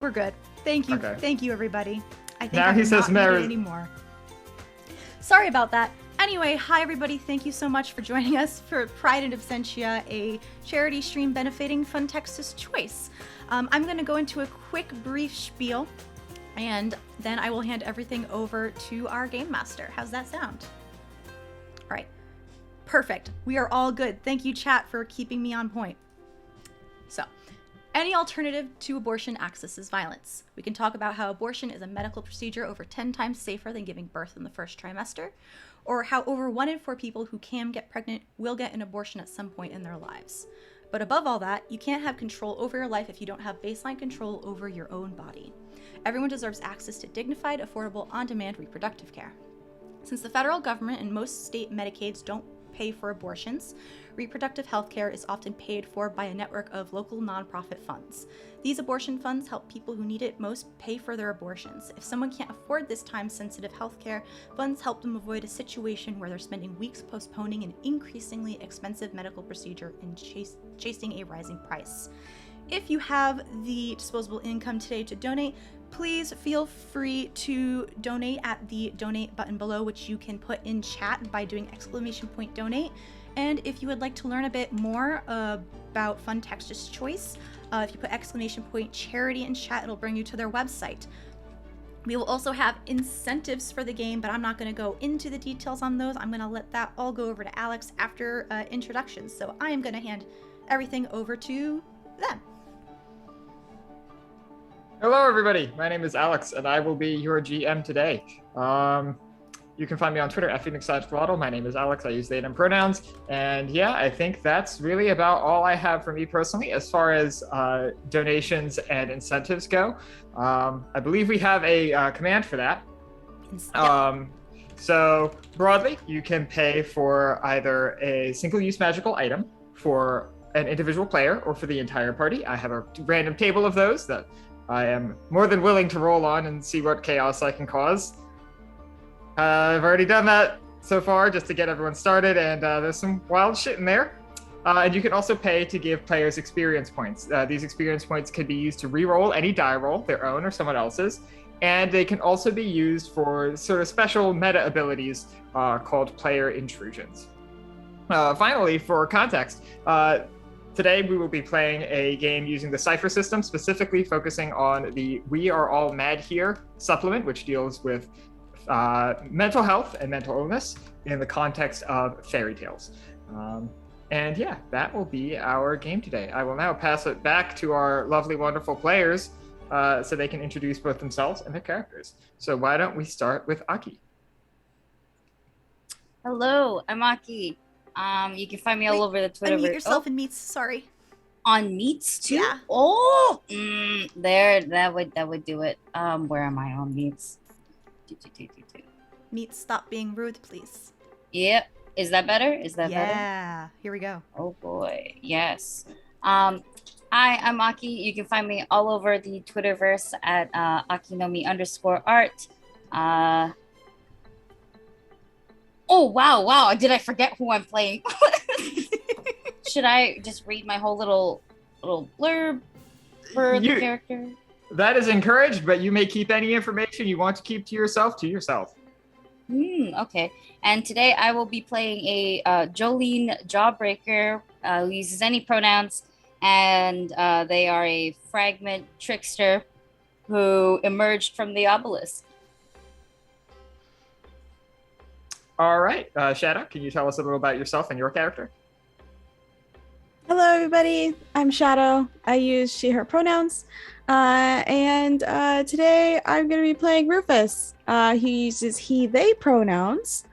We're good. Thank you. Okay. Thank you, everybody. I think Now I'm he says not muted Mary. anymore. Sorry about that. Anyway, hi everybody. Thank you so much for joining us for Pride in Absentia, a charity stream benefiting Fun Texas Choice. I'm going to go into a quick, brief spiel, and then I will hand everything over to our game master. How's that sound? All right. Perfect. We are all good. Thank you, chat, for keeping me on point. So, any alternative to abortion accesses violence. We can talk about how abortion is a medical procedure over 10 times safer than giving birth in the first trimester, or how over 1 in 4 people who can get pregnant will get an abortion at some point in their lives. But above all that, you can't have control over your life if you don't have baseline control over your own body. Everyone deserves access to dignified, affordable, on-demand reproductive care. Since the federal government and most state Medicaids don't pay for abortions, reproductive health care is often paid for by a network of local nonprofit funds. These abortion funds help people who need it most pay for their abortions. If someone can't afford this time-sensitive health care, funds help them avoid a situation where they're spending weeks postponing an increasingly expensive medical procedure and chasing a rising price. If you have the disposable income today to donate, please feel free to donate at the donate button below, which you can put in chat by doing !donate. And if you would like to learn a bit more about Fun Texas Choice, if you put !charity in chat, it'll bring you to their website. We will also have incentives for the game, but I'm not going to go into the details on those. I'm going to let that all go over to Alex after introductions. So I am going to hand everything over to them. Hello, everybody. My name is Alex, and I will be your GM today. You can find me on Twitter at PhoenixSideSquaddle. My name is Alex. I use they them pronouns. And yeah, I think that's really about all I have for me personally as far as donations and incentives go. I believe we have a command for that. So broadly, you can pay for either a single-use magical item for an individual player or for the entire party. I have a random table of those that I am more than willing to roll on and see what chaos I can cause. I've already done that so far just to get everyone started, and there's some wild shit in there. And you can also pay to give players experience points. These experience points can be used to re-roll any die roll, their own or someone else's, and they can also be used for sort of special meta abilities called player intrusions. Finally, for context, today we will be playing a game using the Cypher System, specifically focusing on the We Are All Mad Here supplement, which deals with mental health and mental illness in the context of fairy tales. And yeah, that will be our game today. I will now pass it back to our lovely, wonderful players so they can introduce both themselves and their characters. So why don't we start with Aki? Hello, I'm Aki. You can find me all over the Twitter. Unmute yourself in Meets, sorry. On Meets too? Yeah. Oh, there, that would do it. Where am I on Meets? Meets, stop being rude, please. Yep. Is that better? Is that better? Yeah, here we go. Oh boy, yes. Hi, I'm Aki. You can find me all over the Twitterverse at Akinomi_art. Oh wow! Did I forget who I'm playing? Should I just read my whole little blurb for the character? That is encouraged, but you may keep any information you want to keep to yourself. Okay. And today I will be playing a Jolene Jawbreaker who uses any pronouns, and they are a fragment trickster who emerged from the obelisk. All right, Shadow, can you tell us a little about yourself and your character? Hello, everybody. I'm Shadow. I use she, her pronouns. And today I'm going to be playing Rufus. He uses he, they pronouns.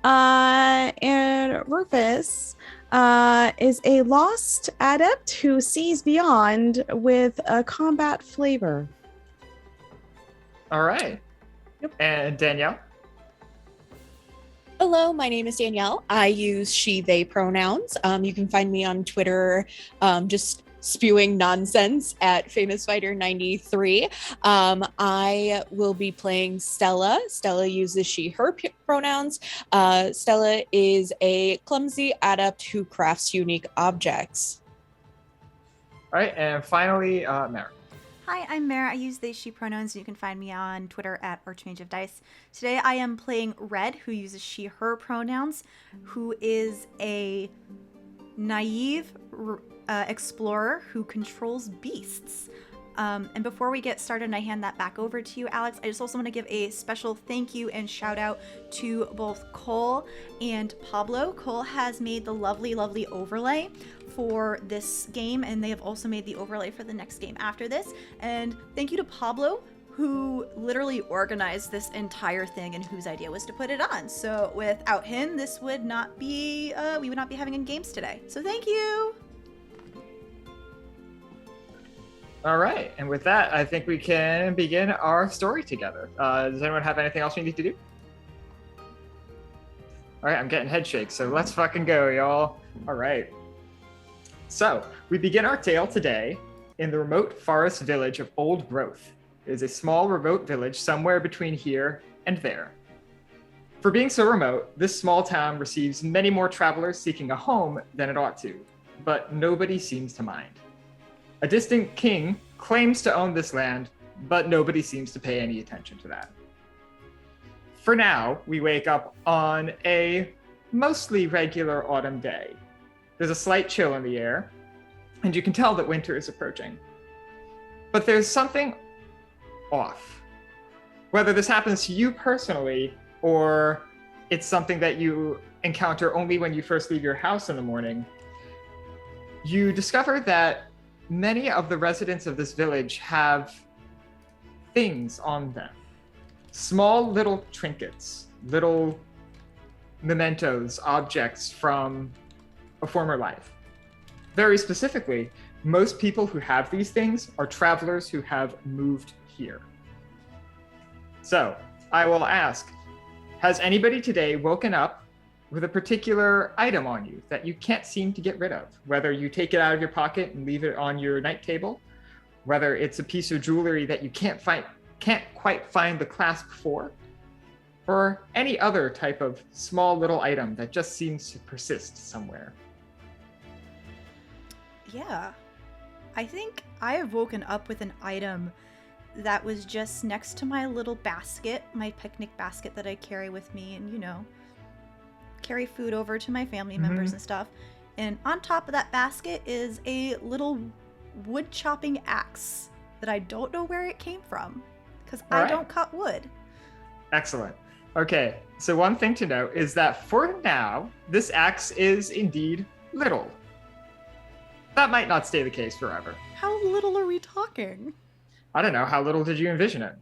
And Rufus is a lost adept who sees beyond with a combat flavor. All right. Yep. And Danielle? Hello, my name is Danielle. I use she, they pronouns. You can find me on Twitter, just spewing nonsense at famousfighter93. I will be playing Stella. Stella uses she, her pronouns. Stella is a clumsy adept who crafts unique objects. All right, and finally, Mary. Hi, I'm Mara. I use they, she pronouns. You can find me on Twitter at Archmage of Dice. Today I am playing Red, who uses she, her pronouns, who is a naive explorer who controls beasts. And before we get started and I hand that back over to you, Alex, I just also want to give a special thank you and shout out to both Cole and Pablo. Cole has made the lovely, lovely overlay for this game, and they have also made the overlay for the next game after this. And thank you to Pablo, who literally organized this entire thing and whose idea was to put it on. So without him, this would not be, we would not be having any games today. So thank you. All right, and with that, I think we can begin our story together. Does anyone have anything else we need to do? All right, I'm getting head shakes, so let's fucking go, y'all. All right. So, we begin our tale today in the remote forest village of Old Growth. It is a small, remote village somewhere between here and there. For being so remote, this small town receives many more travelers seeking a home than it ought to, but nobody seems to mind. A distant king claims to own this land, but nobody seems to pay any attention to that. For now, we wake up on a mostly regular autumn day. There's a slight chill in the air, and you can tell that winter is approaching. But there's something off. Whether this happens to you personally, or it's something that you encounter only when you first leave your house in the morning, you discover that many of the residents of this village have things on them. Small little trinkets, little mementos, objects from a former life. Very specifically, most people who have these things are travelers who have moved here. So, I will ask, has anybody today woken up with a particular item on you that you can't seem to get rid of? Whether you take it out of your pocket and leave it on your night table, whether it's a piece of jewelry that you can't quite find the clasp for, or any other type of small little item that just seems to persist somewhere. Yeah. I think I have woken up with an item that was just next to my little basket, my picnic basket that I carry with me and, carry food over to my family members and stuff. And on top of that basket is a little wood chopping axe that I don't know where it came from because I don't cut wood. Excellent. Okay, so one thing to note is that for now, this axe is indeed little. That might not stay the case forever. How little are we talking? I don't know. How little did you envision it?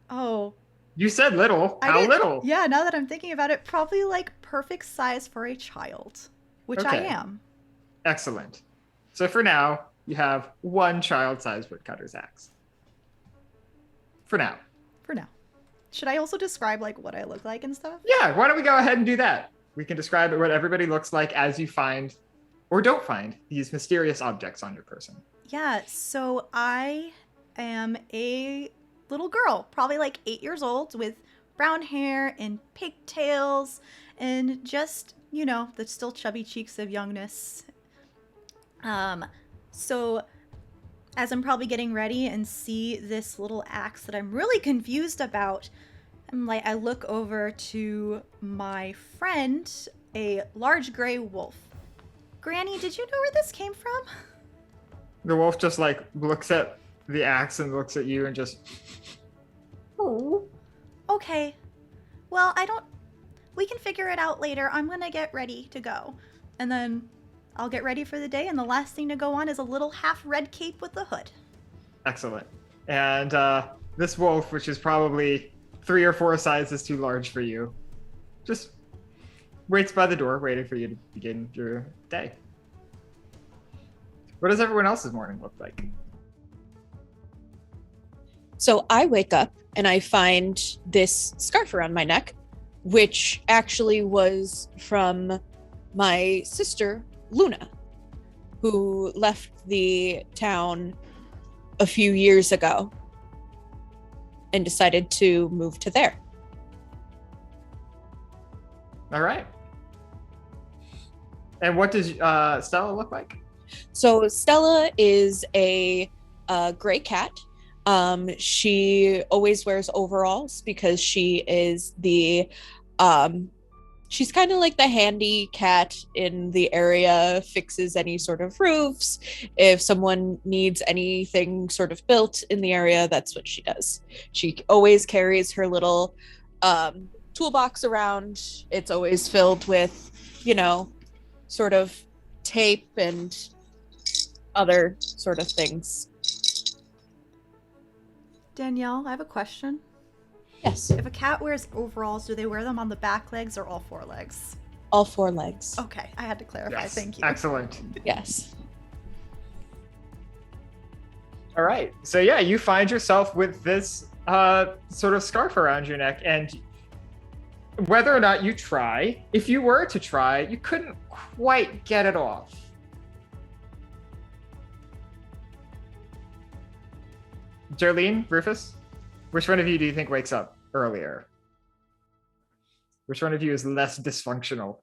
Oh. You said little. How little? Yeah, now that I'm thinking about it, probably like perfect size for a child, which I am. Excellent. So for now, you have one child-sized woodcutter's axe. For now. For now. Should I also describe like what I look like and stuff? Yeah, why don't we go ahead and do that? We can describe what everybody looks like as you find or don't find these mysterious objects on your person. Yeah, so I am a little girl, probably like 8 years old, with brown hair and pigtails and just, the still chubby cheeks of youngness. So as I'm probably getting ready and see this little axe that I'm really confused about, I look over to my friend, a large gray wolf. Granny, did you know where this came from? The wolf just looks at the axe and looks at you and just... Oh. Okay. Well, we can figure it out later. I'm gonna get ready to go. And then I'll get ready for the day, and the last thing to go on is a little half-red cape with a hood. Excellent. And this wolf, which is probably 3 or 4 sizes too large for you, just waits by the door, waiting for you to begin your day. What does everyone else's morning look like? So I wake up and I find this scarf around my neck, which actually was from my sister, Luna, who left the town a few years ago and decided to move to there. All right. And what does Stella look like? So Stella is a a gray cat. She always wears overalls because she is the she's kind of like the handy cat in the area, fixes any sort of roofs. If someone needs anything sort of built in the area, that's what she does. She always carries her little toolbox around. It's always filled with, sort of tape and other sort of things. Danielle, I have a question. Yes. If a cat wears overalls, do they wear them on the back legs or all four legs? All four legs. Okay, I had to clarify. Yes. Thank you. Excellent. Yes. All right. So yeah, you find yourself with this sort of scarf around your neck, and whether or not you try, if you were to try, you couldn't quite get it off. Jolene, Rufus, which one of you do you think wakes up earlier? Which one of you is less dysfunctional?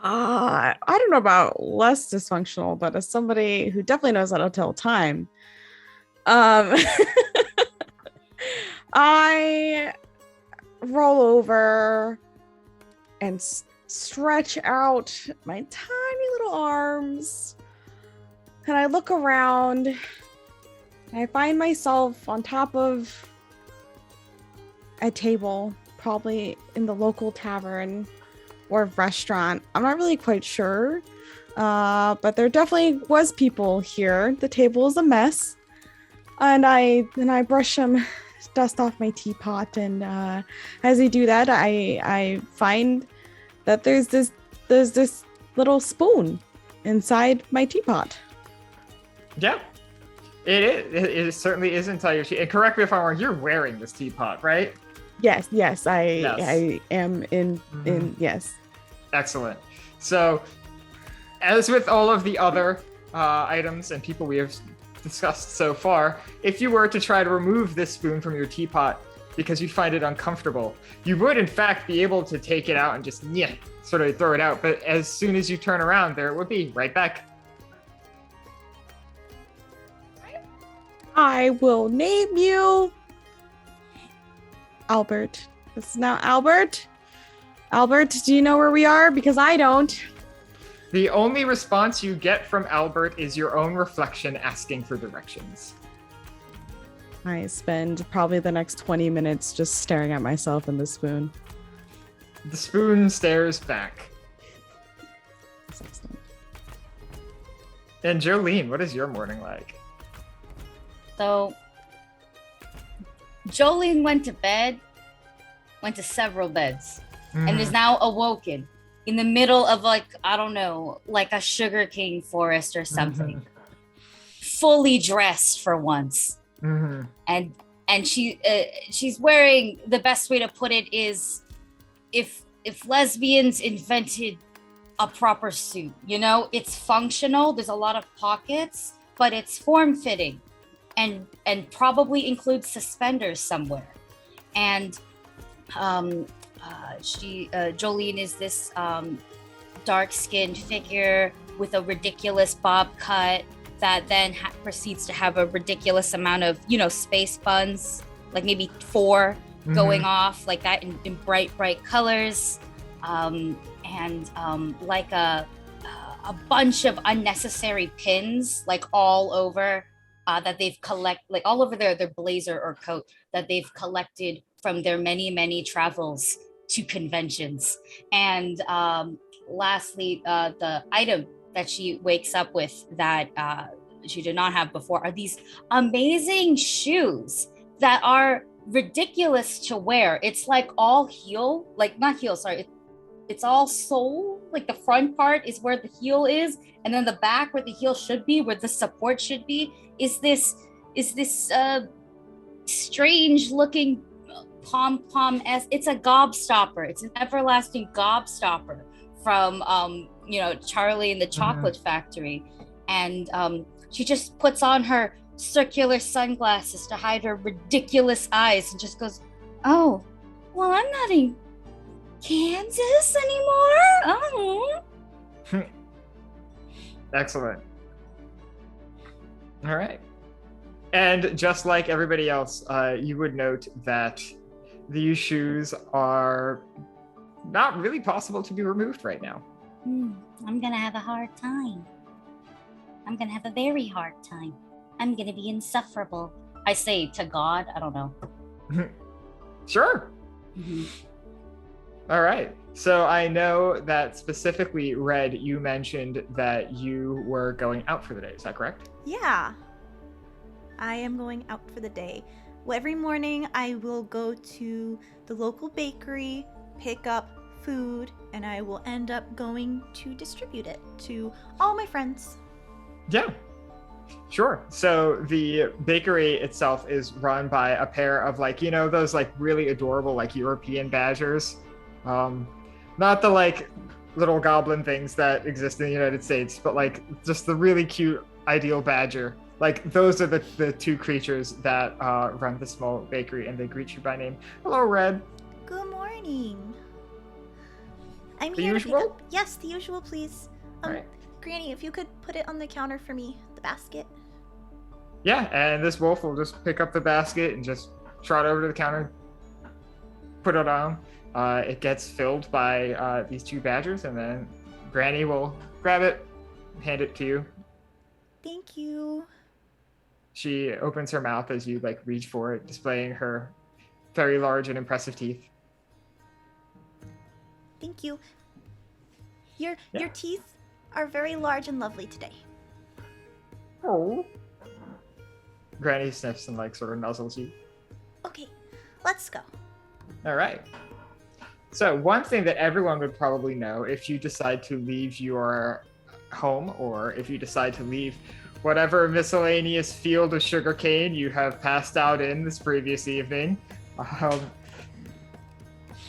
I don't know about less dysfunctional, but as somebody who definitely knows how to tell time, I roll over and stretch out my tiny little arms, and I look around. I find myself on top of a table, probably in the local tavern or restaurant. I'm not really quite sure, but there definitely was people here. The table is a mess, and I brush some dust off my teapot. And as I do that, I find that there's this little spoon inside my teapot. Yeah. It certainly is inside your teapot. And correct me if I'm wrong, you're wearing this teapot, right? Yes, I am in yes. Excellent. So, as with all of the other items and people we have discussed so far, if you were to try to remove this spoon from your teapot because you find it uncomfortable, you would in fact be able to take it out and just sort of throw it out. But as soon as you turn around, there it would be right back. I will name you Albert. This is now Albert. Albert, do you know where we are? Because I don't. The only response you get from Albert is your own reflection asking for directions. I spend probably the next 20 minutes just staring at myself in the spoon. The spoon stares back. That's excellent. And Jolene, what is your morning like? So, Jolene went to several beds, and is now awoken in the middle of like a sugarcane forest or something, fully dressed for once, and she's wearing, the best way to put it is, if lesbians invented a proper suit, it's functional. There's a lot of pockets, but it's form-fitting. And probably includes suspenders somewhere. And Jolene is this dark-skinned figure with a ridiculous bob cut that then proceeds to have a ridiculous amount of, space buns, like maybe 4 going off like that in bright colors, and like a bunch of unnecessary pins, like all over. That they've collected, all over their blazer or coat, that they've collected from their many travels to conventions. And lastly, the item that she wakes up with that she did not have before are these amazing shoes that are ridiculous to wear. It's like all heel, not heel, sorry. It's all sole, like the front part is where the heel is, and then the back where the heel should be, where the support should be, is this strange looking pom-pom-esque. It's a gobstopper. It's an everlasting gobstopper from Charlie and the Chocolate Factory. And she just puts on her circular sunglasses to hide her ridiculous eyes and just goes, "Oh, well, I'm not in Kansas anymore." Oh. Excellent. All right. And just like everybody else, you would note that these shoes are not really possible to be removed right now. I'm gonna have a hard time. I'm gonna have a very hard time. I'm gonna be insufferable. I say to God, I don't know. Sure. All right. So I know that specifically, Red, you mentioned that you were going out for the day. Is that correct? Yeah. I am going out for the day. Well, every morning I will go to the local bakery, pick up food, and I will end up going to distribute it to all my friends. Yeah. Sure. So the bakery itself is run by a pair of those really adorable European badgers. Not the little goblin things that exist in the United States, but just the really cute ideal badger. Those are the two creatures that run the small bakery, and they greet you by name. Hello, Red. Good morning. I'm The here usual? to pick up. Yes, the usual, please. All right. Granny, if you could put it on the counter for me, the basket. Yeah, and this wolf will just pick up the basket and just trot over to the counter, put it on. It gets filled by these two badgers, and then Granny will grab it, hand it to you. Thank you. She opens her mouth as you reach for it, displaying her very large and impressive teeth. Thank you. Your Yeah. teeth are very large and lovely today. Oh. Granny sniffs and sort of nuzzles you. Okay, let's go. All right. So one thing that everyone would probably know if you decide to leave your home, or if you decide to leave whatever miscellaneous field of sugarcane you have passed out in this previous evening,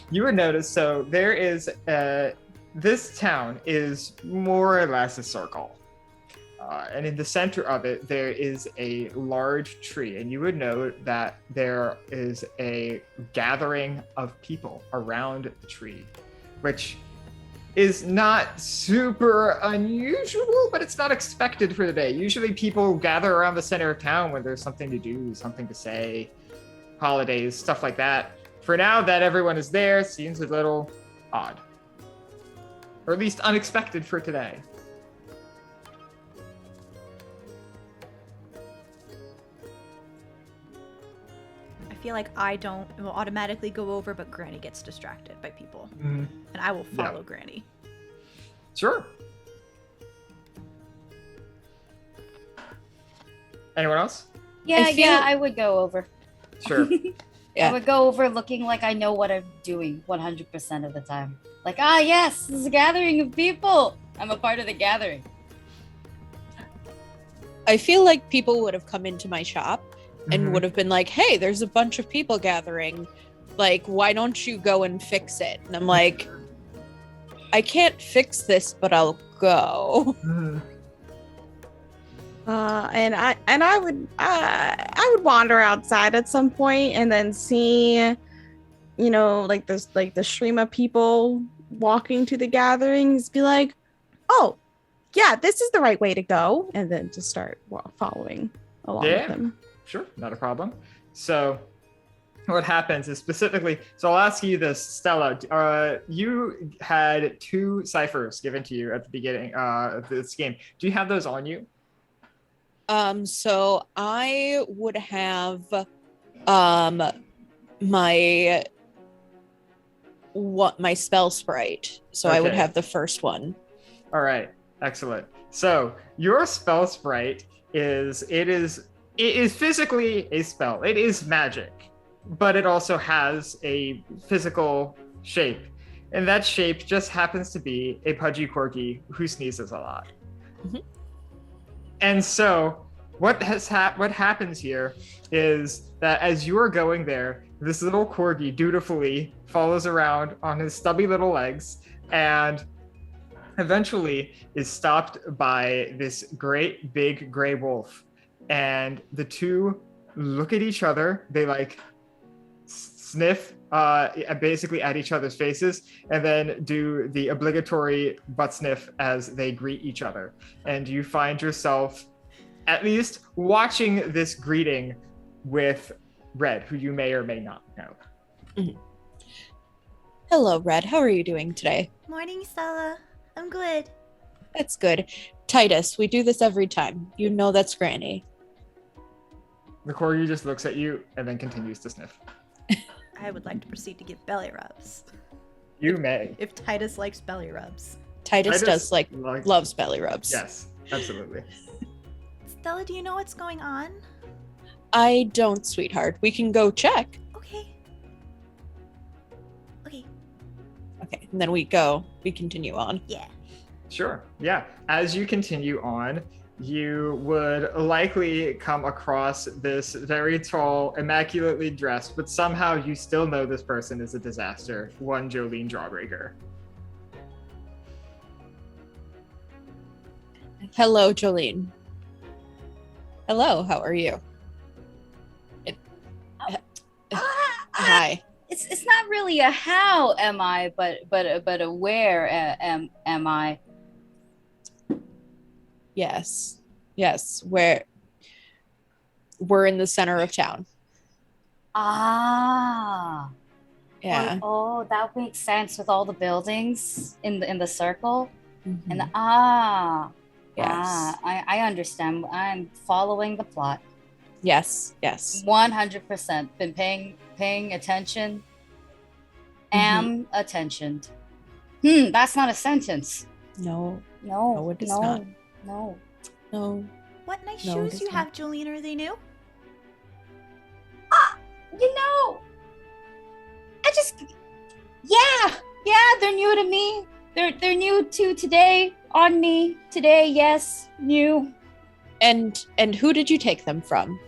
you would notice, so there is this town is more or less a circle. And in the center of it, there is a large tree. And you would know that there is a gathering of people around the tree, which is not super unusual, but it's not expected for the day. Usually people gather around the center of town when there's something to do, something to say, holidays, stuff like that. For now that everyone is there, seems a little odd. Or at least unexpected for today. I feel like I will automatically go over, but Granny gets distracted by people. Mm-hmm. And I will follow Granny. Sure. Anyone else? Yeah, I would go over. Sure. I would go over looking like I know what I'm doing 100% of the time. Yes, this is a gathering of people. I'm a part of the gathering. I feel like people would have come into my shop and would have been like, hey, there's a bunch of people gathering. Why don't you go and fix it? And I'm like, I can't fix this, but I'll go. And I would wander outside at some point and then see, the stream of people walking to the gatherings, be like, oh, yeah, this is the right way to go, and then just start following along with them. Sure, not a problem. So what happens is specifically, so I'll ask you this, Stella, you had 2 ciphers given to you at the beginning of this game. Do you have those on you? So I would have my spell sprite. So I would have the first one. All right, excellent. So your spell sprite is physically a spell. It is magic, but it also has a physical shape. And that shape just happens to be a pudgy corgi who sneezes a lot. Mm-hmm. And so what happens here is that as you are going there, this little corgi dutifully follows around on his stubby little legs and eventually is stopped by this great big gray wolf. And the two look at each other. They sniff basically at each other's faces and then do the obligatory butt sniff as they greet each other. And you find yourself at least watching this greeting with Red, who you may or may not know. Mhm. Hello, Red. How are you doing today? Morning, Stella. I'm good. That's good. Titus, we do this every time. You know that's Granny. The corgi just looks at you and then continues to sniff. I would like to proceed to give belly rubs. You may. If Titus likes belly rubs. Titus does loves belly rubs. Yes, absolutely. Stella, do you know what's going on? I don't, sweetheart. We can go check. Okay. Okay. Okay, and then we continue on. Yeah. Sure. Yeah. As you continue on, you would likely come across this very tall, immaculately dressed, but somehow you still know this person is a disaster, one Jolene Jawbreaker. Hello, Jolene. Hello, how are you? Hi. It's not really a how am I, but a where am I? Yes. We're in the center of town. Ah. Yeah. Oh, that makes sense with all the buildings in the circle. Mhm. And Yes. I understand. I'm following the plot. Yes. 100% been paying attention. Am attentioned. That's not a sentence. No, No, it is not. No. No. What nice No, it shoes is you not. have, Jolene. Are they new? You know, they're new to me. They're new to today, on me today. Yes, new. And who did you take them from?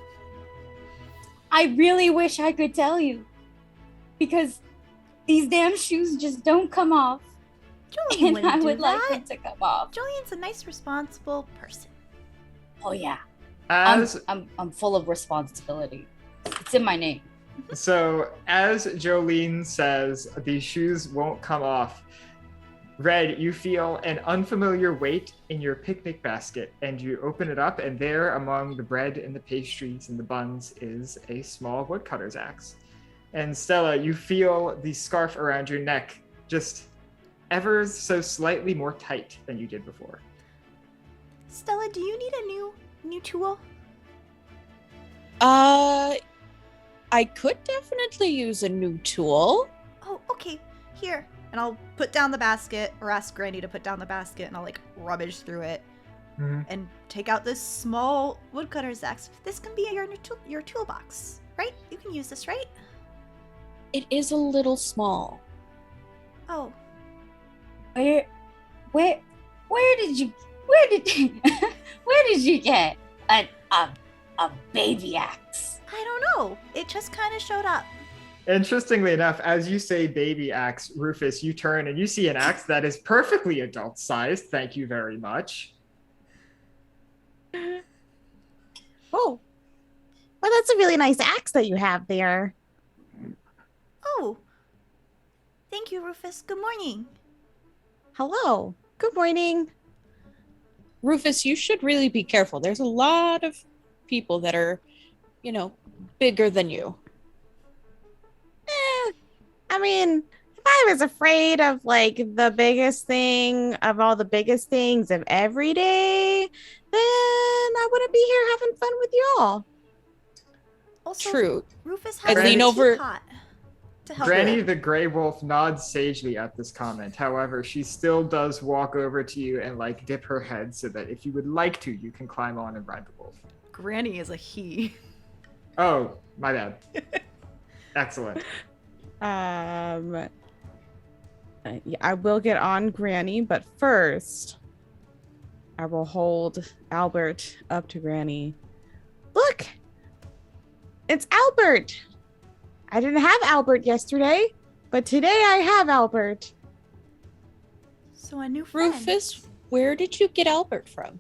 I really wish I could tell you, because these damn shoes just don't come off, Jolene and wouldn't I do would like that. them to come off. Jolene's a nice, responsible person. Oh yeah, As I'm full of responsibility. It's in my name. So, as Jolene says, these shoes won't come off. Red, you feel an unfamiliar weight in your picnic basket, and you open it up, and there, among the bread and the pastries and the buns, is a small woodcutter's axe. And Stella, you feel the scarf around your neck just ever so slightly more tight than you did before. Stella, do you need a new tool? I could definitely use a new tool. Oh, okay. Here. And I'll put down the basket, or ask Granny to put down the basket, and I'll rummage through it and take out this small woodcutter's axe. This can be your toolbox, right? You can use this, right? It is a little small. Oh, Where did you get a baby axe? I don't know. It just kind of showed up. Interestingly enough, as you say baby axe, Rufus, you turn and you see an axe that is perfectly adult-sized. Thank you very much. Oh, well, that's a really nice axe that you have there. Oh. Thank you, Rufus. Good morning. Hello. Good morning. Rufus, you should really be careful. There's a lot of people that are, bigger than you. I mean, if I was afraid of the biggest thing of all the biggest things of every day, then I wouldn't be here having fun with y'all. Also, True. Rufus I has lean a over- teapot to help Granny you. the Grey Wolf nods sagely at this comment. However, she still does walk over to you and dip her head so that if you would like to, you can climb on and ride the wolf. Granny is a he. Oh, my bad. Excellent. Yeah, I will get on Granny, but first, I will hold Albert up to Granny. Look, it's Albert. I didn't have Albert yesterday, but today I have Albert. So a new friend. Rufus, where did you get Albert from?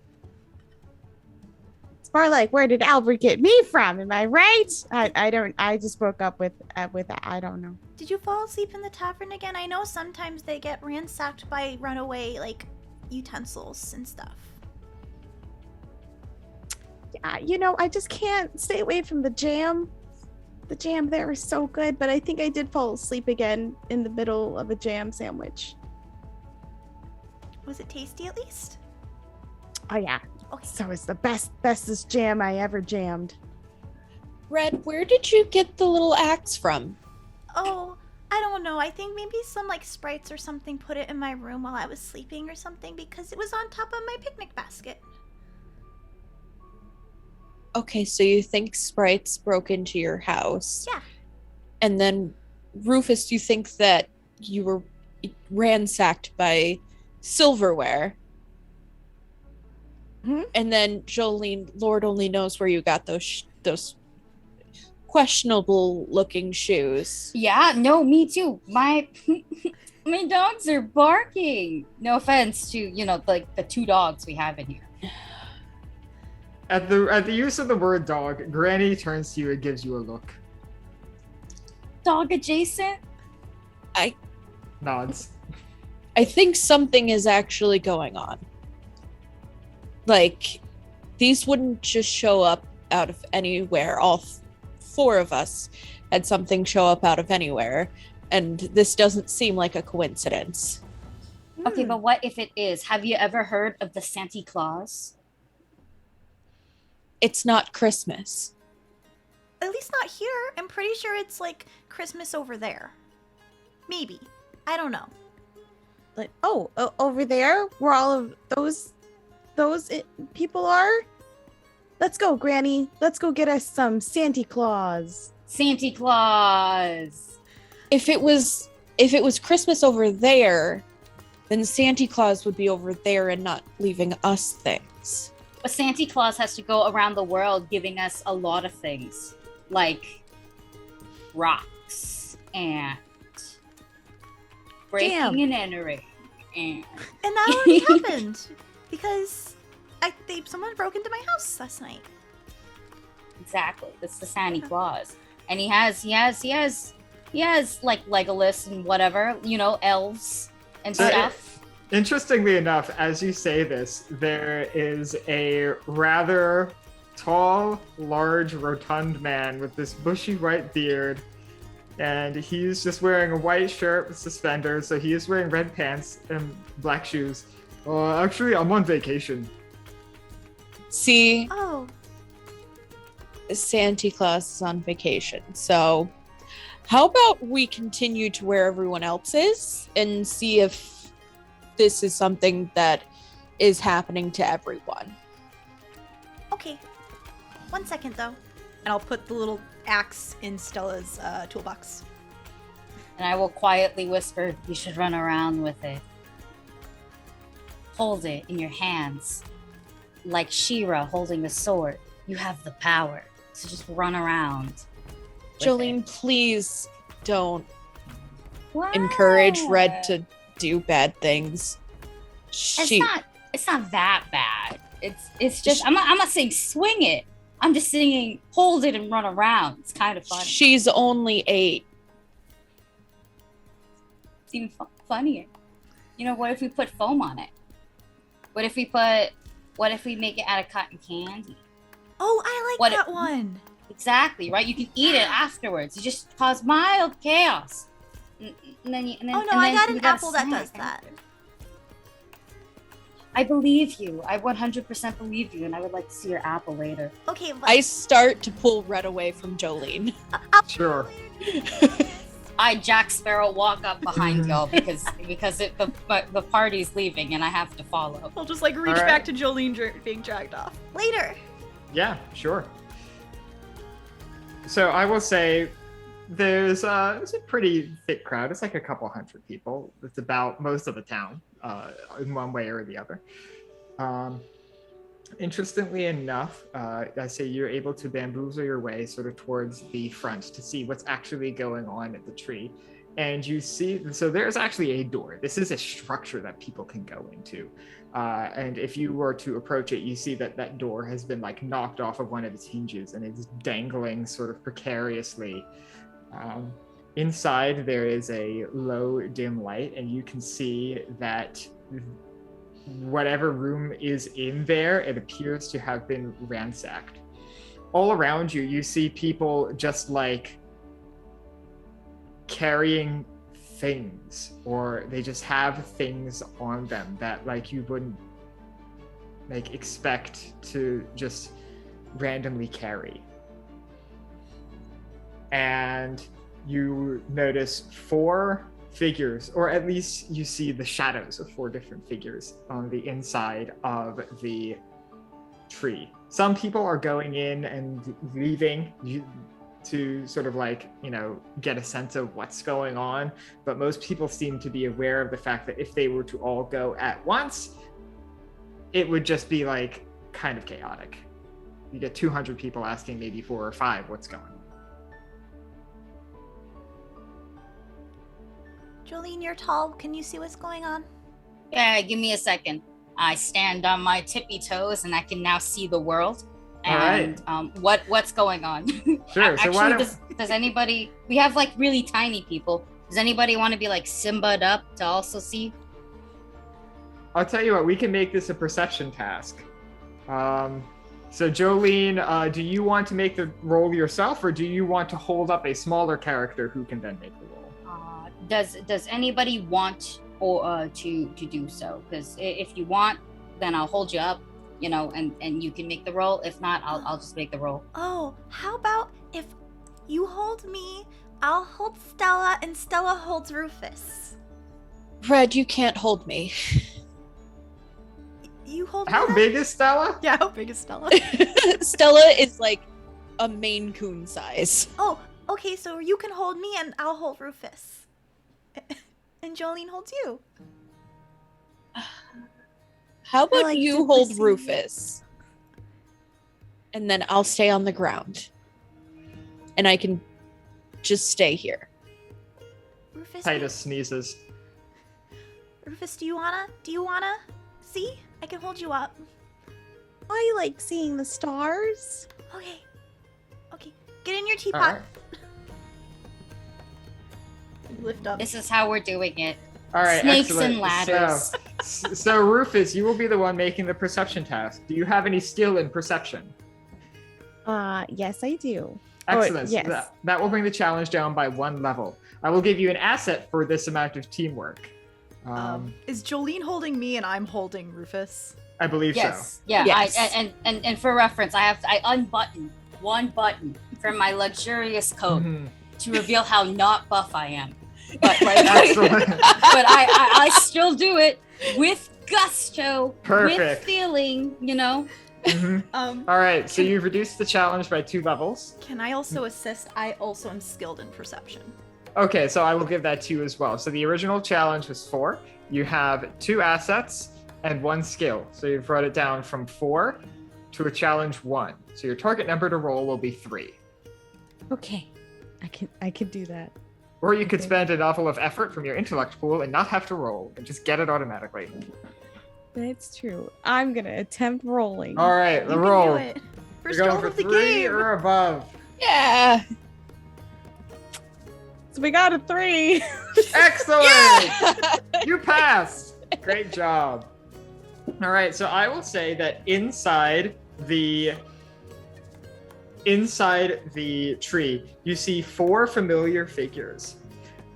It's more like, where did Albert get me from? Am I right? I just broke up with I don't know. Did you fall asleep in the tavern again? I know sometimes they get ransacked by runaway utensils and stuff. I just can't stay away from the jam. The jam there is so good, but I think I did fall asleep again in the middle of a jam sandwich. Was it tasty at least? Oh yeah. Okay. So it's the bestest jam I ever jammed. Red, where did you get the little axe from? Oh, I don't know. I think maybe some like sprites or something put it in my room while I was sleeping or something because it was on top of my picnic basket. Okay, so you think sprites broke into your house. Yeah. And then, Rufus, you think that you were ransacked by silverware. And then, Jolene, Lord only knows where you got those questionable-looking shoes. Yeah, no, me too. My my dogs are barking. No offense to, like the 2 dogs we have in here. At the use of the word dog, Granny turns to you and gives you a look. Dog adjacent? Nods. I think something is actually going on. Like, these wouldn't just show up out of anywhere. All 4 of us had something show up out of anywhere, and this doesn't seem like a coincidence. Okay, but what if it is? Have you ever heard of the Santa Claus? It's not Christmas. At least not here. I'm pretty sure it's like Christmas over there. Maybe. I don't know. Like, over there where all of those people are? Let's go, Granny. Let's go get us some Santa Claus. Santa Claus. If it was Christmas over there, then Santa Claus would be over there and not leaving us things. But Santa Claus has to go around the world giving us a lot of things. Like rocks and breaking and entering. And that already happened. Because someone broke into my house last night. Exactly. That's the Santa Claus. And he has like Legolas and whatever, elves and stuff. Interestingly enough, as you say this, there is a rather tall, large, rotund man with this bushy white beard, and he's just wearing a white shirt with suspenders, so he is wearing red pants and black shoes. Actually, I'm on vacation. See, Oh. Santa Claus is on vacation, so how about we continue to where everyone else is and see if this is something that is happening to everyone. Okay. 1 second, though. And I'll put the little axe in Stella's toolbox. And I will quietly whisper, you should run around with it. Hold it in your hands. Like She-Ra holding the sword. You have the power. So just run around. Jolene, please don't What? encourage Red to do bad things. It's not that bad. It's just I'm not saying swing it. I'm just saying hold it and run around. It's kind of funny. She's only 8. It's even funnier. What if we put foam on it? What if we make it out of cotton candy? Oh, I like that one. Exactly, right? You can eat it afterwards. You just cause mild chaos. And then I got an apple that does that. I believe you. I 100% believe you, and I would like to see your apple later. Okay, I start to pull Red away from Jolene. Sure. I, Jack Sparrow, walk up behind y'all because the party's leaving and I have to follow. I'll just reach back to Jolene being dragged off. Later. Yeah, sure. So I will say there's it's a pretty thick crowd. It's like a couple hundred people. It's about most of the town in one way or the other. Interestingly enough, I say you're able to bamboozle your way sort of towards the front to see what's actually going on at the tree. And you see, so there's actually a door. This is a structure that people can go into. And if you were to approach it, you see that that door has been knocked off of one of its hinges and it's dangling sort of precariously. Inside there is a low dim light, and you can see that whatever room is in there, it appears to have been ransacked. All around you, you see people just like carrying things, or they just have things on them that like you wouldn't like expect to just randomly carry. And you notice 4 figures, or at least you see the shadows of 4 different figures on the inside of the tree. Some people are going in and leaving to sort of like, get a sense of what's going on, but most people seem to be aware of the fact that if they were to all go at once, it would just be like kind of chaotic. You get 200 people asking maybe 4 or 5 what's going on. Jolene, you're tall. Can you see what's going on? Yeah, give me a second. I stand on my tippy toes and I can now see the world. And what's going on? Sure. So Actually, does anybody? We have like really tiny people. Does anybody want to be like Simba'd up to also see? I'll tell you what. We can make this a perception task. So Jolene, do you want to make the roll yourself, or do you want to hold up a smaller character who can then make the roll? Does anybody want to do so? Because if you want, then I'll hold you up, and you can make the roll. If not, I'll just make the roll. Oh, how about if you hold me, I'll hold Stella, and Stella holds Rufus. Red, you can't hold me. You hold me. How big is Stella? Yeah, how big is Stella? Stella is like a Maine Coon size. Oh, okay, so you can hold me and I'll hold Rufus. And Jolene holds you. How about like you to hold listen. Rufus? And then I'll stay on the ground. And I can just stay here. Rufus, Titus sneezes. Rufus, do you wanna see? I can hold you up. I like seeing the stars. Okay, get in your teapot. All right. Lift up. This is how we're doing it. All right, Snakes excellent. and ladders. So Rufus, you will be the one making the perception task. Do you have any skill in perception? Yes, I do. Excellent. yes. So that will bring the challenge down by 1 level. I will give you an asset for this amount of teamwork. Is Jolene holding me and I'm holding Rufus? I believe Yes. so. Yeah. Yes. And for reference, I unbutton 1 button from my luxurious coat Mhm. to reveal how not buff I am. But Excellent. but I still do it with gusto, Perfect. with feeling, Mhm. All right, so you've reduced the challenge by 2 levels. Can I also assist? I also am skilled in perception. Okay, so I will give that to you as well. So the original challenge was 4. You have 2 assets and 1 skill. So you've brought it down from 4 to a challenge 1. So your target number to roll will be 3. Okay, I can do that. Or you could Okay. spend a level of effort from your intellect pool and not have to roll and just get it automatically. That's true. I'm gonna attempt rolling. All right, You the can roll. do it. First You're roll going for of the 3 game. or above. Yeah. So we got a 3. Excellent! Yeah. You passed. Great job. All right, so I will say that inside the tree, you see 4 familiar figures.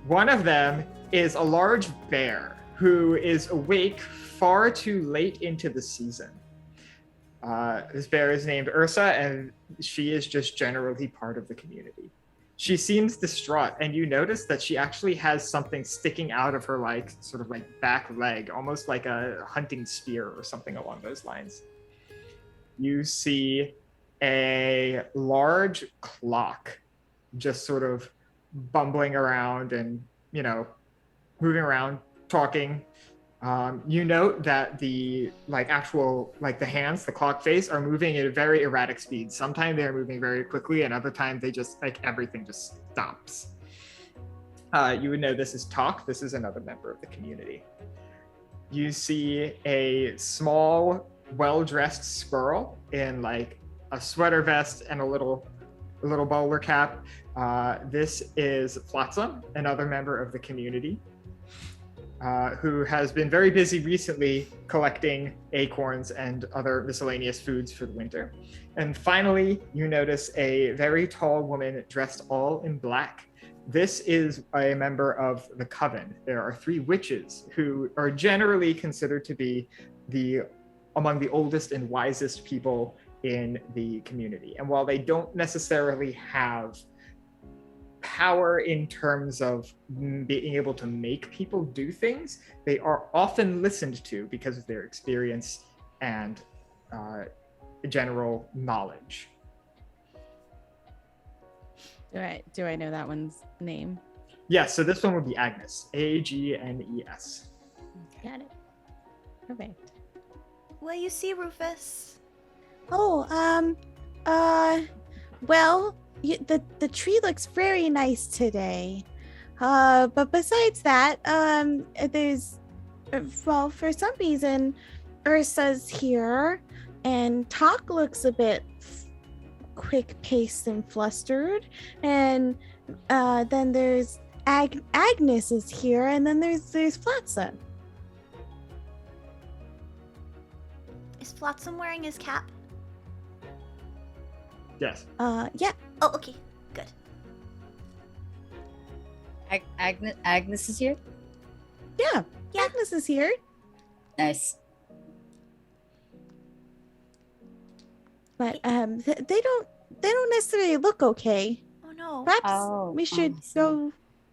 One of them is a large bear who is awake far too late into the season. This bear is named Ursa, and she is just generally part of the community. She seems distraught, and you notice that she actually has something sticking out of her sort of back leg, almost like a hunting spear or something along those lines. You see a large clock just sort of bumbling around and, moving around, talking. You note that the the hands, the clock face, are moving at a very erratic speed. Sometimes they're moving very quickly, and other times they just everything just stops. You would know this is Talk. This is another member of the community. You see a small, well-dressed squirrel in a sweater vest and a little bowler cap. This is Flotsam, another member of the community. who has been very busy recently collecting acorns and other miscellaneous foods for the winter. And finally, you notice a very tall woman dressed all in black. This is a member of the coven. There are 3 witches who are generally considered to be among the oldest and wisest people in the community. And while they don't necessarily have power in terms of being able to make people do things, they are often listened to because of their experience and general knowledge. Do I know that one's name? Yes, so this one would be Agnes. Agnes. Got it. Perfect. What you see, Rufus? Oh, well, the tree looks very nice today. But besides that, there's, well, for some reason, Ursa's here, and Talk looks a bit quick-paced and flustered, and then there's Agnes is here, and then there's Flotsam. Is Flotsam wearing his cap? Yes. Yeah. Oh, okay. Good. Agnes is here. Yeah. Agnes is here. Nice. But they don't necessarily look okay. Oh no. Perhaps we should I see. go.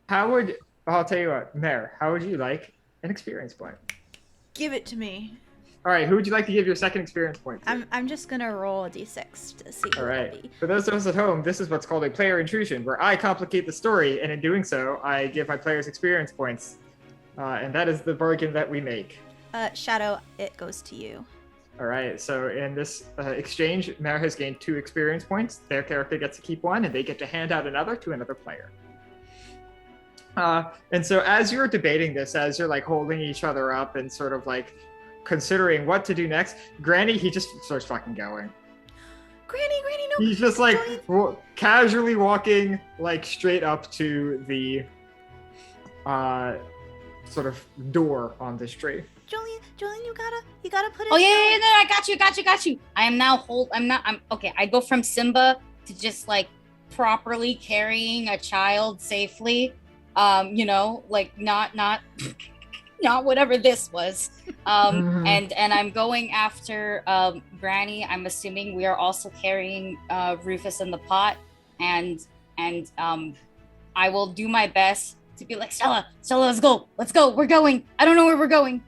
I'll tell you what, Mare, how would you like an experience point? Give it to me. All right, who would you like to give your second experience point to? I'm just gonna roll a d6 to see. All what it'll right. be. For those of us at home, this is what's called a player intrusion, where I complicate the story, and in doing so, I give my players experience points. And that is the bargain that we make. Shadow, it goes to you. All right, so in this exchange, Mare has gained 2 experience points. Their character gets to keep 1, and they get to hand out another to another player. And so as you're debating this, as you're like holding each other up and sort of like considering what to do next, Granny, he just starts fucking going. Granny, no. He's just like casually walking like straight up to the sort of door on this tree. Jolene, you gotta put it. Oh yeah, no, I got you. I'm okay. I go from Simba to just like properly carrying a child safely. Like not whatever this was. And I'm going after Granny. I'm assuming we are also carrying Rufus in the pot, and I will do my best to be like, Stella, let's go, we're going. I don't know where we're going.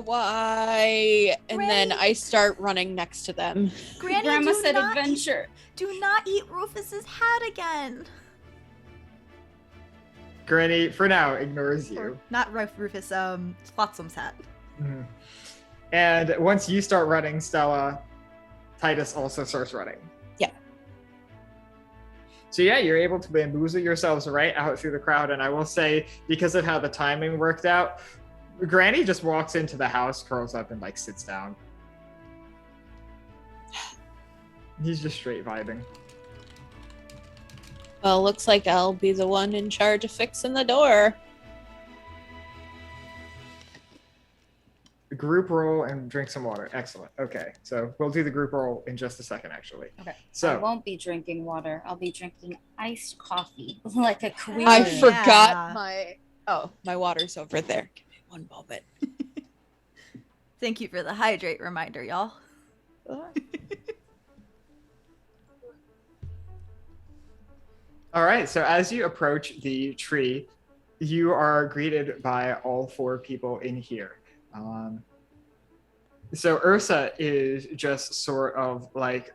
Why? And then Granny. I start running next to them. Granny, Grandma do said not adventure. Do not eat Rufus's hat again. Granny, for now, ignores you. Or not Rufus, Flotsam's hat. Mhm. And once you start running, Stella, Titus also starts running. Yeah. So yeah, you're able to bamboozle yourselves right out through the crowd. And I will say, because of how the timing worked out, Granny just walks into the house, curls up, and like sits down. He's just straight vibing. Well, looks like I'll be the one in charge of fixing the door. Group roll and drink some water. Excellent. Okay, so we'll do the group roll in just a second, actually. Okay. I So won't be drinking water. I'll be drinking iced coffee like a queen. I Yeah. forgot my water's over there. Give me one moment. Thank you for the hydrate reminder, y'all. all right, so as you approach the tree, you are greeted by all 4 people in here. So Ursa is just sort of like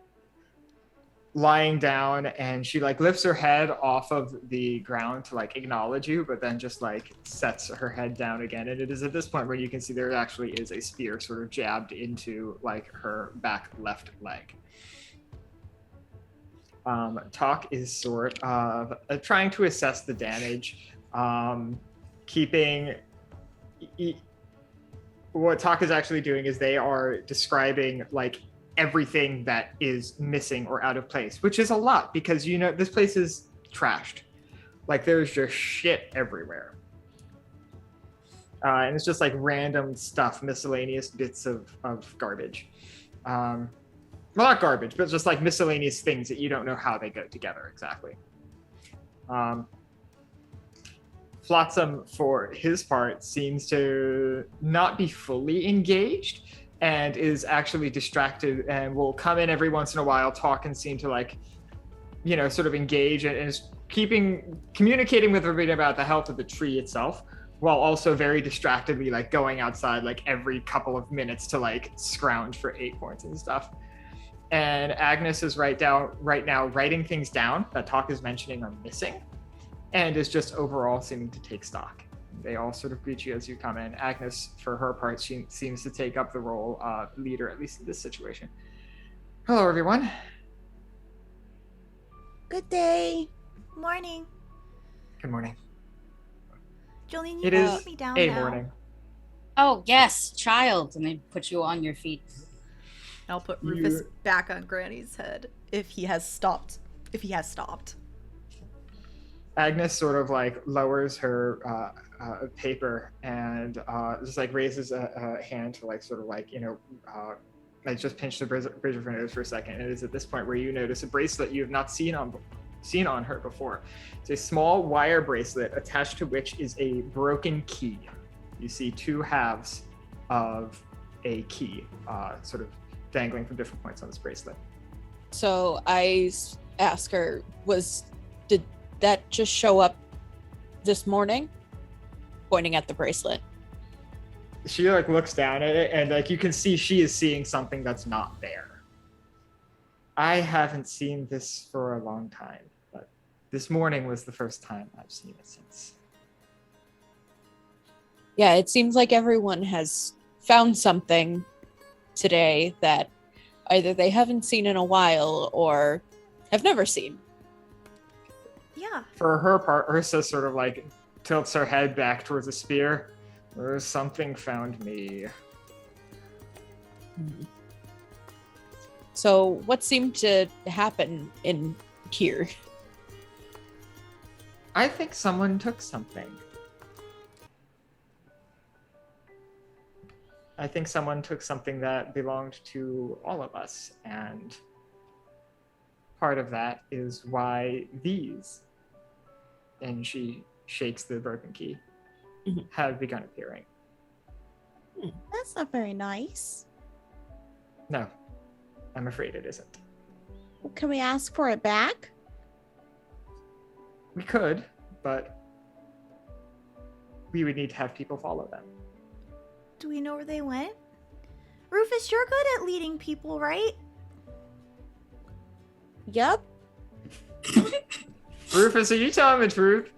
lying down, and she like lifts her head off of the ground to like acknowledge you, but then just like sets her head down again. And it is at this point where you can see there actually is a spear sort of jabbed into like her back left leg. Talk is sort of trying to assess the damage, what Talk is actually doing is they are describing like everything that is missing or out of place, which is a lot because, you know, this place is trashed. Like there's just shit everywhere. And it's just like random stuff, miscellaneous bits of garbage. Well, not garbage, but just like miscellaneous things that you don't know how they go together exactly. Flotsam, for his part, seems to not be fully engaged and is actually distracted and will come in every once in a while, talk, and seem to like, sort of engage and is communicating with everybody about the health of the tree itself, while also very distractedly like going outside like every couple of minutes to like scrounge for acorns and stuff. And Agnes is right now writing things down that Talk is mentioning are missing, and is just overall seeming to take stock. They all sort of greet you as you come in. Agnes, for her part, she seems to take up the role of leader, at least in this situation. Hello, everyone. Good day. Morning. Good morning. Jolene, you It can is put me down a now. morning. Oh, yes, child. And I put you on your feet. I'll put Rufus back on Granny's head if he has stopped. Agnes sort of like lowers her paper and just like raises a hand to like sort of like, like just pinch the bridge of her nose for a second. And it is at this point where you notice a bracelet you have not seen on her before. It's a small wire bracelet attached to which is a broken key. You see two halves of a key sort of dangling from different points on this bracelet. So I ask her, did that just show up this morning? Pointing at the bracelet. She like looks down at it and like you can see she is seeing something that's not there. I haven't seen this for a long time, but this morning was the first time I've seen it since. Yeah, it seems like everyone has found something today that either they haven't seen in a while or have never seen. Yeah. For her part, Ursa sort of like tilts her head back towards the spear. Or something found me. So what seemed to happen in here? I think someone took something. I think someone took something that belonged to all of us, and part of that is why these, and she shakes the broken key, have begun appearing. That's not very nice. No, I'm afraid it isn't. Can we ask for it back? We could, but we would need to have people follow them. Do we know where they went? Rufus, you're good at leading people, right? Yep. Rufus, are you telling the truth?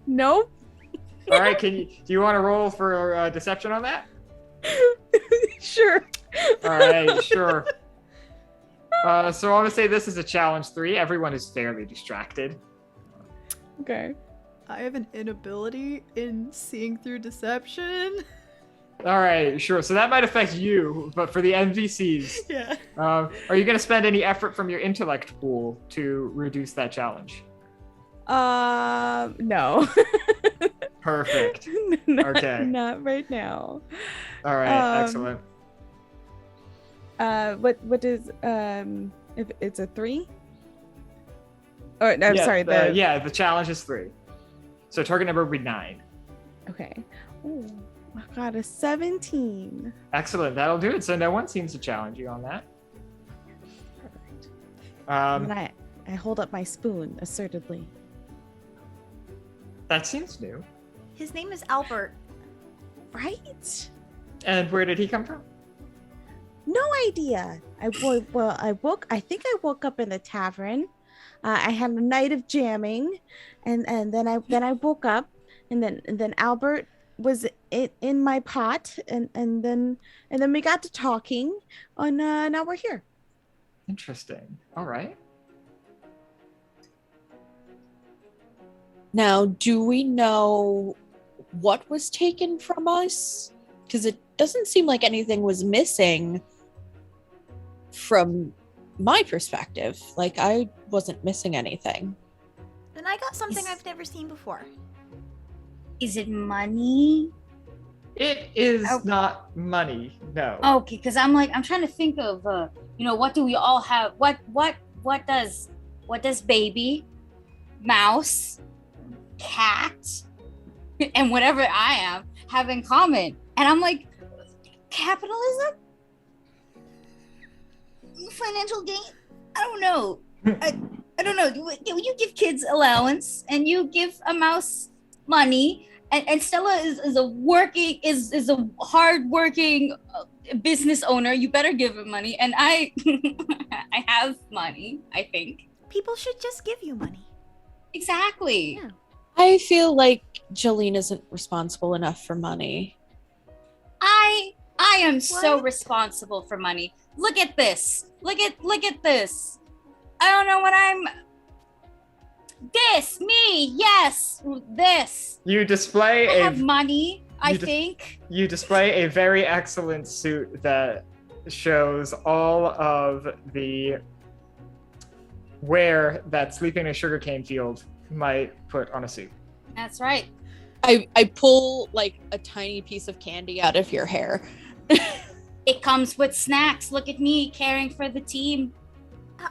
Nope. All right, do you want to roll for deception on that? Sure. All right, sure. So I'm gonna say this is a challenge 3. Everyone is fairly distracted. Okay. I have an inability in seeing through deception. All right, sure. So that might affect you, but for the NPCs, Yeah. are you gonna spend any effort from your intellect pool to reduce that challenge? No. Perfect. Okay. Not right now. All right, excellent. What is if it's a 3? Or no, Yeah, sorry. the challenge is 3. So target number would be 9. Okay. Oh, I got a 17. Excellent. That'll do it. So no one seems to challenge you on that. Perfect. Um, And I hold up my spoon assertively. that seems new. His name is Albert. Right? And where did he come from? No idea. I think I woke up in the tavern. I had a night of jamming, and then I woke up, and then Albert was in my pot, and then we got to talking, and now we're here. Interesting. All right. Now, do we know what was taken from us? Because it doesn't seem like anything was missing from my perspective. Like, I wasn't missing anything. And I got something I've never seen before. Is it money? It is Oh. not money, no. Okay, because I'm trying to think of what do we all have? What does baby, mouse, cat, and whatever I am have in common? And I'm like, capitalism, financial gain. I don't know. I don't know. You give kids allowance, and you give a mouse money. And Stella is a hard-working business owner. You better give him money. And I I have money, I think. People should just give you money. Exactly. Yeah. I feel like Jolene isn't responsible enough for money. I am so What? responsible for money. Look at this. Look at this. I don't know what I'm. This, me, yes, this. You display I a have money, I you dis- think. you display a very excellent suit that shows all of the wear that sleeping in a sugarcane field might put on a suit. That's right. I pull like a tiny piece of candy out of your hair. It comes with snacks. Look at me caring for the team.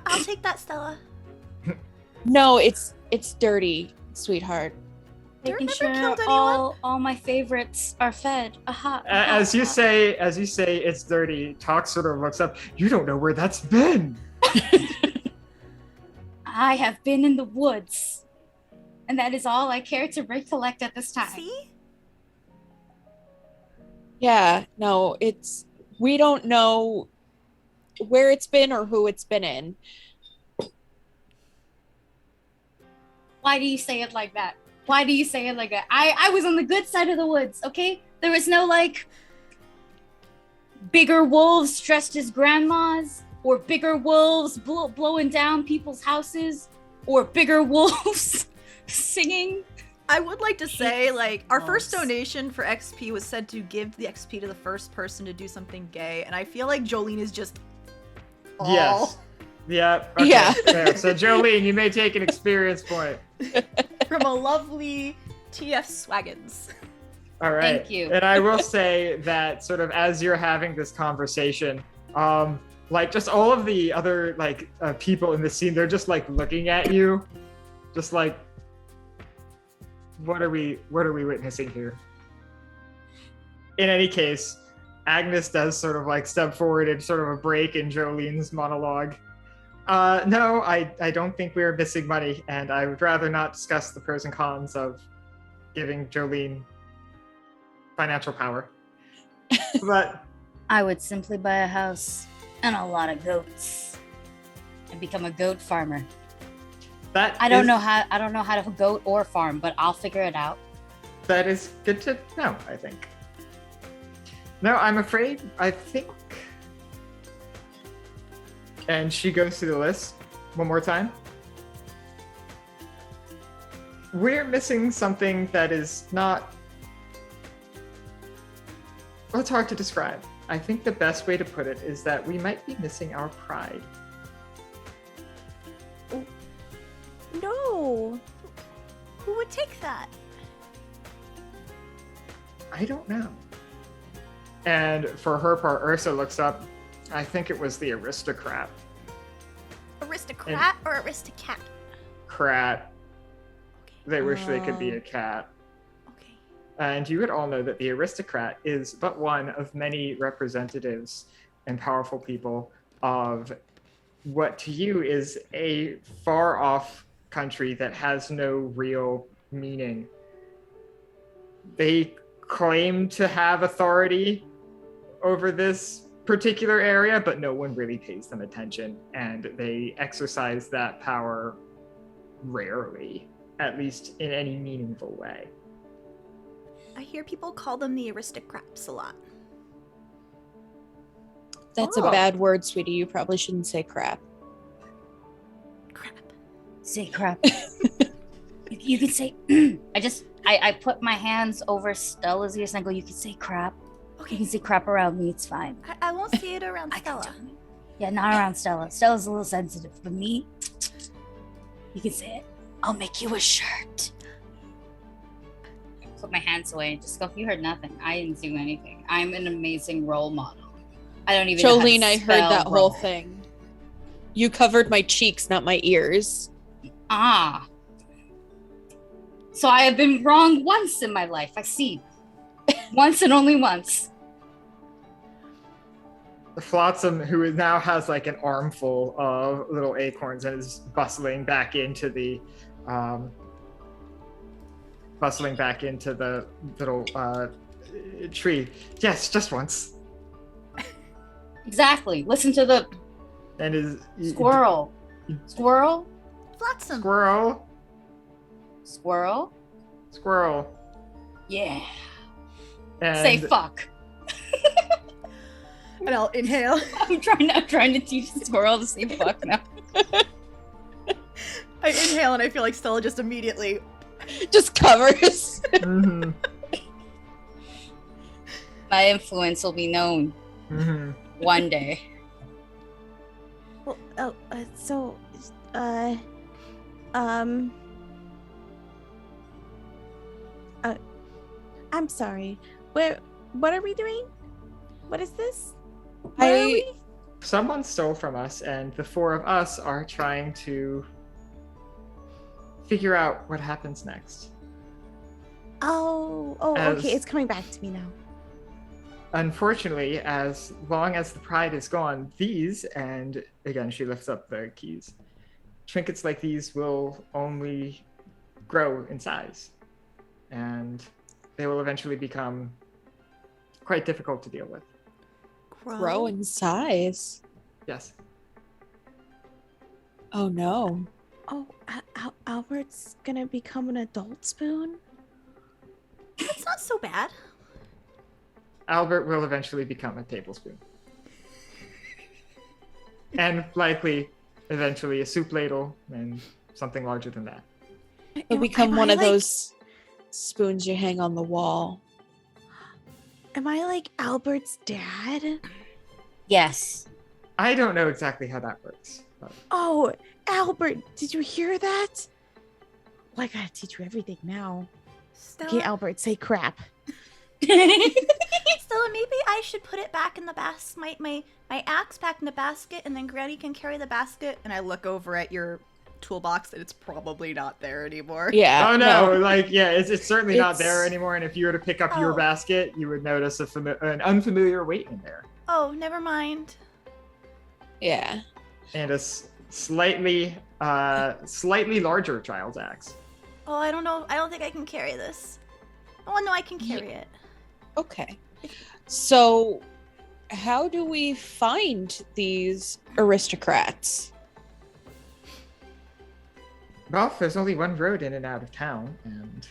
I'll take that, Stella. No, it's dirty, sweetheart. Dirt Making never sure killed anyone. all my favorites are fed. As you say, it's dirty. Talk sort of looks up. You don't know where that's been. I have been in the woods, and that is all I care to recollect at this time. See? Yeah, no, we don't know where it's been or who it's been in. Why do you say it like that? Why do you say it like that? I was on the good side of the woods, okay? There was no bigger wolves dressed as grandmas, or bigger wolves blowing down people's houses, or bigger wolves singing. I would like to say, our first Wolves. donation for XP was said to give the XP to the first person to do something gay, and I feel like Jolene is just all. Yes. Yeah. Okay, Yeah. fair. So Jolene, you may take an experience point. From a lovely TF Swaggins. All right. Thank you. And I will say that sort of as you're having this conversation, just all of the other people in the scene, they're just looking at you, just what are we witnessing here? In any case, Agnes does sort of step forward and sort of a break in Jolene's monologue. No, I don't think we're missing money, and I would rather not discuss the pros and cons of giving Jolene financial power. But I would simply buy a house and a lot of goats and become a goat farmer. I don't know how to goat or farm, but I'll figure it out. That is good to know, I think. No, I'm afraid, I think... And she goes through the list one more time. We're missing something that is not... Well, it's hard to describe. I think the best way to put it is that we might be missing our pride. No. Who would take that? I don't know. And for her part, Ursa looks up. I think it was the aristocrat. Aristocrat or aristocat? Crat. Okay. They wish they could be a cat. Okay. And you would all know that the aristocrat is but one of many representatives and powerful people of what to you is a far off country that has no real meaning. They claim to have authority over this particular area, but no one really pays them attention, and they exercise that power rarely, at least in any meaningful way. I hear people call them the aristocrats a lot. That's Oh. a bad word, sweetie. You probably shouldn't say crap. Crap. Say crap. You could say. I put my hands over Stella's ears and I go, you can say crap. You Okay. can say crap around me, it's fine. I won't say it around I can Stella. do it. Yeah, not around Stella. Stella's a little sensitive, but me, you can say it. I'll make you a shirt. put my hands away and just go, you heard nothing. I didn't do anything. I'm an amazing role model. I don't even know how to Jolene, I heard spell that whole role. thing. You covered my cheeks, not my ears. Ah. So I have been wrong once in my life. I see. Once and only once. Flotsam, who now has like an armful of little acorns and is bustling back into the little tree. Yes, just once. Exactly. Listen to the And is squirrel. Squirrel? Flotsam. Squirrel. Yeah. And Say fuck. And I'll inhale. I'm trying to teach the squirrel to say fuck now. I inhale and I feel like Stella just immediately. Just covers. Mhm, My influence will be known mhm. one day. Well, um, I'm sorry. What are we doing? What is this? Where are we? Someone stole from us, and the four of us are trying to figure out what happens next. Oh, As- okay. It's coming back to me now. Unfortunately, as long as the pride is gone, these, and again, she lifts up the keys, trinkets like these will only grow in size, and they will eventually become quite difficult to deal with. Grow in size. Yes. Oh no. Oh, Albert's gonna become an adult spoon? That's not so bad. Albert will eventually become a tablespoon. And likely, eventually, a soup ladle and something larger than that. It'll become Am one I of like- those spoons you hang on the wall. Am I like Albert's dad? Yes. I don't know exactly how that works. But Oh, Albert, did you hear that? Well, I gotta teach you everything now. Stella, Okay, Albert, say crap. Stella, maybe I should put it back in the my axe back in the basket, and then Granny can carry the basket. And I look over at your toolbox, and it's probably not there anymore. Yeah. oh no, like yeah, it's certainly not It's- there anymore. And if you were to pick up your Oh. basket, you would notice an unfamiliar weight in there, Oh, never mind. Yeah. and a slightly larger child's axe. Oh, I don't know. I don't think I can carry this. Oh no, I can carry it. Okay. So, how do we find these aristocrats? Well, there's only one road in and out of town, and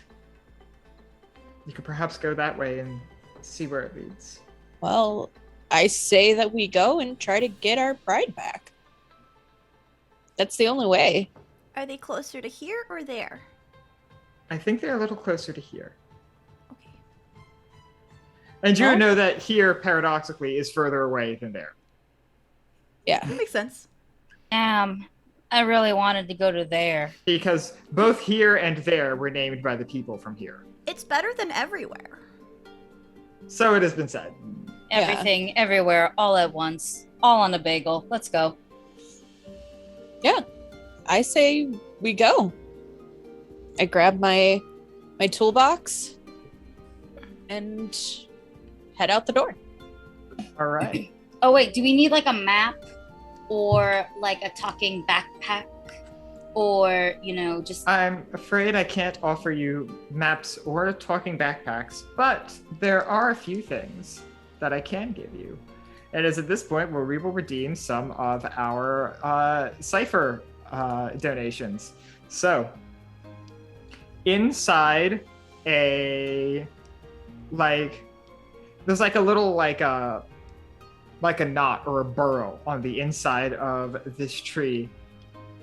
you could perhaps go that way and see where it leads. Well, I say that we go and try to get our pride back. That's the only way. Are they closer to here or there? I think they're a little closer to here. Okay. And you Well- know that here, paradoxically, is further away than there. Yeah. That makes sense. I really wanted to go to there. Because both here and there were named by the people from here. It's better than everywhere. So it has been said. Everything, everywhere, all at once. All on a bagel. Let's go. Yeah. I say we go. I grab my toolbox and head out the door. All right. Oh wait, do we need like a map or like a talking backpack or just I'm afraid I can't offer you maps or talking backpacks, but there are a few things that I can give you. It is at this point where we will redeem some of our Cypher donations. So, inside there's like a little like a knot or a burrow on the inside of this tree,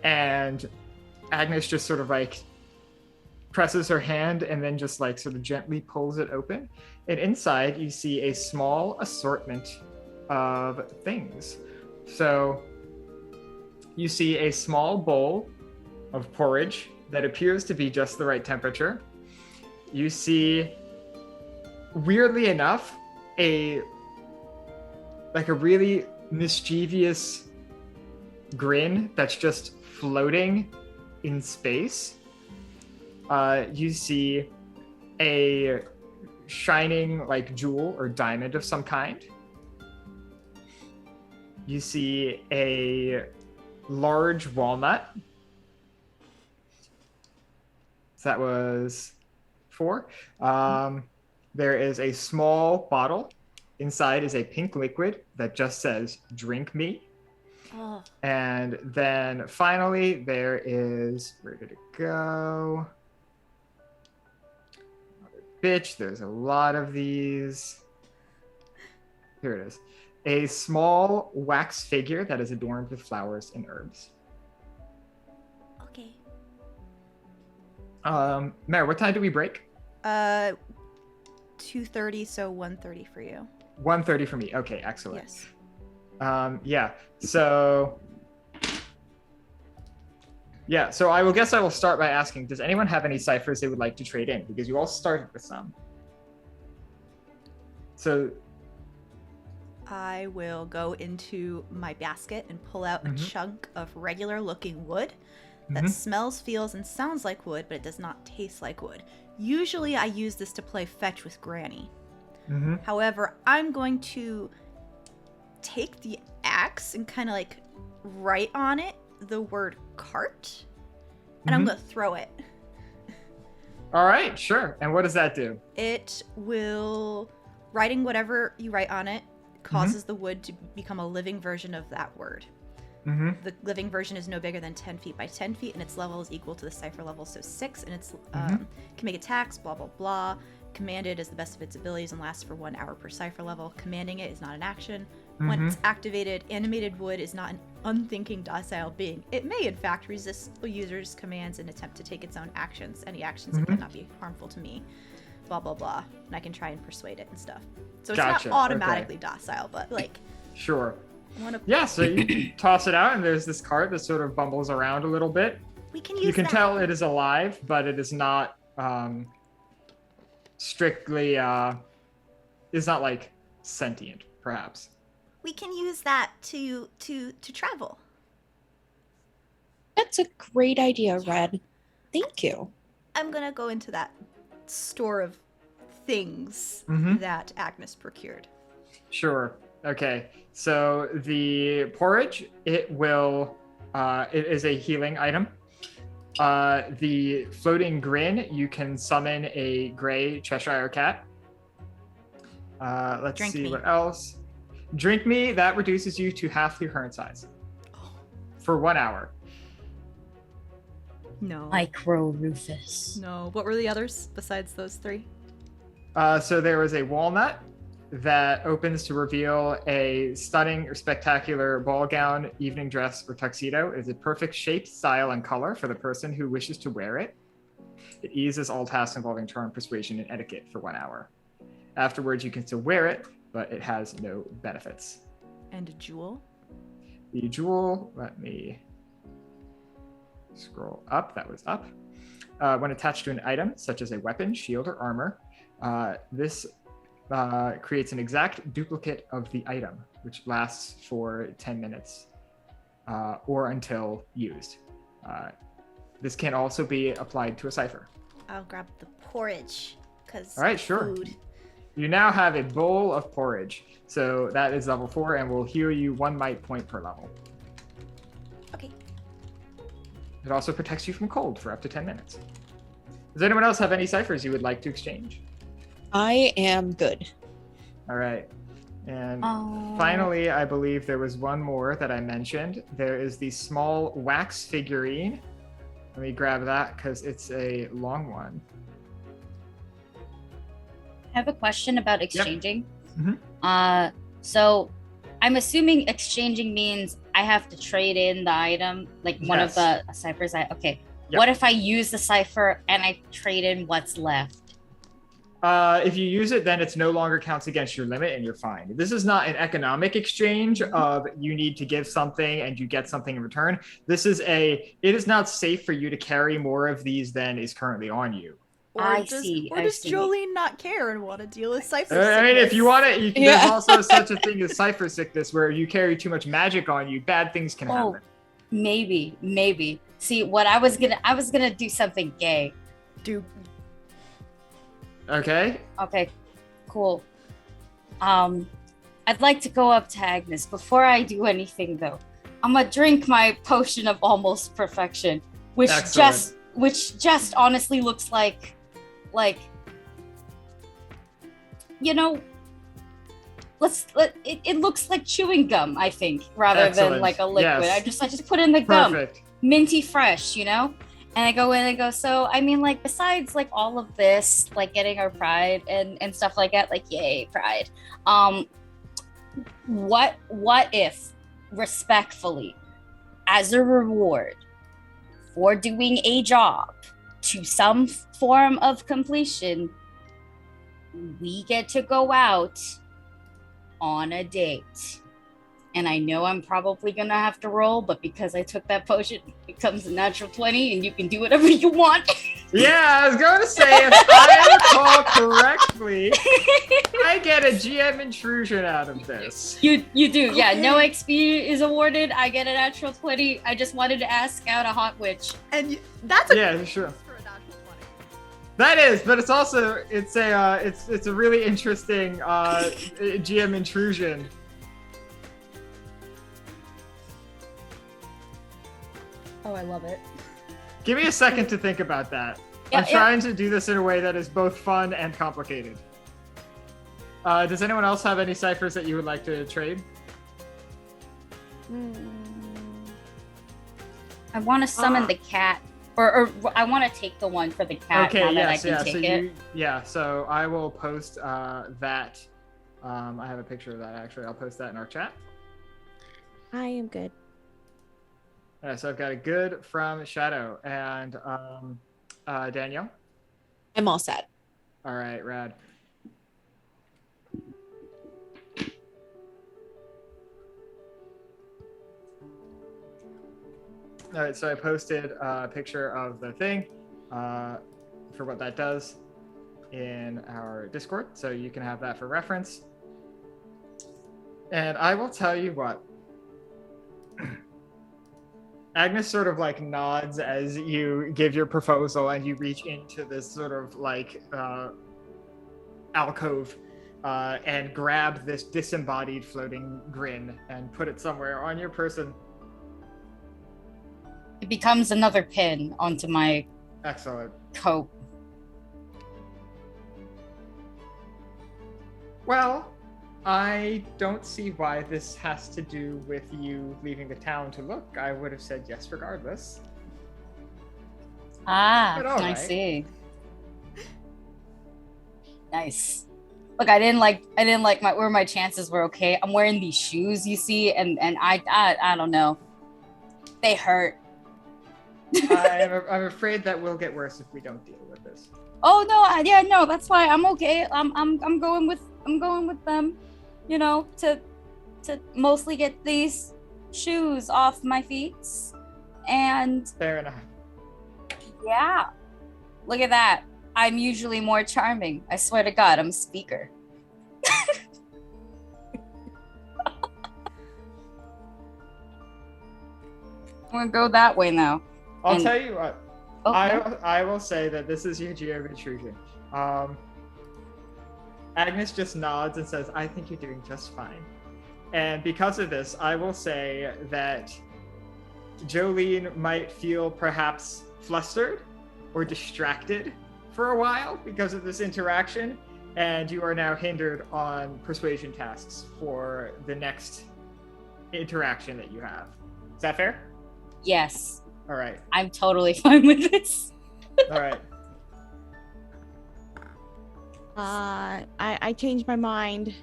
and Agnes just sort of like presses her hand and then just like sort of gently pulls it open, and inside you see a small assortment of things. So you see a small bowl of porridge that appears to be just the right temperature. you see, weirdly enough, a really mischievous grin that's just floating in space. You see a shining like jewel or diamond of some kind. You see a large walnut. So that was 4. There is a small bottle. Inside is a pink liquid that just says, "Drink me." Oh. And then finally, there is, where did it go? Bitch, there's a lot of these. Here it is. A small wax figure that is adorned with flowers and herbs. Okay. Mare, what time do we break? 2:30, so 1:30 for you. 1:30 for me. Okay, excellent. Yes. Yeah. So I will guess I will start by asking, does anyone have any ciphers they would like to trade in? Because you all started with some. So I will go into my basket and pull out a chunk of regular looking wood that smells, feels, and sounds like wood, but it does not taste like wood. Usually I use this to play fetch with Granny. However, I'm going to take the axe and kind of like write on it the word cart, and I'm going to throw it. All right, sure. And what does that do? It will, writing whatever you write on it, causes the wood to become a living version of that word. The living version is no bigger than 10 feet by 10 feet, and its level is equal to the cipher level, so 6, and it's can make attacks, blah, blah, blah. Commanded is the best of its abilities and lasts for 1 hour per cipher level. Commanding it is not an action. When it's activated, animated wood is not an unthinking, docile being. It may, in fact, resist the user's commands and attempt to take its own actions. Any actions that cannot be harmful to me. Blah, blah, blah. And I can try and persuade it and stuff. So it's Gotcha. not automatically docile, but like... Sure. I Yeah, so you toss it out, and there's this cart that sort of bumbles around a little bit. We can use You can that. tell it is alive, but it is not strictly, is not like sentient, perhaps. We can use that to travel. That's a great idea, Red. Thank you. I'm gonna go into that store of things that Agnes procured. Sure. Okay. So the porridge, it is a healing item. The floating grin, you can summon a gray Cheshire cat. Let's see what else. Drink me, that reduces you to half your current size for 1 hour. No. Micro Rufus. No. What were the others besides those 3? So there was a walnut that opens to reveal a stunning or spectacular ball gown, evening dress, or tuxedo. It is a perfect shape, style, and color for the person who wishes to wear it. It eases all tasks involving charm, persuasion, and etiquette for 1 hour. Afterwards, you can still wear it, but it has no benefits. And a jewel? The jewel, let me scroll up. That was up. When attached to an item, such as a weapon, shield, or armor, this creates an exact duplicate of the item, which lasts for 10 minutes or until used. This can also be applied to a cipher. I'll grab the porridge, because All right, sure. food. You now have a bowl of porridge. So that is level 4 and will heal you 1 might point per level. Okay. It also protects you from cold for up to 10 minutes. Does anyone else have any ciphers you would like to exchange? I am good. All right. And finally, I believe there was one more that I mentioned. There is the small wax figurine. Let me grab that because it's a long one. I have a question about exchanging. Yep. So I'm assuming exchanging means I have to trade in the item, like one of the ciphers. Okay. Yep. What if I use the cipher and I trade in what's left? If you use it, then it's no longer counts against your limit and you're fine. This is not an economic exchange of you need to give something and you get something in return. It is not safe for you to carry more of these than is currently on you. Or I does, see, Or I does see. Jolene not care and want to deal with Cypher I mean, if you want sickness? to, Yeah. there's also such a thing as Cypher sickness, where you carry too much magic on you, bad things can Oh, happen. maybe. See, what I was gonna do something gay. Do Okay. Okay, cool. I'd like to go up to Agnes. Before I do anything though, I'm gonna drink my potion of almost perfection, which Excellent. just honestly looks like you know, it looks like chewing gum, I think, rather Excellent. than like a liquid. Yes. I just put in the gum. Perfect. Minty fresh, you know? And I go in and go, so I mean, like, besides like all of this, like getting our pride and stuff like that, like yay, pride. What if, respectfully, as a reward for doing a job to some form of completion, we get to go out on a date? And I know I'm probably gonna have to roll, but because I took that potion, it becomes a natural 20, and you can do whatever you want. Yeah, I was going to say, if I recall correctly, I get a GM intrusion out of this. You do, yeah. Okay. No XP is awarded. I get a natural 20. I just wanted to ask out a hot witch. and that's a Yeah, sure. for a natural 20. That is, but it's also it's a really interesting GM intrusion. Oh, I love it. Give me a second to think about that. Yeah, I'm trying to do this in a way that is both fun and complicated. Does anyone else have any ciphers that you would like to trade? I want to summon the cat, or I want to take the one for the cat. Okay, now that yes, I can yeah. take So it. so I will post that. I have a picture of that actually. I'll post that in our chat. I am good. So I've got a good from Shadow and Danielle. I'm all set. All right, rad. All right, so I posted a picture of the thing for what that does in our Discord, so you can have that for reference. And I will tell you what. Agnes sort of like nods as you give your proposal and you reach into this sort of like alcove and grab this disembodied floating grin and put it somewhere on your person. It becomes another pin onto my Excellent. coat. Well, I don't see why this has to do with you leaving the town to look. I would have said yes regardless. Ah, But all I right. see. Nice. Look, I didn't like where my chances were okay. I'm wearing these shoes, you see, and I don't know. They hurt. I'm afraid that will get worse if we don't deal with this. Oh no, no, that's why I'm okay. I'm going with them, you know, to mostly get these shoes off my feet. And Fair enough. yeah, look at that. I'm usually more charming. I swear to God, I'm a speaker. I'm gonna go that way now. I'll And- tell you what. Oh, no. I will say that this is your GM intrusion. Agnes just nods and says, I think you're doing just fine. And because of this, I will say that Jolene might feel perhaps flustered or distracted for a while because of this interaction, and you are now hindered on persuasion tasks for the next interaction that you have. Is that fair? Yes, All right. I'm totally fine with this. All right. I changed my mind.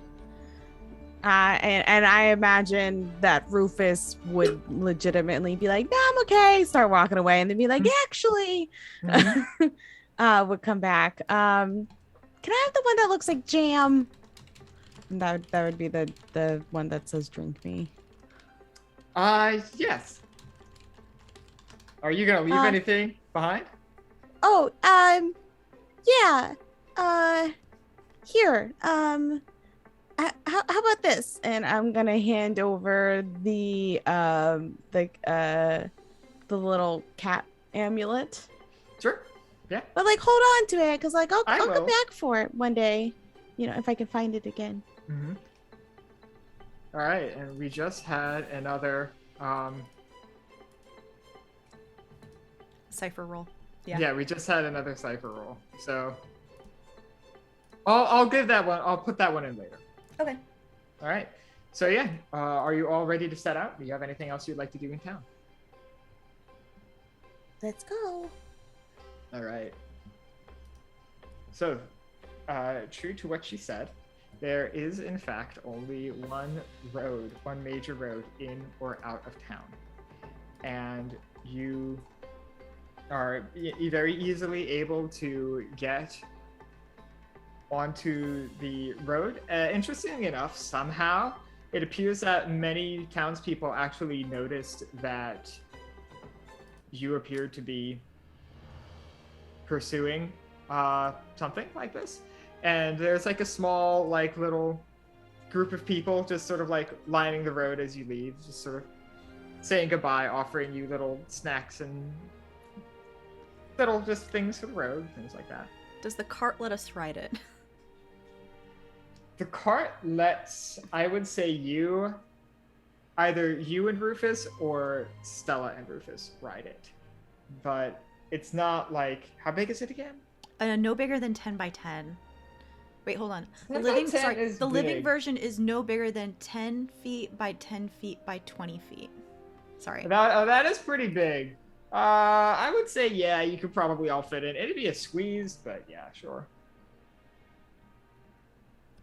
And I imagine that Rufus would legitimately be like, "No, I'm okay." Start walking away, and then be like, "Actually," Mhm. would come back. Can I have the one that looks like jam? And that would be the one that says "drink me." Yes. Are you gonna leave anything behind? Oh, Yeah. Here. How about this? And I'm gonna hand over the little cat amulet. Sure. Yeah. But like, hold on to it, cause like I'll I come will. back for it one day, if I can find it again. Mm-hmm. All right, and we just had another. Cypher roll. Yeah. We just had another cipher roll. So I'll give that one. I'll put that one in later. Okay. All right. So yeah, are you all ready to set out? Do you have anything else you'd like to do in town? Let's go. All right. So, true to what she said, there is in fact only one major road in or out of town. And you are very easily able to get onto the road. Interestingly enough, somehow, it appears that many townspeople actually noticed that you appeared to be pursuing something like this. And there's like a small, like, little group of people just sort of like lining the road as you leave, just sort of saying goodbye, offering you little snacks and little just things for the road, things like that. Does the cart let us ride it? The cart lets, I would say, either you and Rufus or Stella and Rufus ride it. But it's not like, how big is it again? No bigger than 10 by 10. Wait, hold on. The 10 by living 10 is the living big. version is no bigger than 10 feet by 10 feet by 20 feet. Sorry. That is pretty big. I would say, yeah, you could probably all fit in. It'd be a squeeze, but yeah, sure.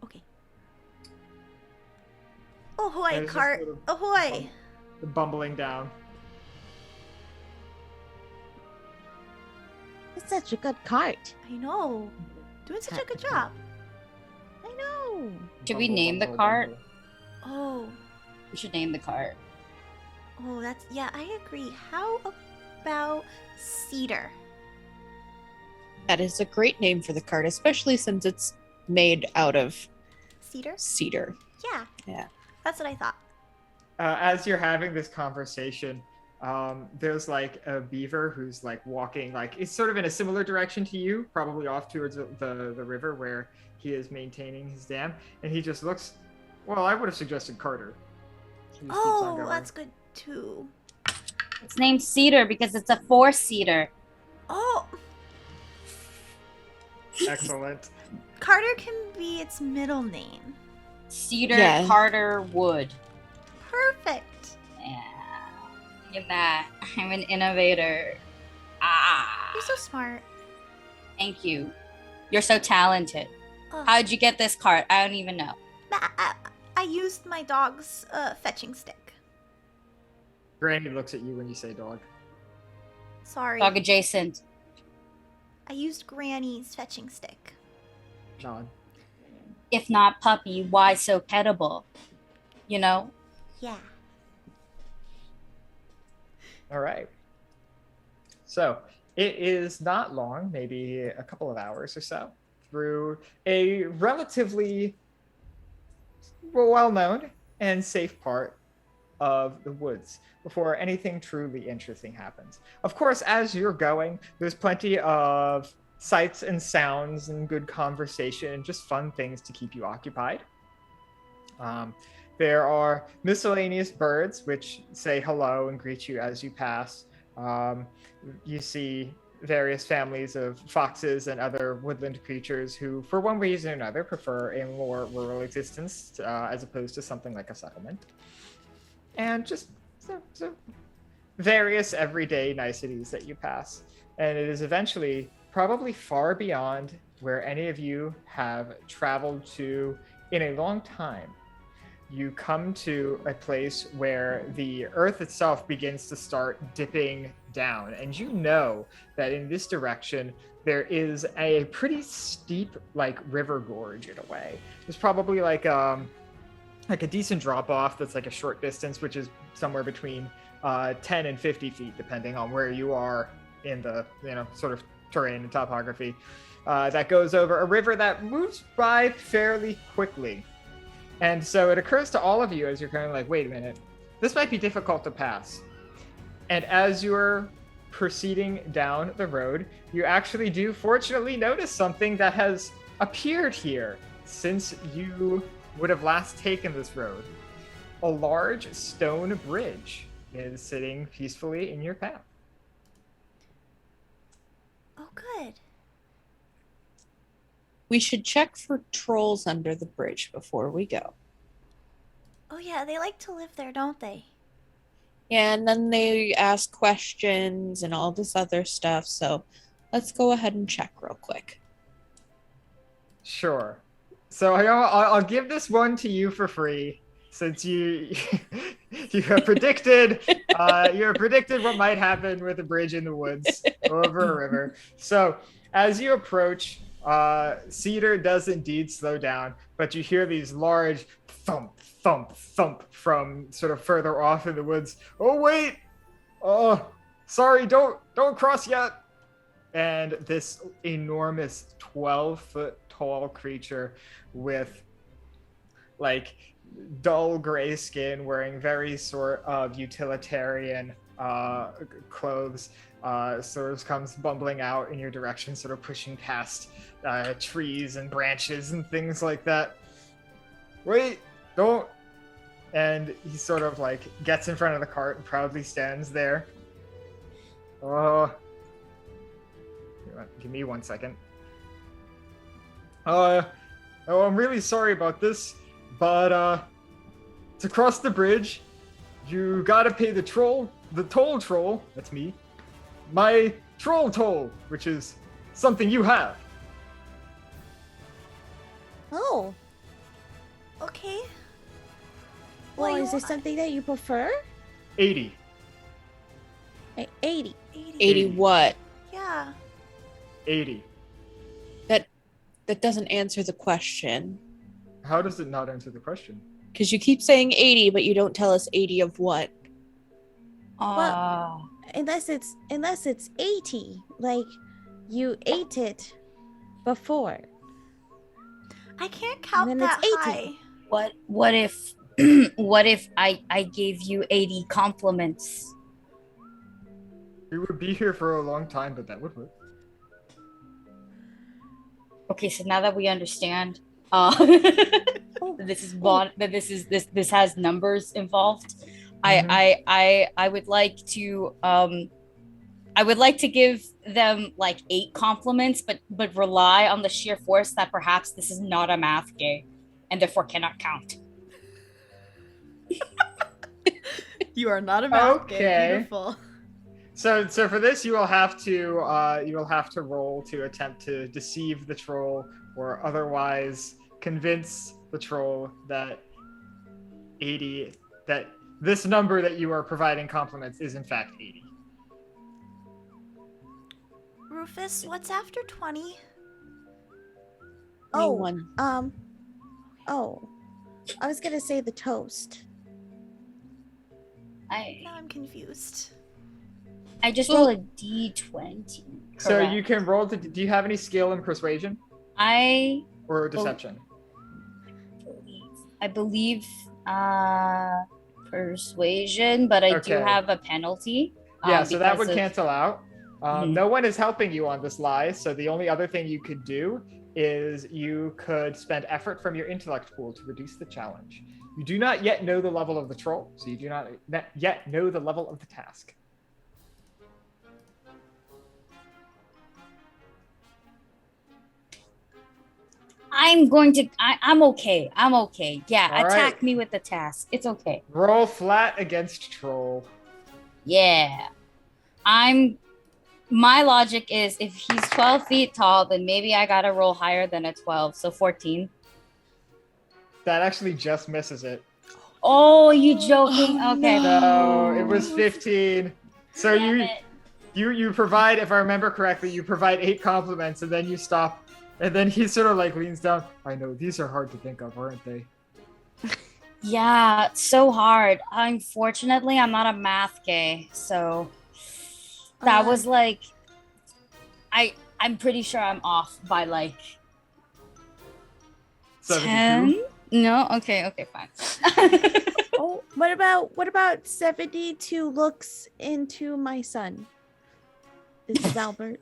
Okay. Ahoy, There's just cart! sort of Ahoy! bumbling down. It's such a good cart. I know. Doing such a good job. I know. Should we Bumble, name the bumble, cart? bumble. Oh. We should name the cart. Oh, that's, yeah, I agree. How about Cedar? That is a great name for the cart, especially since it's made out of Cedar? cedar. Yeah. Yeah. That's what I thought. As you're having this conversation, there's like a beaver who's like walking, like it's sort of in a similar direction to you, probably off towards the river where he is maintaining his dam, and he just looks, well, I would have suggested Carter. He just keeps on Oh, going. that's good too. It's named Cedar because it's a 4-seater. Oh, Excellent. Carter can be its middle name. Cedar Yeah. Carter Wood. Perfect. Yeah. Look at that. I'm an innovator. Ah. You're so smart. Thank you. You're so talented. Oh, How'd you get this cart? I don't even know. I used my dog's fetching stick. Granny looks at you when you say dog. Sorry. Dog adjacent. I used Granny's fetching stick. John. If not puppy, why so petable? You know? Yeah. All right. So it is not long, maybe a couple of hours or so, through a relatively well-known and safe part of the woods before anything truly interesting happens. Of course, as you're going, there's plenty of sights and sounds and good conversation and just fun things to keep you occupied. There are miscellaneous birds which say hello and greet you as you pass. You see various families of foxes and other woodland creatures who, for one reason or another, prefer a more rural existence as opposed to something like a settlement. And just so various everyday niceties that you pass. And it is eventually probably far beyond where any of you have traveled to in a long time. You come to a place where the earth itself begins to start dipping down, and you know that in this direction there is a pretty steep, like, river gorge in a way. There's probably like a decent drop off that's like a short distance, which is somewhere between 10 and 50 feet, depending on where you are in the, sort of terrain and topography that goes over a river that moves by fairly quickly. And so it occurs to all of you as you're kind of like, wait a minute, this might be difficult to pass. And as you're proceeding down the road, you actually do fortunately notice something that has appeared here since you would have last taken this road. A large stone bridge is sitting peacefully in your path. Oh, good. We should check for trolls under the bridge before we go. Oh, yeah, they like to live there, don't they? Yeah, and then they ask questions and all this other stuff, so let's go ahead and check real quick. Sure. So I'll give this one to you for free, since you you have predicted what might happen with a bridge in the woods over a river. So as you approach, Cedar does indeed slow down, but you hear these large thump, thump, thump from sort of further off in the woods. Oh wait! Oh, sorry, don't cross yet. And this enormous 12-foot tall creature with like dull gray skin, wearing very sort of utilitarian clothes, sort of comes bumbling out in your direction, sort of pushing past trees and branches and things like that. Wait, don't. And he sort of like gets in front of the cart and proudly stands there. Oh, give me 1 second. Oh, I'm really sorry about this, but to cross the bridge, you gotta pay the toll troll, that's me, my troll toll, which is something you have. Oh, Okay. well, Well, is there something that you prefer? 80. 80. 80 what? Yeah. 80. That doesn't answer the question. How does it not answer the question? Because you keep saying 80, but you don't tell us 80 of what. Oh. Unless it's 80, like you ate it before. I can't count then that it's 80. high. What if what if I gave you 80 compliments? We would be here for a long time, but that would work. Okay, so now that we understand this has numbers involved, I would like to give them like 8 compliments, but rely on the sheer force that perhaps this is not a math game and therefore cannot count. You are not a math Okay. game. Beautiful. So for this, you will have to roll to attempt to deceive the troll or otherwise convince the troll that this number that you are providing compliments is in fact 80. Rufus, what's after 20? Oh, 21. I was gonna say the toast. Now I'm confused. I just roll a d20. So Correct. you can roll. Do you have any skill in persuasion I or deception? believe persuasion, but I do Okay. have a penalty. Yeah, so that because would of- cancel out. No one is helping you on this lie, so the only other thing you could do is you could spend effort from your intellect pool to reduce the challenge. You do not yet know the level of the troll, so you do not yet know the level of the task. I'm okay. I'm okay. Yeah, All attack right. me with the task. It's okay. Roll flat against troll. Yeah. My logic is if he's 12 feet tall, then maybe I gotta roll higher than a 12, so 14. That actually just misses it. Oh, you joking? Oh, Okay. No, it was 15. So Damn it. you provide, if I remember correctly, you provide 8 compliments and then you stop. And then he sort of like leans down. I know, these are hard to think of, aren't they? Yeah, so hard. Unfortunately, I'm not a math gay, so that was like I'm pretty sure I'm off by like 72? 10. No, okay, fine. Oh, what about 72 looks into my son? This is Albert.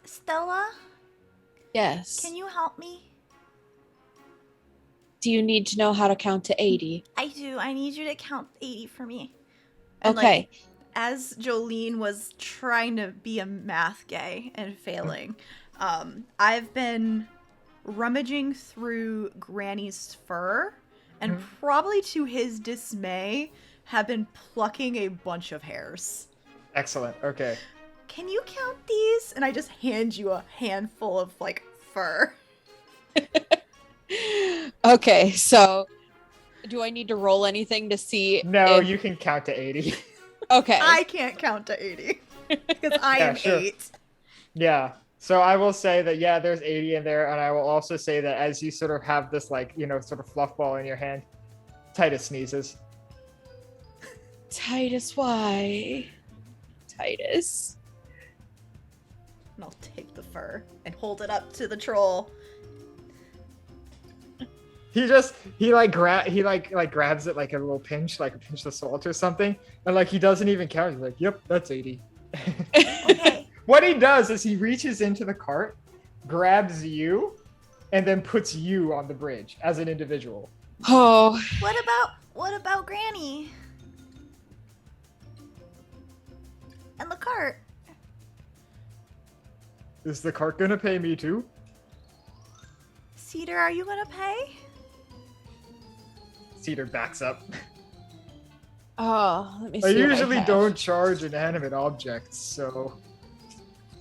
Stella, Yes. can you help me? Do you need to know how to count to 80? I do. I need you to count 80 for me. And, Okay. like, as Jolene was trying to be a math gay and failing, I've been rummaging through Granny's fur and probably to his dismay have been plucking a bunch of hairs. Excellent. Okay. Can you count these? And I just hand you a handful of like fur. Okay, so do I need to roll anything to see? No, if- you can count to 80. Okay. I can't count to 80 because I am sure. 8. Yeah. So I will say that, yeah, there's 80 in there. And I will also say that as you sort of have this, like, you know, sort of fluff ball in your hand, Titus sneezes. Titus, why? Titus. And I'll take the fur and hold it up to the troll. He grabs it like a little pinch, like a pinch of salt or something. And like, he doesn't even count. He's like, yep, that's 80. Okay. What he does is he reaches into the cart, grabs you, and then puts you on the bridge as an individual. Oh, What about Granny? And the cart? Is the cart gonna pay me too? Cedar, are you gonna pay? Cedar backs up. oh, let me see. I what usually have. don't charge inanimate objects, so...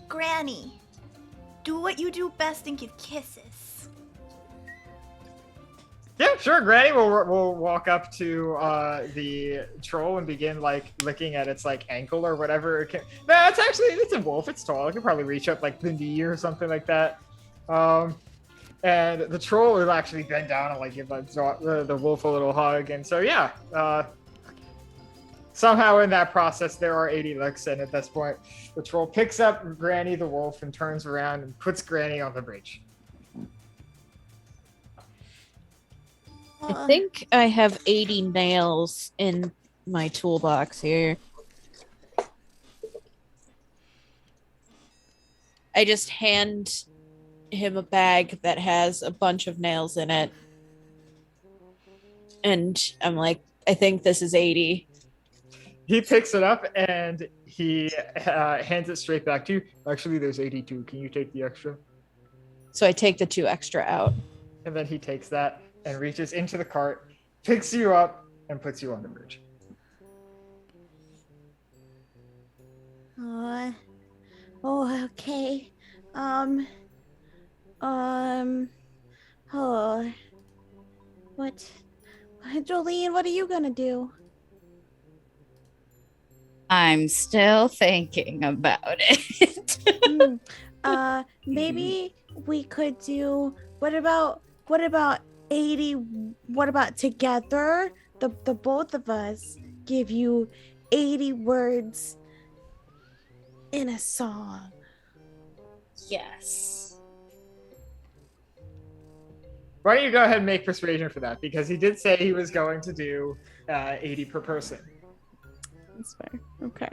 Granny, do what you do best and give kisses. Yeah, sure, Granny. We'll walk up to the troll and begin like licking at its like ankle or whatever. No, it's a wolf. It's tall. It can probably reach up like the knee or something like that. And the troll will actually bend down and like give the wolf a little hug. And so yeah, somehow in that process there are 80 licks, and at this point the troll picks up Granny the wolf and turns around and puts Granny on the bridge. I think I have 80 nails in my toolbox here. I just hand him a bag that has a bunch of nails in it. And I'm like, I think this is 80. He picks it up and he hands it straight back to you. Actually, there's 82. Can you take the extra? So I take the 2 extra out. And then he takes that and reaches into the cart, picks you up, and puts you on the bridge. Okay. What? Jolene, what are you gonna do? I'm still thinking about it. Maybe we could do. What about 80? What about together? The both of us give you 80 words in a song. Yes. Why don't you go ahead and make persuasion for that? Because he did say he was going to do 80 per person. That's fair. Okay.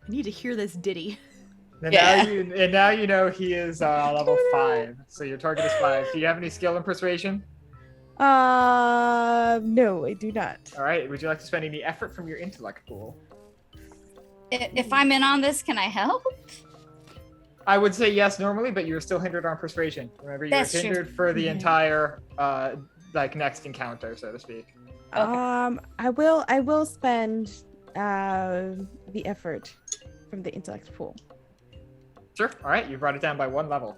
I need to hear this ditty. And Yeah. now you know he is level 5. So your target is 5. Do you have any skill in persuasion? No, I do not. All right. Would you like to spend any effort from your intellect pool? If I'm in on this, can I help? I would say yes normally, but you're still hindered on persuasion. Remember, you're That's true. hindered for the entire like next encounter, so to speak. Okay. I will spend the effort from the intellect pool. Sure. All right. You brought it down by 1 level.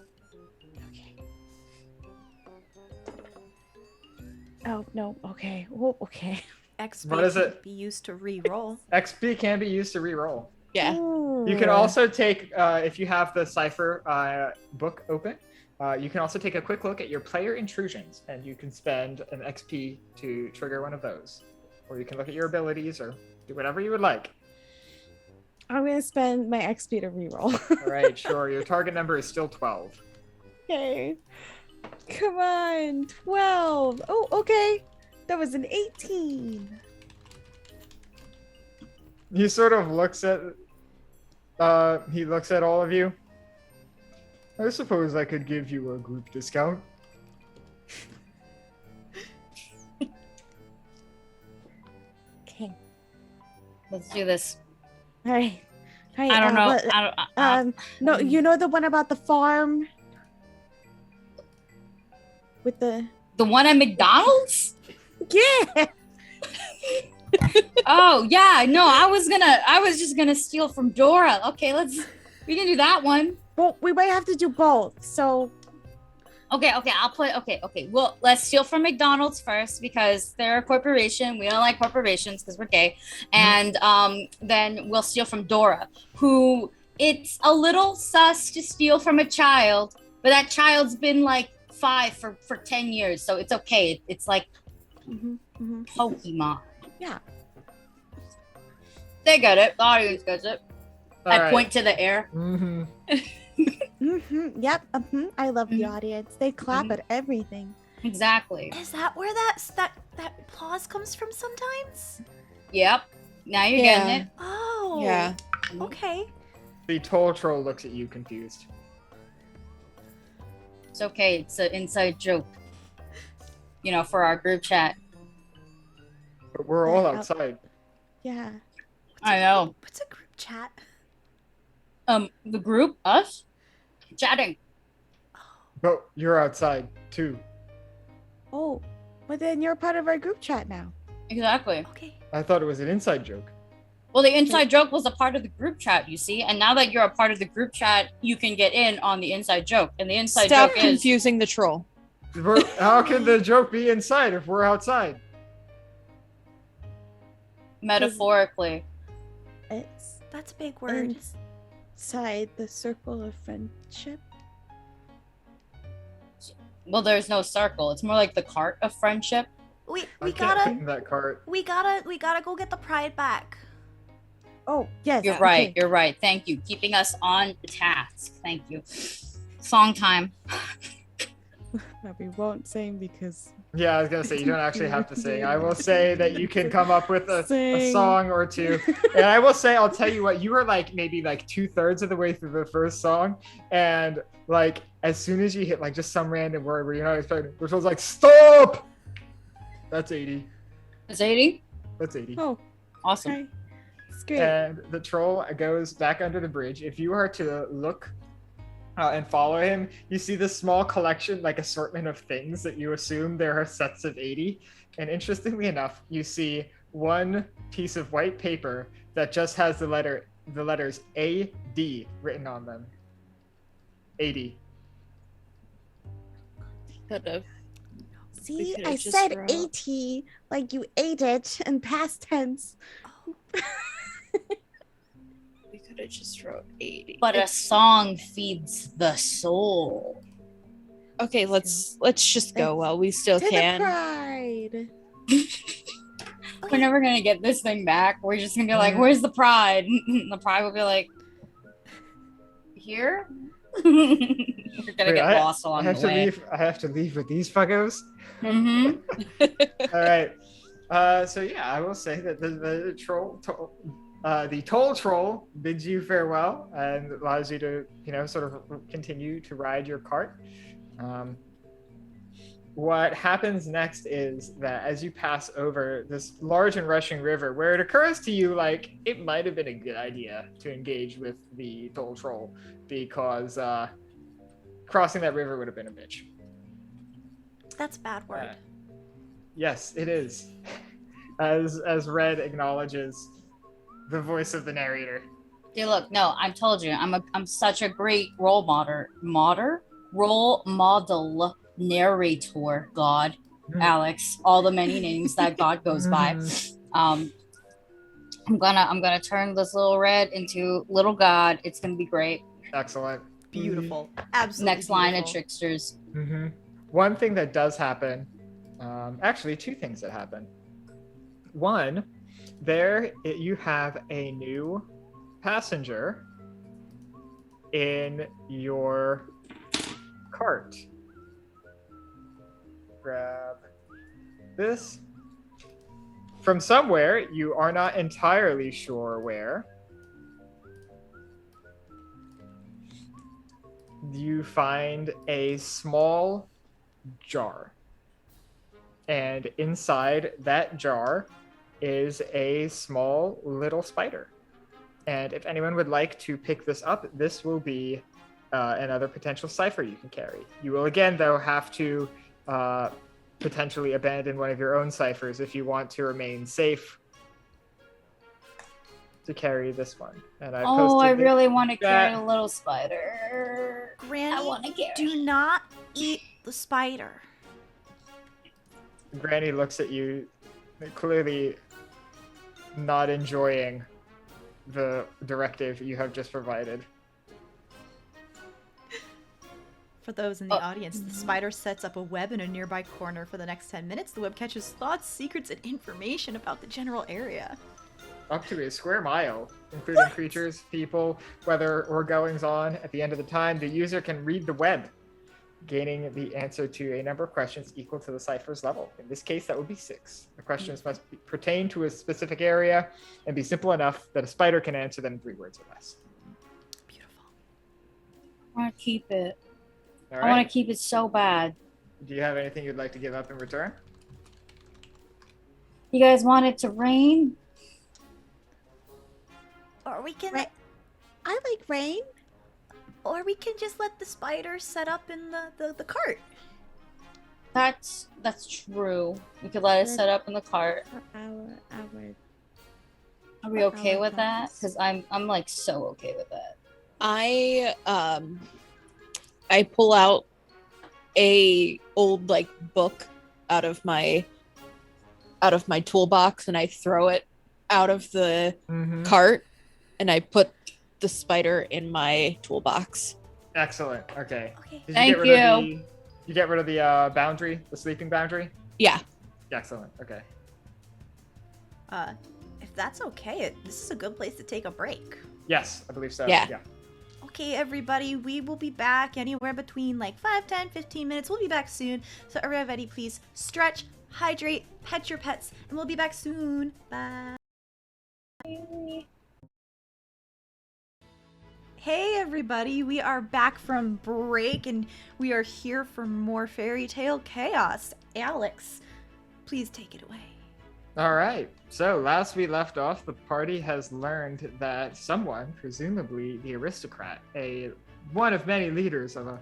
Oh no. Okay. Oh, okay. XP What is can it? be used to re-roll. XP can be used to re-roll. Yeah. You can also take, if you have the Cypher book open, you can also take a quick look at your player intrusions, and you can spend an XP to trigger one of those. Or you can look at your abilities or do whatever you would like. I'm gonna spend my XP to reroll. All right, sure. Your target number is still 12. Okay. Come on, 12. Oh, okay. That was an 18. He sort of looks at he looks at all of you. I suppose I could give you a group discount. Okay. Let's do this. All right. All right. I don't know. what- I don't. no, you know the one about the farm with the The one at McDonald's? yeah. Oh yeah, no, I was just gonna steal from Dora. Okay, we can do that one. Well, we might have to do both. So Okay, well, let's steal from McDonald's first because they're a corporation. We don't like corporations because we're gay. And then we'll steal from Dora, who it's a little sus to steal from a child, but that child's been like 5 for 10 years, so it's okay. It's like Pokemon. Yeah. They get it. The audience gets it. All I right. point to the air. Mm-hmm. Yep. I love the audience. They clap at everything. Exactly. Is that where that applause comes from sometimes? Yep. Now you're Yeah. getting it. Oh. Yeah. Okay. The toll troll looks at you confused. It's okay. It's an inside joke. You know, for our group chat. But we're all Yeah. outside. Yeah. I know. What's a group chat? The group, us, chatting. But you're outside too. Oh, but then you're part of our group chat now. Exactly. Okay. I thought it was an inside joke. Well, the inside joke was a part of the group chat, you see, and now that you're a part of the group chat, you can get in on the inside joke, and the inside Stop joke is confusing the troll. How can the joke be inside if we're outside? metaphorically. It's That's a big word. inside the circle of friendship. Well, there's no circle. It's more like the cart of friendship. We I can't fit gotta in that cart. we gotta go get the pride back. Oh, yes. You're okay. right. You're right. Thank you. Keeping us on task. Thank you. Song time. But we won't sing because Yeah, I was gonna say you don't actually have to sing. I will say that you can come up with a Sing. song or two. And I will say, I'll tell you what, you were like maybe like 2/3 of the way through the first song, and like as soon as you hit like just some random word where you're not expecting, which was like stop. That's 80. Is 80? That's 80. oh, Awesome. okay. It's great. And the troll goes back under the bridge. If you are to look and follow him, you see this small collection, like assortment of things that you assume there are sets of 80. And interestingly enough, you see one piece of white paper that just has the letters AD written on them. 80. Could've. See, could've I just said wrote- 80 like you ate it in past tense. We could have just wrote 80. But a song feeds the soul. Okay, let's just go while we still To the can. pride. We're never gonna get this thing back. We're just gonna be like, Mhm. "Where's the pride?" The pride will be like, "Here." You're gonna Wait, get lost I along have the to way. leave. I have to leave with these fuckos. Mm-hmm. All right. So yeah, I will say that the toll troll bids you farewell and allows you to, sort of continue to ride your cart. What happens next is that as you pass over this large and rushing river, where it occurs to you like it might have been a good idea to engage with the toll troll because crossing that river would have been a bitch. That's a bad word. Yes, it is. As Red acknowledges the voice of the narrator. Dude, look, no, I told you, I'm such a great role model narrator. God, Alex, all the many names that God goes by. I'm gonna turn this little Red into little God. It's gonna be great. Excellent. Beautiful. Absolutely. Next line of beautiful. tricksters. Mm-hmm. One thing that does happen, actually two things that happen. One, you have a new passenger in your cart. Grab this. From somewhere, you are not entirely sure where, you find a small jar. And inside that jar is a small little spider. And if anyone would like to pick this up, this will be another potential cipher you can carry. You will again, though, have to potentially abandon one of your own ciphers if you want to remain safe to carry this one. And I really want to carry a little spider. Granny, I want to carry. do not eat the spider. Granny looks at you, clearly not enjoying the directive you have just provided. For those in the audience, the spider sets up a web in a nearby corner for the next 10 minutes. The web catches thoughts, secrets, and information about the general area. Up to a square mile, including creatures, people, weather, or goings on. At the end of the time, the user can read the web, gaining the answer to a number of questions equal to the cipher's level. In this case, that would be 6. The questions must pertain to a specific area and be simple enough that a spider can answer them in 3 words or less. Beautiful. I want to keep it. All right. I want to keep it so bad. Do you have anything you'd like to give up in return? You guys want it to rain? Or we can... I like rain. Or we can just let the spider set up in the cart. That's true. We could let it set up in the cart. Are we okay with that? Because I'm like so okay with that. I pull out a old like book out of my toolbox and I throw it out of the cart and I put the spider in my toolbox. Excellent. Okay. Thank you. You get rid of the boundary, the sleeping boundary? Yeah. Excellent. Okay. If that's okay, this is a good place to take a break. Yes, I believe so. Yeah. Okay, everybody, we will be back anywhere between like 5, 10, 15 minutes. We'll be back soon. So everybody, please stretch, hydrate, pet your pets, and we'll be back soon. Bye. Hey everybody, we are back from break and we are here for more fairy tale chaos. Alex, please take it away. All right. So last we left off, the party has learned that someone, presumably the aristocrat, one of many leaders of a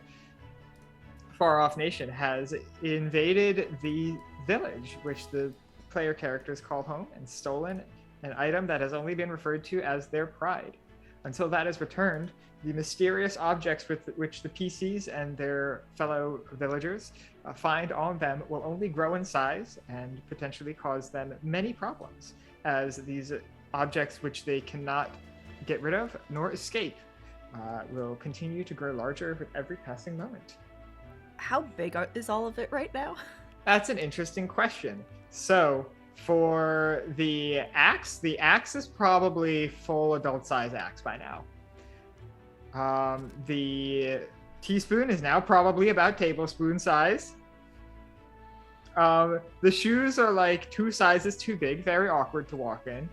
far-off nation, has invaded the village, which the player characters call home, and stolen an item that has only been referred to as their pride. Until that is returned, the mysterious objects with which the PCs and their fellow villagers find on them will only grow in size and potentially cause them many problems, as these objects which they cannot get rid of nor escape will continue to grow larger with every passing moment. How big is all of it right now? That's an interesting question. So for the axe is probably full adult size axe by now. The teaspoon is now probably about tablespoon size. The shoes are like 2 sizes too big, very awkward to walk in.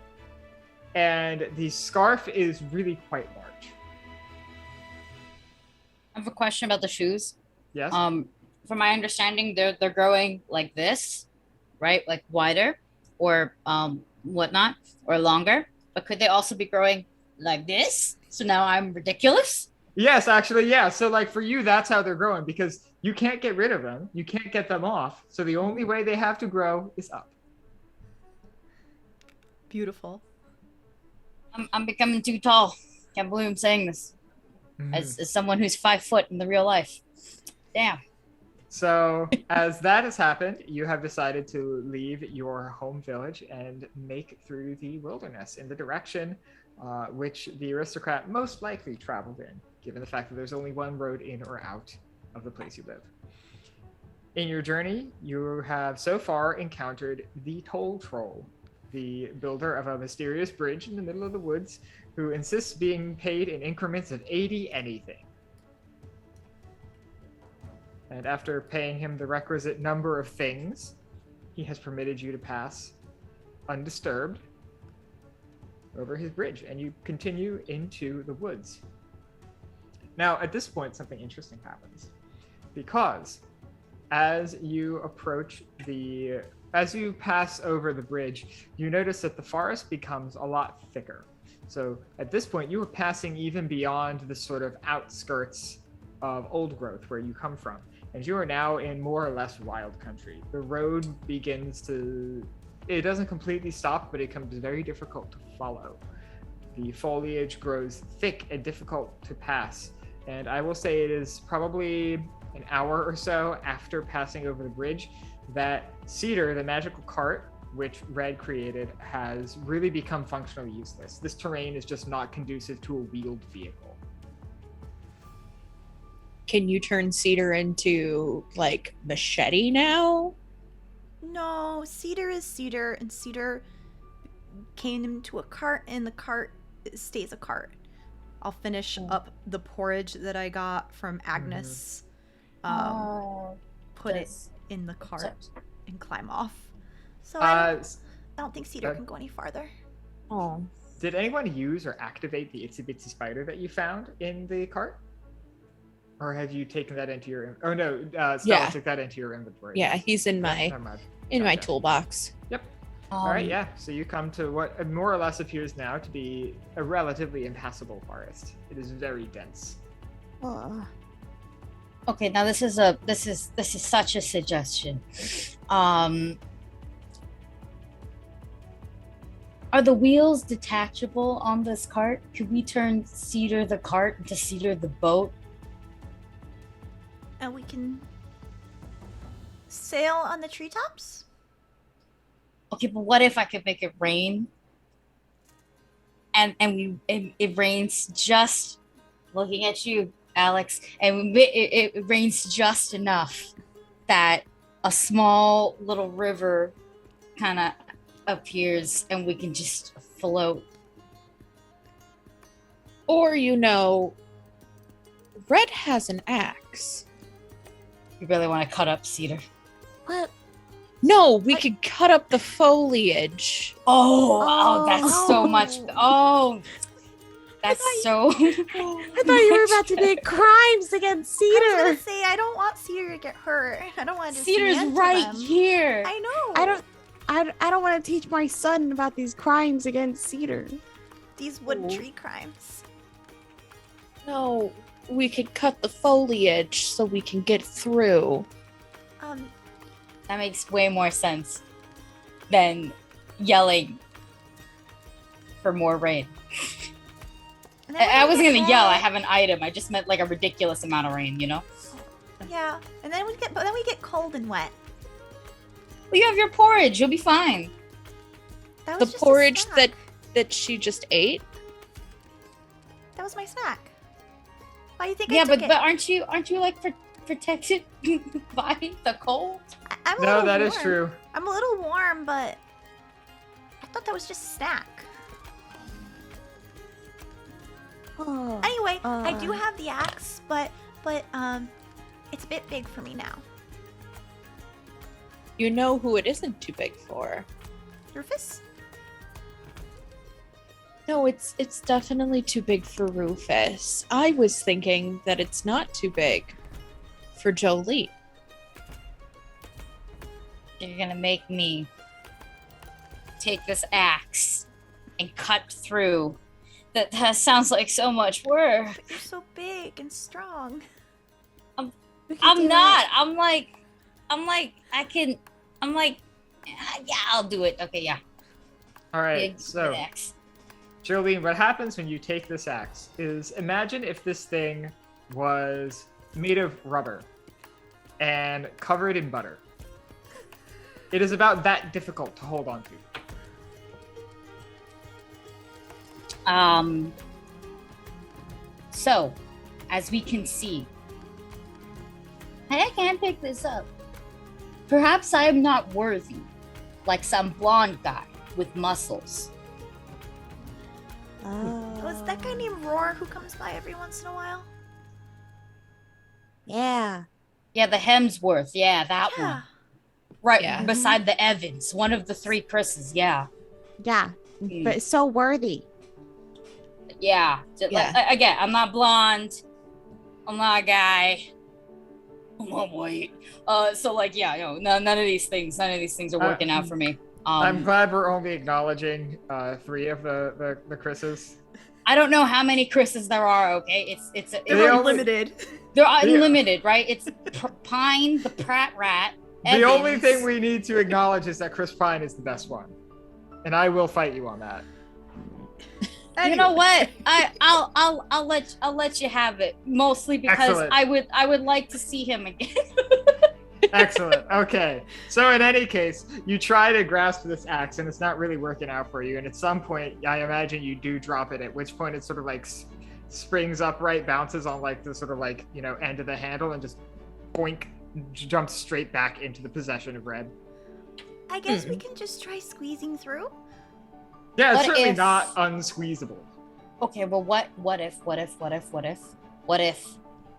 And the scarf is really quite large. I have a question about the shoes. Yes? From my understanding, they're growing like this, right? Like wider or whatnot, or longer. But could they also be growing like this? So now I'm ridiculous? Yes, actually, yeah. So like for you, that's how they're growing, because you can't get rid of them. You can't get them off. So the only way they have to grow is up. Beautiful. I'm becoming too tall. Can't believe I'm saying this. As someone who's 5 foot in the real life. Damn. So as that has happened, you have decided to leave your home village and make through the wilderness in the direction which the aristocrat most likely traveled in, given the fact that there's only one road in or out of the place you live. In your journey, you have so far encountered the toll troll, the builder of a mysterious bridge in the middle of the woods, who insists being paid in increments of 80 anything. And after paying him the requisite number of things, he has permitted you to pass undisturbed over his bridge, and you continue into the woods. Now, at this point, something interesting happens, because as you pass over the bridge, you notice that the forest becomes a lot thicker. So at this point, you are passing even beyond the sort of outskirts of old growth where you come from, and you are now in more or less wild country. The road it doesn't completely stop, but it becomes very difficult to follow. The foliage grows thick and difficult to pass, and I will say it is probably an hour or so after passing over the bridge that Cedar, the magical cart, which Red created, has really become functionally useless. This terrain is just not conducive to a wheeled vehicle. Can you turn Cedar into, like, Machete now? No, Cedar is Cedar, and Cedar came into a cart, and the cart stays a cart. I'll finish up the porridge that I got from Agnes. Put it in the cart and climb off. So I don't think Cedar can go any farther. Oh. Did anyone use or activate the itsy bitsy spider that you found in the cart? Or have you taken that into your... Oh no, Stella took that into your inventory. Yeah, he's in my my toolbox. Yep. All right, yeah. So you come to what more or less appears now to be a relatively impassable forest. It is very dense. Okay, now this is such a suggestion. Are the wheels detachable on this cart? Could we turn Cedar the cart into Cedar the boat? And we can sail on the treetops? Okay, but what if I could make it rain? And it rains just, looking at you, Alex, and it rains just enough that a small little river kind of appears and we can just float. Or, Red has an axe. You really want to cut up Cedar? What? No, we could cut up the foliage. Oh, that's so much. Oh, that's so. I thought you were about to make crimes against Cedar. I was gonna say, I don't want Cedar to get hurt. I don't want to. Cedar's right here. I know. I don't want to teach my son about these crimes against Cedar. These wood tree crimes. No, we could cut the foliage so we can get through. That makes way more sense than yelling for more rain. I wasn't gonna yell. I have an item. I just meant like a ridiculous amount of rain, Yeah, and then we get cold and wet. Well, you have your porridge. You'll be fine. That The was just a porridge snack. that she just ate. That was my snack. Why do you think? Yeah, I took but it? aren't you like protected by the cold? I'm a No, little that warm. is true. I'm a little warm, but I thought that was just a snack. Anyway, I do have the axe, but it's a bit big for me now. You know who it isn't too big for. Rufus? No, it's definitely too big for Rufus. I was thinking that it's not too big for Jolie. You're gonna make me take this axe and cut through. That sounds like so much work. But you're so big and strong. I'm not. I'm like, yeah, I'll do it. Okay, yeah. All right, Big so axe. Jolene, what happens when you take this axe is, imagine if this thing was made of rubber and covered in butter. It is about that difficult to hold on to. So, as we can see, I can't pick this up. Perhaps I am not worthy, like some blonde guy, with muscles. Oh, is that guy named Roar who comes by every once in a while? Yeah. Yeah, the Hemsworth. Yeah, that Yeah. one. Right Yeah. beside the Evans, one of the three Chris's. Yeah. Yeah. But it's so worthy. Yeah. Again, I'm not blonde. I'm not a guy. I'm not white. So like, yeah, none of these things are working out for me. I'm glad we're only acknowledging 3 of the Chris's. I don't know how many Chris's there are. Okay, They're unlimited. They're unlimited, right? It's Pine, the Pratt Rat. The only Evans. thing we need to acknowledge is that Chris Pine is the best one, and I will fight you on that. You know what? I'll let you have it. Mostly because Excellent. I would like to see him again. Excellent. Okay. So in any case, you try to grasp this axe, and it's not really working out for you. And at some point, I imagine you do drop it. At which point, it sort of like springs upright, bounces on like the sort of like end of the handle, and just boink, jumps straight back into the possession of Red. I guess we can just try squeezing through. Yeah, it's What certainly if- not unsqueezable. Okay, well, what if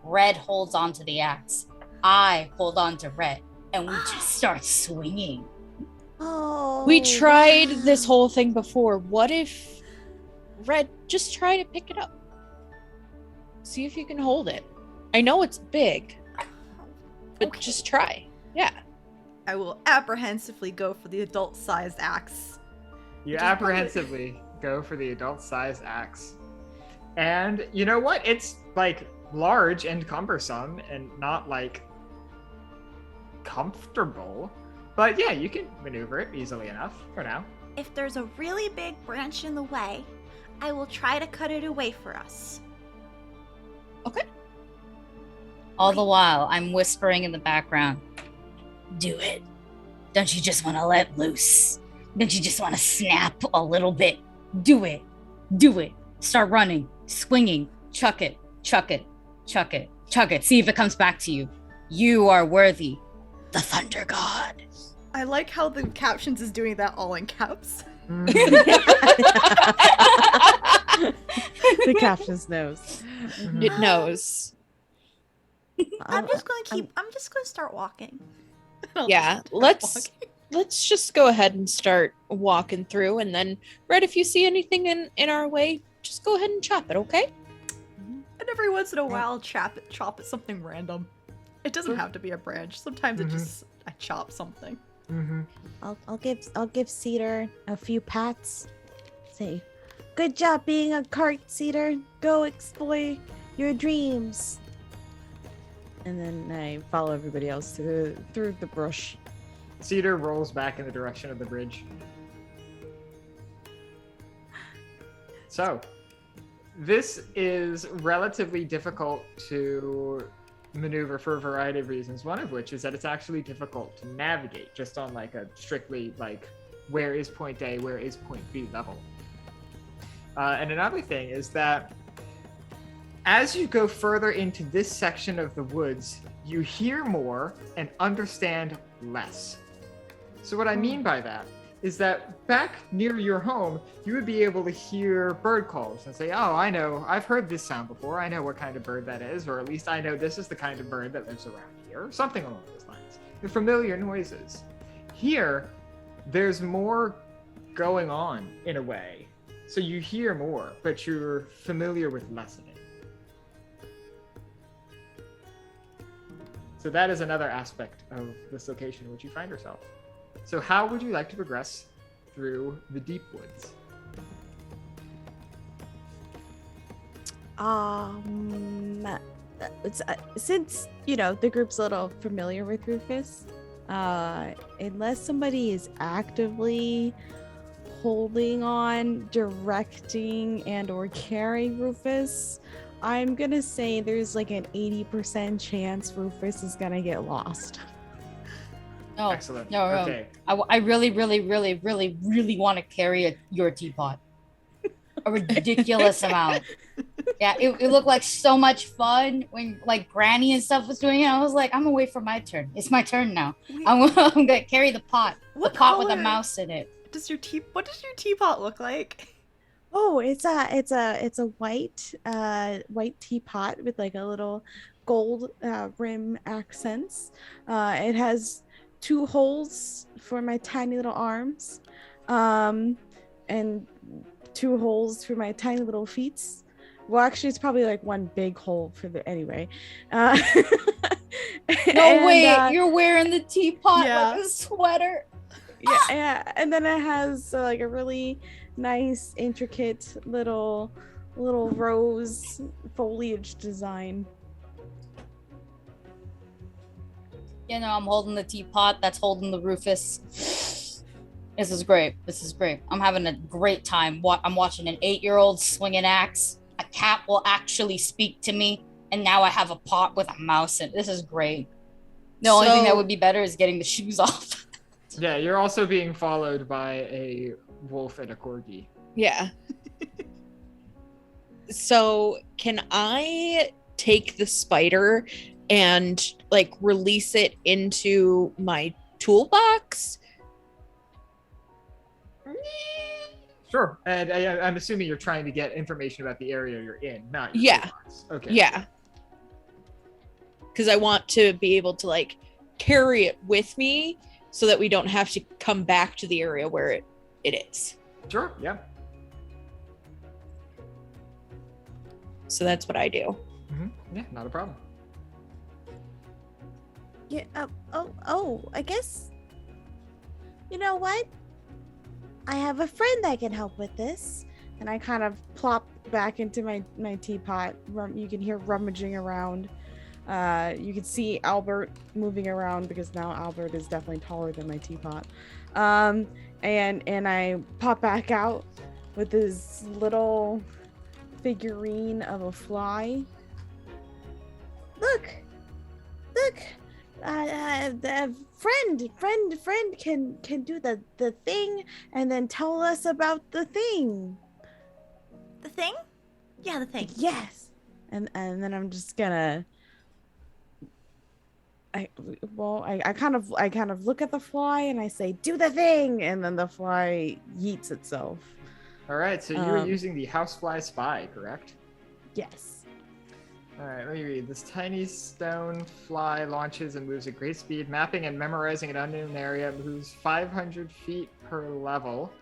Red holds on to the axe, I hold on to Red, and we just start swinging? Oh. We tried this whole thing before. What if Red just try to pick it up? See if you can hold it. I know it's big, but Okay. just try. Yeah. I will apprehensively go for the adult-sized axe. You Just apprehensively go for the adult-sized axe. And you know what? It's like large and cumbersome and not like comfortable. But yeah, you can maneuver it easily enough for now. If there's a really big branch in the way, I will try to cut it away for us. All the while, I'm whispering in the background, do it. Don't you just want to let loose? Don't you just want to snap a little bit? Do it. Do it. Start running, swinging, chuck it, chuck it, chuck it, chuck it. See if it comes back to you. You are worthy. The Thunder God. I like how the captions is doing that all in caps. The captions knows. It knows. I'm just gonna start walking. I'll Yeah, just start let's walking. let's just go ahead and start walking through, and then Red, if you see anything in our way, just go ahead and chop it, okay? And every once in a while, chop at something random. It doesn't have to be a branch. Sometimes I chop something. I'll give Cedar a few pats. Say, good job being a cart, Cedar. Go explore your dreams. And then I follow everybody else through the brush. Cedar rolls back in the direction of the bridge. So, this is relatively difficult to maneuver for a variety of reasons, one of which is that it's actually difficult to navigate just on like a strictly like where is point A, where is point B level. And another thing is that as you go further into this section of the woods, you hear more and understand less. So what I mean by that is that back near your home, you would be able to hear bird calls and say, oh, I know, I've heard this sound before. I know what kind of bird that is, or at least I know this is the kind of bird that lives around here, or something along those lines. They're familiar noises. Here, there's more going on in a way. So you hear more, but you're familiar with less of it. So that is another aspect of this location in which you find yourself. So how would you like to progress through the deep woods? Since the group's a little familiar with Rufus, unless somebody is actively holding on, directing, and or carrying Rufus, I'm gonna say there's like an 80% chance Rufus is gonna get lost. No, Excellent. no. Okay. I really want to carry your teapot. A ridiculous amount. Yeah, it looked like so much fun when like Granny and stuff was doing it. I was like, I'm gonna wait for my turn. It's my turn now. I'm gonna carry the pot. What The pot with a color? mouse in it. does your teapot look like? Oh, it's a white teapot with like a little gold rim accents. It has 2 holes for my tiny little arms, and 2 holes for my tiny little feet. Well, actually, it's probably like one big hole for the anyway. Uh, No, and, wait, you're wearing the teapot Yeah. like a sweater. yeah, and then it has like a really nice, intricate little rose foliage design. You know, I'm holding the teapot that's holding the Rufus. This is great. I'm having a great time. I'm watching an 8-year-old swing an axe. A cat will actually speak to me, and now I have a pot with a mouse in it. This is great. The only thing that would be better is getting the shoes off. Yeah, you're also being followed by a wolf and a corgi. Yeah. So can I take the spider and like release it into my toolbox? Sure. And I'm assuming you're trying to get information about the area you're in, not your Yeah. toolbox. Okay. Yeah. Because I want to be able to like carry it with me so that we don't have to come back to the area where it is. Sure. Yeah. So that's what I do. Yeah, not a problem. Yeah. I guess. You know what? I have a friend that can help with this, and I kind of plop back into my teapot. You can hear rummaging around. You can see Albert moving around because now Albert is definitely taller than my teapot. And I pop back out with this little figurine of a fly. Look, the friend can do the thing and then tell us about the thing. The thing? Yeah, the thing. Yes. And then I'm just gonna I kind of look at the fly and I say, do the thing, and then the fly yeets itself. All right, so you were using the housefly spy, correct? Yes. All right, let me read. This tiny stone fly launches and moves at great speed, mapping and memorizing an unknown area, moves 500 feet per level,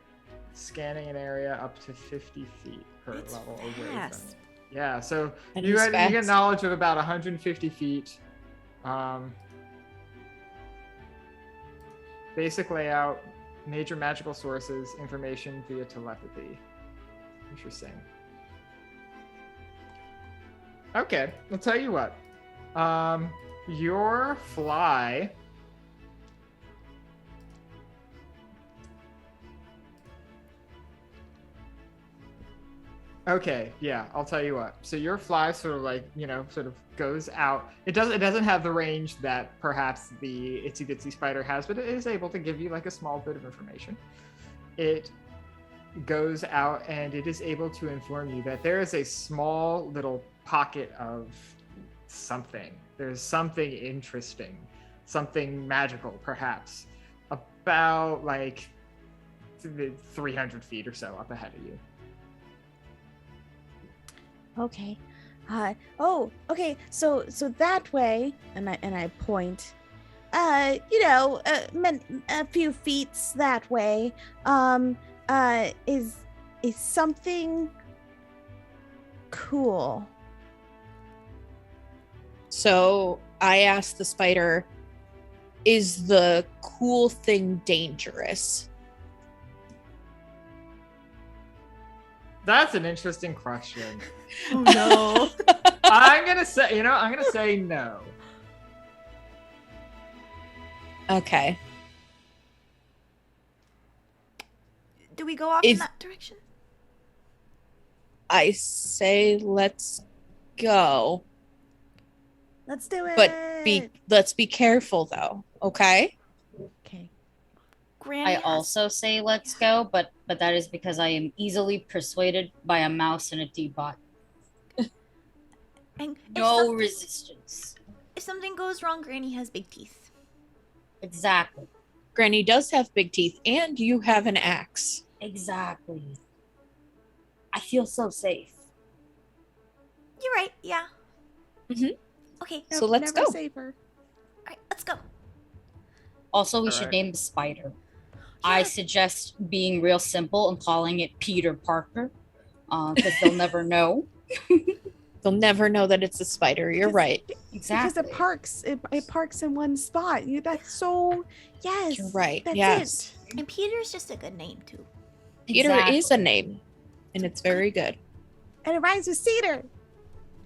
scanning an area up to 50 feet per It's level away from fast. it. Yeah, so That you is get fast. knowledge of about 150 feet. Basic layout, major magical sources, information via telepathy. Interesting. Okay, I'll tell you what. Your fly. Okay, yeah, I'll tell you what. So your fly sort of like, sort of goes out. It doesn't have the range that perhaps the itsy bitsy spider has, but it is able to give you like a small bit of information. It goes out and it is able to inform you that there is a small little pocket of something. There's something interesting, something magical, perhaps, about like 300 feet or so up ahead of you. Okay. Okay. So that way, and I point. A few feet that way. Is something cool. So I asked the spider, is the cool thing dangerous? That's an interesting question. Oh no. I'm gonna say no. Okay. Do we go off in Is- that direction? I say let's go. Let's do it. But let's be careful though, okay? Okay. Granny I has- also say let's go, but that is because I am easily persuaded by a mouse and a teapot. And No resistance. if something goes wrong, Granny has big teeth. Exactly. Granny does have big teeth, and you have an axe. Exactly. I feel so safe. You're right. Yeah. Mhm. Okay. So let's Never go. safer. All right. Let's go. Also, we All should right. name the spider. I Yeah. suggest being real simple and calling it Peter Parker, because they'll never know. They'll never know that it's a spider. You're Because- right. Exactly. Because it parks in one spot. That's so yes. You're right. That's Yes. And Peter's just a good name too. Peter is a Exactly. name, and it's very good. it. And it rhymes with cedar.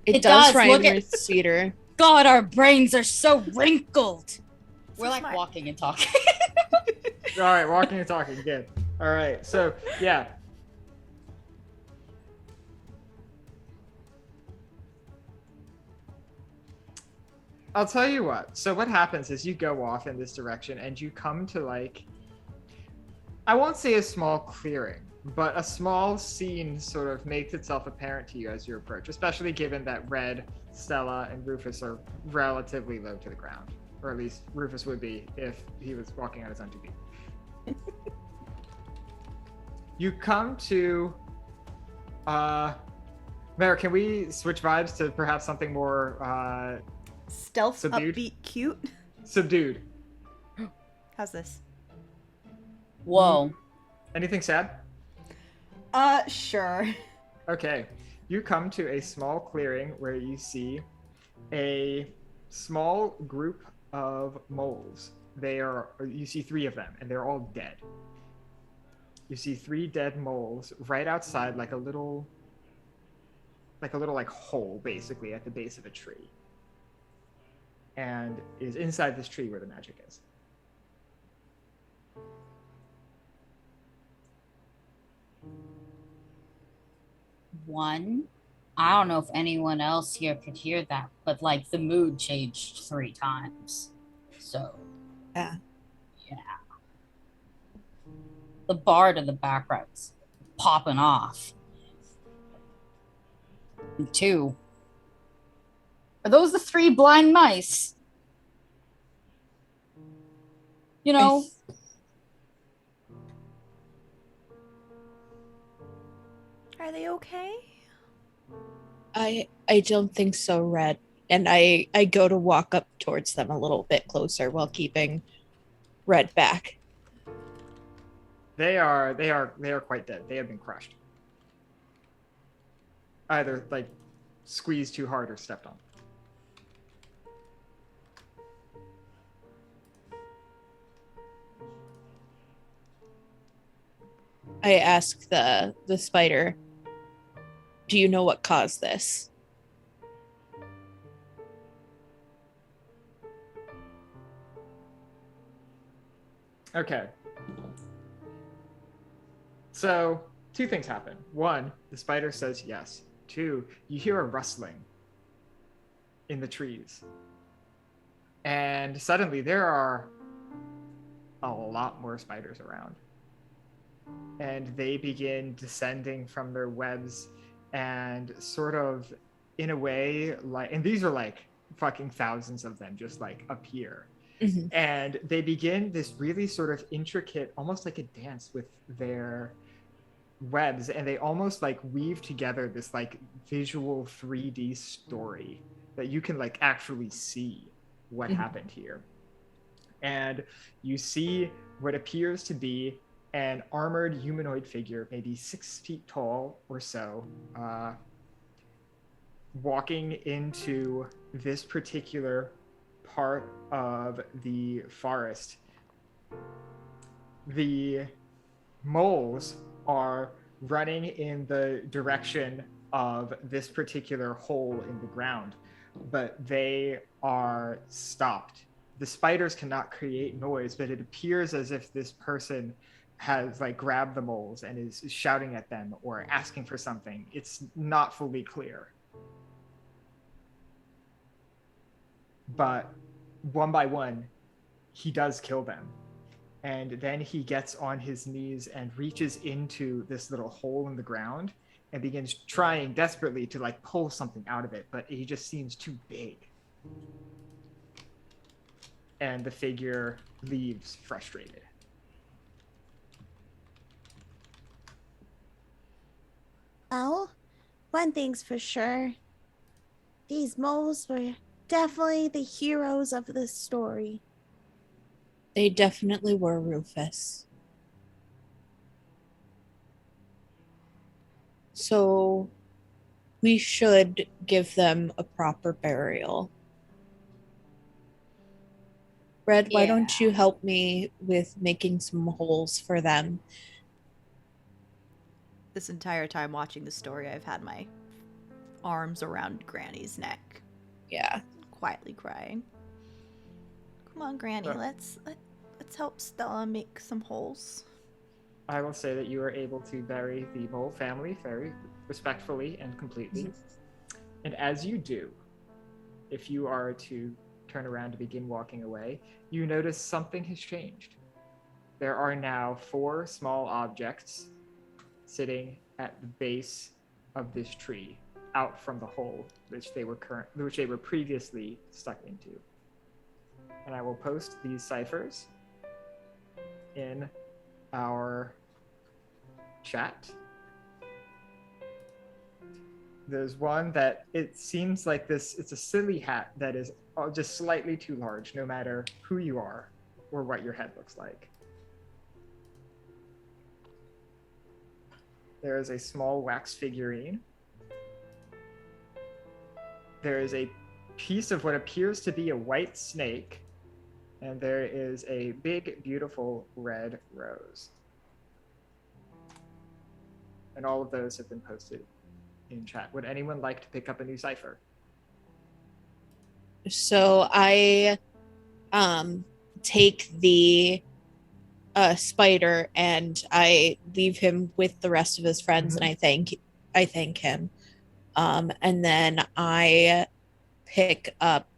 It It does does. rhyme Look at- with cedar. God, our brains are so wrinkled. We're So like smart. walking and talking. All right, walking and talking. Good. All right. So yeah. I'll tell you what. So what happens is you go off in this direction and you come to like, I won't say a small clearing, but a small scene sort of makes itself apparent to you as you approach, especially given that Red, Stella, and Rufus are relatively low to the ground. Or at least Rufus would be if he was walking on his own two feet. You come to Mara, can we switch vibes to perhaps something more Stealth, Subdued? upbeat, cute. subdued? How's this? Whoa. Anything sad? Sure. Okay. You come to a small clearing where you see a small group of moles. You see 3 of them, and they're all dead. You see 3 dead moles right outside, like a little hole, basically, at the base of a tree. And is inside this tree where the magic is. One, I don't know if anyone else here could hear that, but like the mood changed 3 times. So, Yeah. Yeah. The bard in the background's popping off. And 2, are those the 3 blind mice? You know, Are they okay? I don't think so, Red. And I go to walk up towards them a little bit closer while keeping Red back. They are quite dead. They have been crushed. Either like squeezed too hard or stepped on. I ask the spider, "Do you know what caused this?" Okay. So 2 things happen. 1, the spider says yes. 2, you hear a rustling in the trees. And suddenly there are a lot more spiders around. And they begin descending from their webs and sort of in a way like, and these are like fucking thousands of them just like appear. Mhm. And they begin this really sort of intricate, almost like a dance with their webs, and they almost like weave together this like visual 3D story that you can like actually see what happened here. And you see what appears to be an armored humanoid figure, maybe 6 feet tall or so, walking into this particular part of the forest. The moles are running in the direction of this particular hole in the ground, but they are stopped. The spiders cannot create noise, but it appears as if this person has like grabbed the moles and is shouting at them or asking for something. It's not fully clear. But one by one, he does kill them. And then he gets on his knees and reaches into this little hole in the ground and begins trying desperately to like pull something out of it, but he just seems too big. and the figure leaves frustrated. Well, one thing's for sure. These moles were definitely the heroes of this story. They definitely were, Rufus. So we should give them a proper burial. Red, why don't you help me with making some holes for them? This entire time watching the story, I've had my arms around Granny's neck, Yeah. quietly crying. Come on, Granny, let's help Stella make some holes. I will say that you are able to bury the mole family very respectfully and completely. And as you do, if you are to turn around to begin walking away, you notice something has changed. There are now 4 small objects sitting at the base of this tree, out from the hole which they were previously stuck into. And I will post these ciphers in our chat. There's one that it seems like it's a silly hat that is just slightly too large, no matter who you are or what your head looks like. There is a small wax figurine. There is a piece of what appears to be a white snake. And there is a big, beautiful red rose. And all of those have been posted in chat. Would anyone like to pick up a new cipher? So I take the spider and I leave him with the rest of his friends, and I thank him. And then I pick up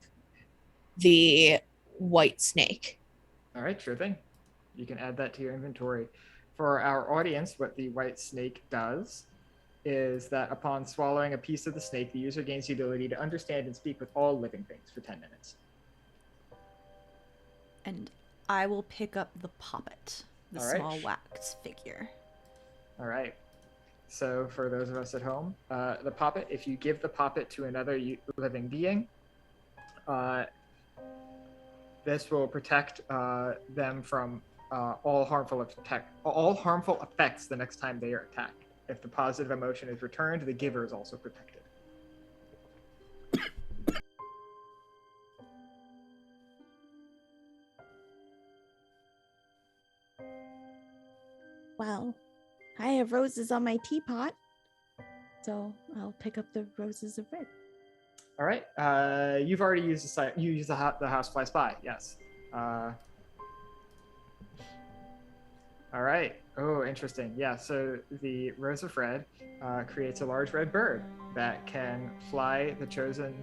the white snake. All right, sure thing. You can add that to your inventory. For our audience, what the white snake does is that upon swallowing a piece of the snake, the user gains the ability to understand and speak with all living things for 10 minutes. And I will pick up the poppet, the small wax figure. All right. So for those of us at home, the poppet, if you give the poppet to another living being, this will protect them from all harmful effects the next time they are attacked. If the positive emotion is returned, the giver is also protected. Well, I have roses on my teapot, so I'll pick up the roses of red. All right. You've already used the housefly spy. Yes. All right. Oh, interesting. Yeah. So the rose of red creates a large red bird that can fly a chosen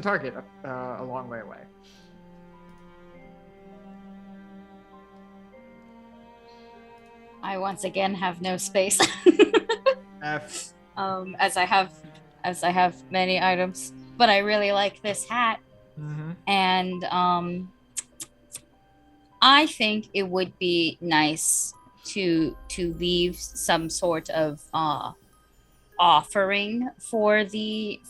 target a long way away. I once again have no space. F. As I have many items, but I really like this hat, and I think it would be nice to leave some sort of offering for the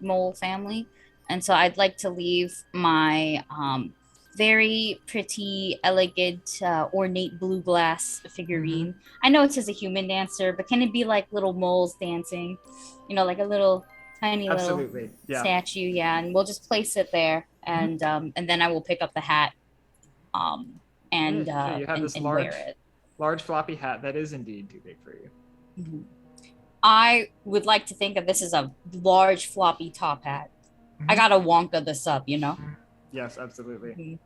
mole family, and so I'd like to leave my very pretty, elegant, ornate blue glass figurine. I know it says a human dancer, but can it be like little moles dancing? You know, like a little tiny little statue. Yeah, and we'll just place it there, and then I will pick up the hat, you have this wear it. Large floppy hat that is indeed too big for you. I would like to think of this as a large floppy top hat. I gotta Wonka this up, you know. Yes, absolutely.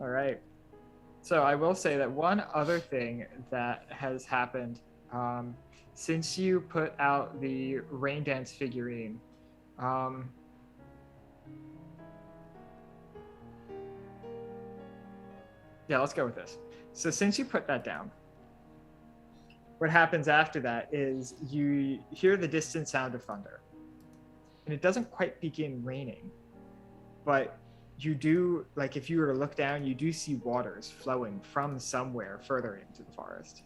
All right. So I will say that one other thing that has happened since you put out the rain dance figurine, let's go with this. So since you put that down, what happens after that is you hear the distant sound of thunder. And it doesn't quite begin raining, but you do, like, if you were to look down, you do see waters flowing from somewhere further into the forest.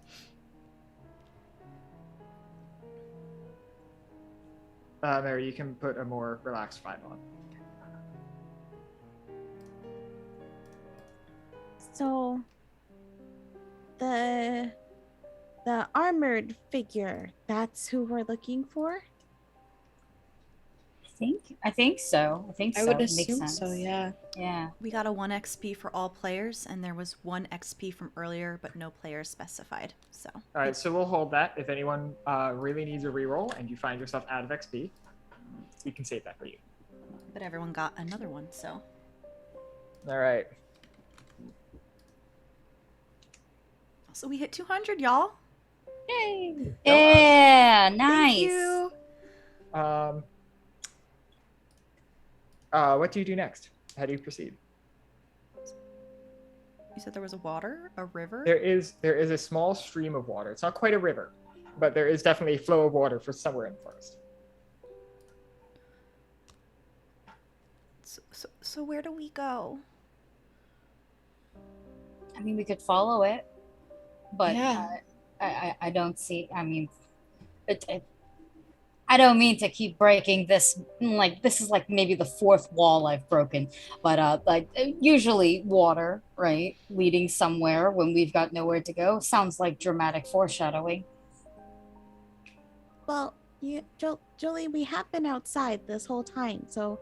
Mary, you can put a more relaxed vibe on. So, the armored figure, that's who we're looking for? I think so. I would Makes assume sense. so, yeah. Yeah. We got a 1 XP for all players, and there was 1 XP from earlier, but no players specified. So. All right, so we'll hold that. If anyone really needs a reroll and you find yourself out of XP, we can save that for you. But everyone got another one, so. All right. So we hit 200, y'all. Yay! Yeah, nice. Thank you. What do you do next? How do you proceed? You said there was a river? There is a small stream of water. It's not quite a river, but there is definitely a flow of water for somewhere in the forest. So where do we go? I mean, we could follow it, but Yeah. I don't see. I mean, I don't mean to keep breaking this. Like, this is like maybe the 4th wall I've broken, but like usually water, right, leading somewhere when we've got nowhere to go sounds like dramatic foreshadowing. Well, Jolie, we have been outside this whole time, so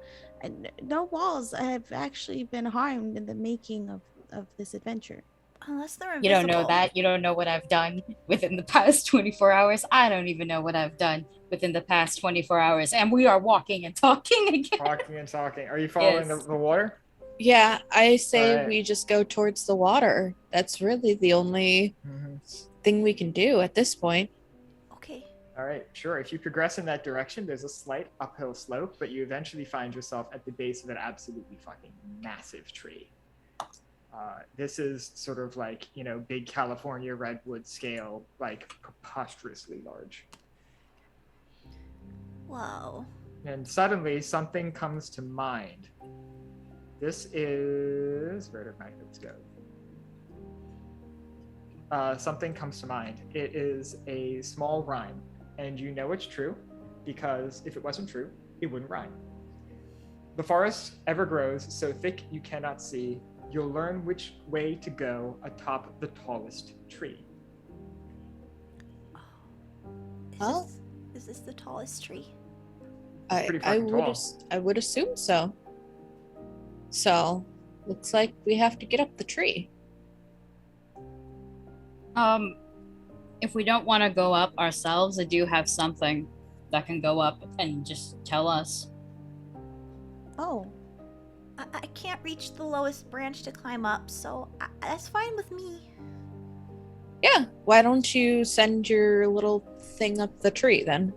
no walls have actually been harmed in the making of this adventure. Unless they're You invisible. don't know that. You don't know what I've done within the past 24 hours. I don't even know what I've done within the past 24 hours. And we are walking and talking again. Walking and talking. Are you following Yes. the water? Yeah, I say Alright. we just go towards the water. That's really the only thing we can do at this point. Okay. All right, sure. If you progress in that direction, there's a slight uphill slope, but you eventually find yourself at the base of an absolutely fucking massive tree. This is sort of like, big California redwood scale, like preposterously large. Whoa. And suddenly something comes to mind. This is, where did my notes go? Something comes to mind. It is a small rhyme, and you know it's true because if it wasn't true, it wouldn't rhyme. The forest ever grows so thick you cannot see. You'll learn which way to go atop the tallest tree. Is this the tallest tree? Pretty I fucking would tall. I would assume so. So, looks like we have to get up the tree. If we don't want to go up ourselves, I do have something that can go up and just tell us. Oh, I can't reach the lowest branch to climb up, so that's fine with me. Yeah, why don't you send your little thing up the tree then?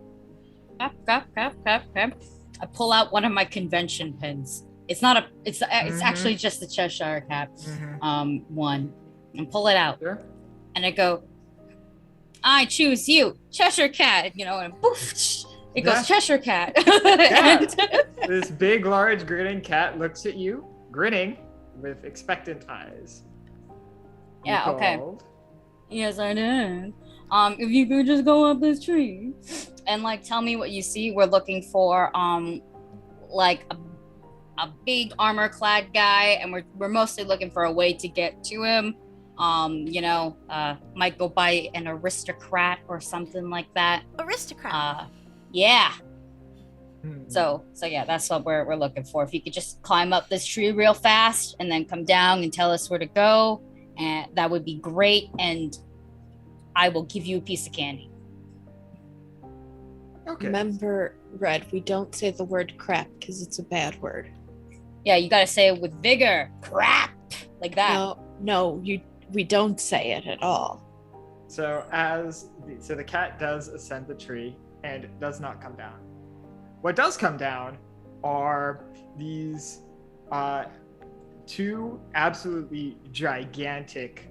Crap. I pull out one of my convention pins. It's actually just the Cheshire Cat one, and pull it out. Sure. And I go, I choose you, Cheshire Cat, and poof, it goes Cheshire Cat. Yeah. This big, large, grinning cat looks at you, grinning with expectant eyes. You Yeah, okay. called. Yes, I did. If you could just go up this tree and tell me what you see. We're looking for like a big armor-clad guy, and we're mostly looking for a way to get to him. Might go by an aristocrat or something like that. Aristocrat. Yeah. Hmm. So yeah, that's what we're looking for. If you could just climb up this tree real fast and then come down and tell us where to go, and that would be great. And I will give you a piece of candy. Okay. Remember, Red, we don't say the word crap because it's a bad word. Yeah, you gotta say it with vigor. Crap, like that. No, we don't say it at all. So the cat does ascend the tree and does not come down. What does come down are these 2 absolutely gigantic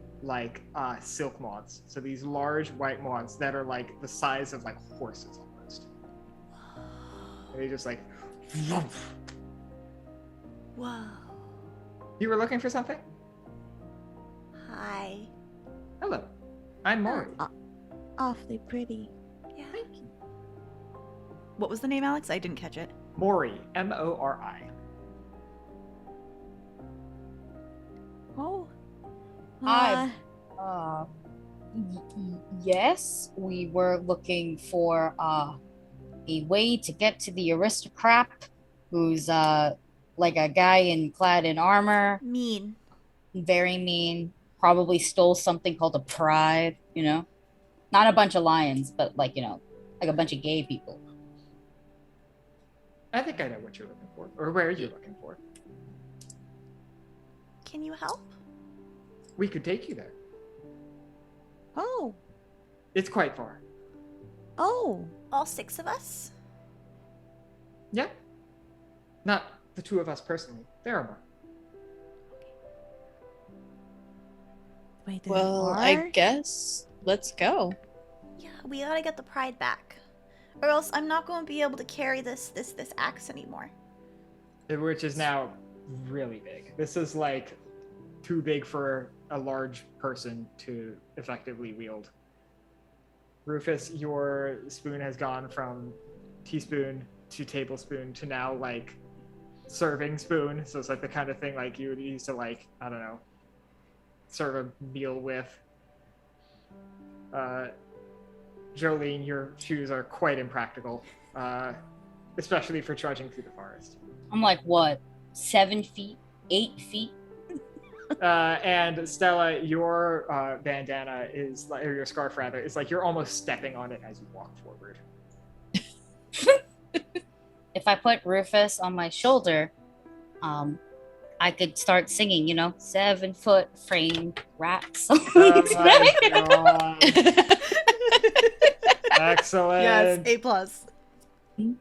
silk moths. So these large white moths that are like the size of horses almost. And they just Whoa. Whoa. You were looking for something? Hi. Hello. I'm Maury. Awfully pretty. Yeah. Thank you. What was the name, Alex? I didn't catch it. Maury. Mori. Oh. Yes, we were looking for a way to get to the aristocrat who's like a guy clad in armor, Mean. very mean, probably stole something called a pride, not a bunch of lions, but like a bunch of gay people. I think I know what you're looking for, or where you're looking for. Can you help? We could take you there. Oh. It's quite far. Oh. All 6 of us? Yeah. Not the 2 of us personally. There are more. Wait, there Well, are? I guess let's go. Yeah, we gotta get the pride back. Or else I'm not going to be able to carry this axe anymore. Which is now really big. This is like too big for a large person to effectively wield. Rufus, your spoon has gone from teaspoon to tablespoon to now like serving spoon. So it's like the kind of thing like you would use to like, I don't know, serve a meal with. Jolene, your shoes are quite impractical, especially for trudging through the forest. I'm like, what, 7 feet, 8 feet? And Stella, your bandana is, or your scarf rather, is like you're almost stepping on it as you walk forward. If I put Rufus on my shoulder, I could start singing, 7-foot frame rap songs. Oh my God. Excellent. Yes, A+. Okay.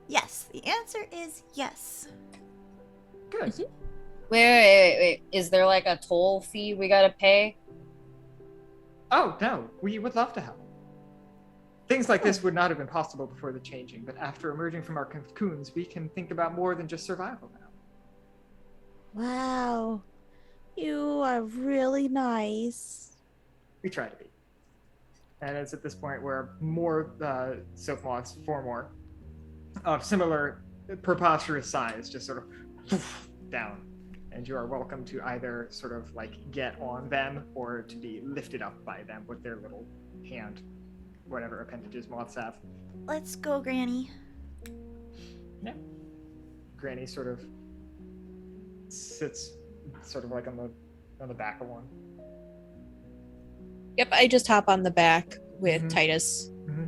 Yes, the answer is yes. Good. Wait. Is there like a toll fee we gotta pay? Oh, no, we would love to help. Things like this would not have been possible before the changing, but after emerging from our cocoons, we can think about more than just survival now. Wow. You are really nice. We try to be. And it's at this point where more silk moths, 4 more, of similar preposterous size, just sort of poof, down. And you are welcome to either sort of like get on them or to be lifted up by them with their little hand, whatever appendages moths have. Let's go, Granny. Yeah. Granny sort of sits sort of like on the back of one. Yep, I just hop on the back with Mhm. Titus. Mm-hmm.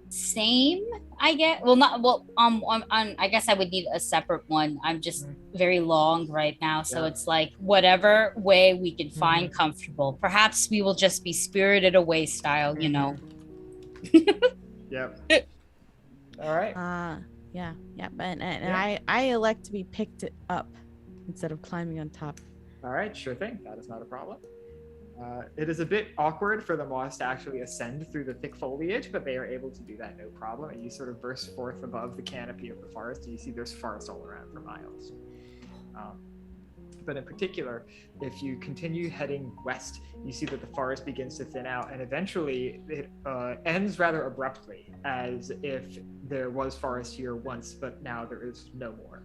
Same, I get. Well, not well. I guess I would need a separate one. I'm just very long right now, so Yeah. it's like whatever way we can find comfortable. Perhaps we will just be spirited away style, Yep. All right. Yeah, but and Yeah. I elect to be picked up instead of climbing on top. All right, sure thing. That is not a problem. It is a bit awkward for the moths to actually ascend through the thick foliage, but they are able to do that no problem. And you sort of burst forth above the canopy of the forest, and you see there's forest all around for miles. But in particular, if you continue heading west, you see that the forest begins to thin out, and eventually it ends rather abruptly, as if there was forest here once, but now there is no more.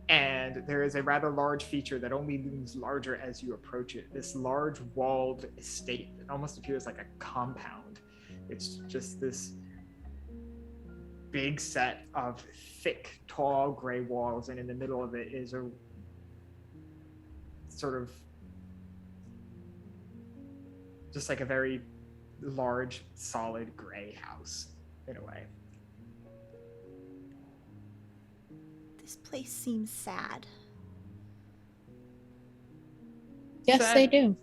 And there is a rather large feature that only looms larger as you approach it. This large walled estate. It almost appears like a compound. It's just this big set of thick, tall gray walls, and in the middle of it is a sort of just like a very large, solid gray house in a way. This place seems sad. Yes, Sad. they do.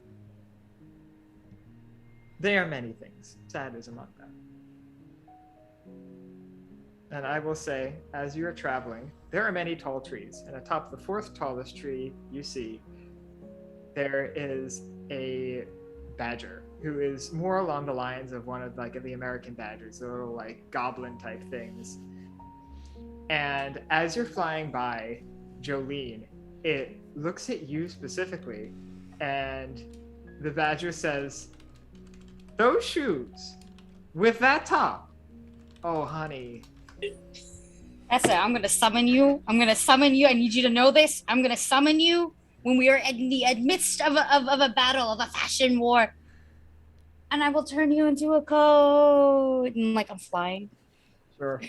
They are many things. Sad is among them. And I will say, as you are traveling, there are many tall trees. And atop the 4th tallest tree you see, there is a badger who is more along the lines of one of like the American badgers, the little like goblin type things. And as you're flying by, Jolene, it looks at you specifically, and the badger says, "Those shoes with that top, oh honey." That's it. I'm gonna summon you. I need you to know this. I'm gonna summon you when we are in the midst of a battle, of a fashion war. And I will turn you into a coat. And like I'm flying. Sure.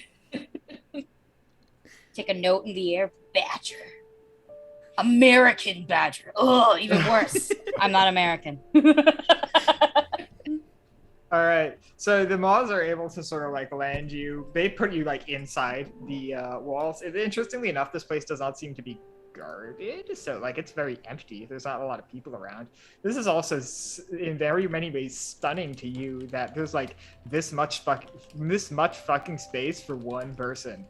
Take a note in the air. Badger. American badger. Oh, even worse. I'm not American. All right. So the moths are able to sort of like land you. They put you like inside the walls. Interestingly enough, this place does not seem to be guarded, so like it's very empty. There's not a lot of people around. This is also in very many ways stunning to you that there's like this much fucking space for one person.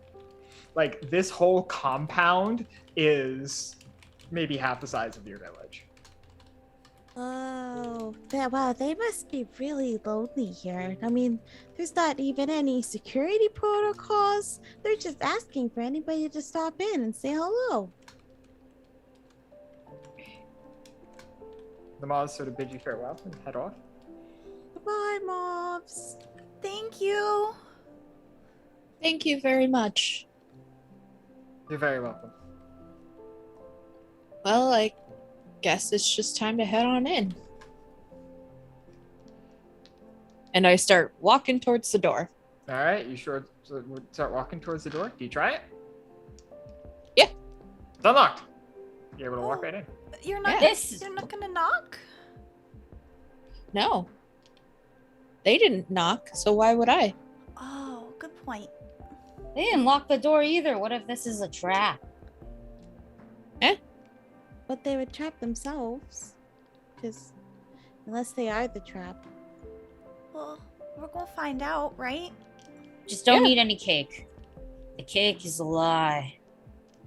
Like this whole compound is maybe half the size of your village. Oh, wow, they must be really lonely here. I mean, there's not even any security protocols. They're just asking for anybody to stop in and say hello. The moths sort of bid you farewell and head off. Goodbye, mobs. Thank you. Thank you very much. You're very welcome. Well, I guess it's just time to head on in. And I start walking towards the door. All right, you sure start walking towards the door? Do you try it? Yeah. It's unlocked. You're able to walk right in. You're not. Yeah. You're not gonna knock. No. They didn't knock, so why would I? Oh, good point. They didn't lock the door either. What if this is a trap? But they would trap themselves. Because unless they are the trap. Well, we're gonna find out, right? Just don't Yeah. eat any cake. The cake is a lie.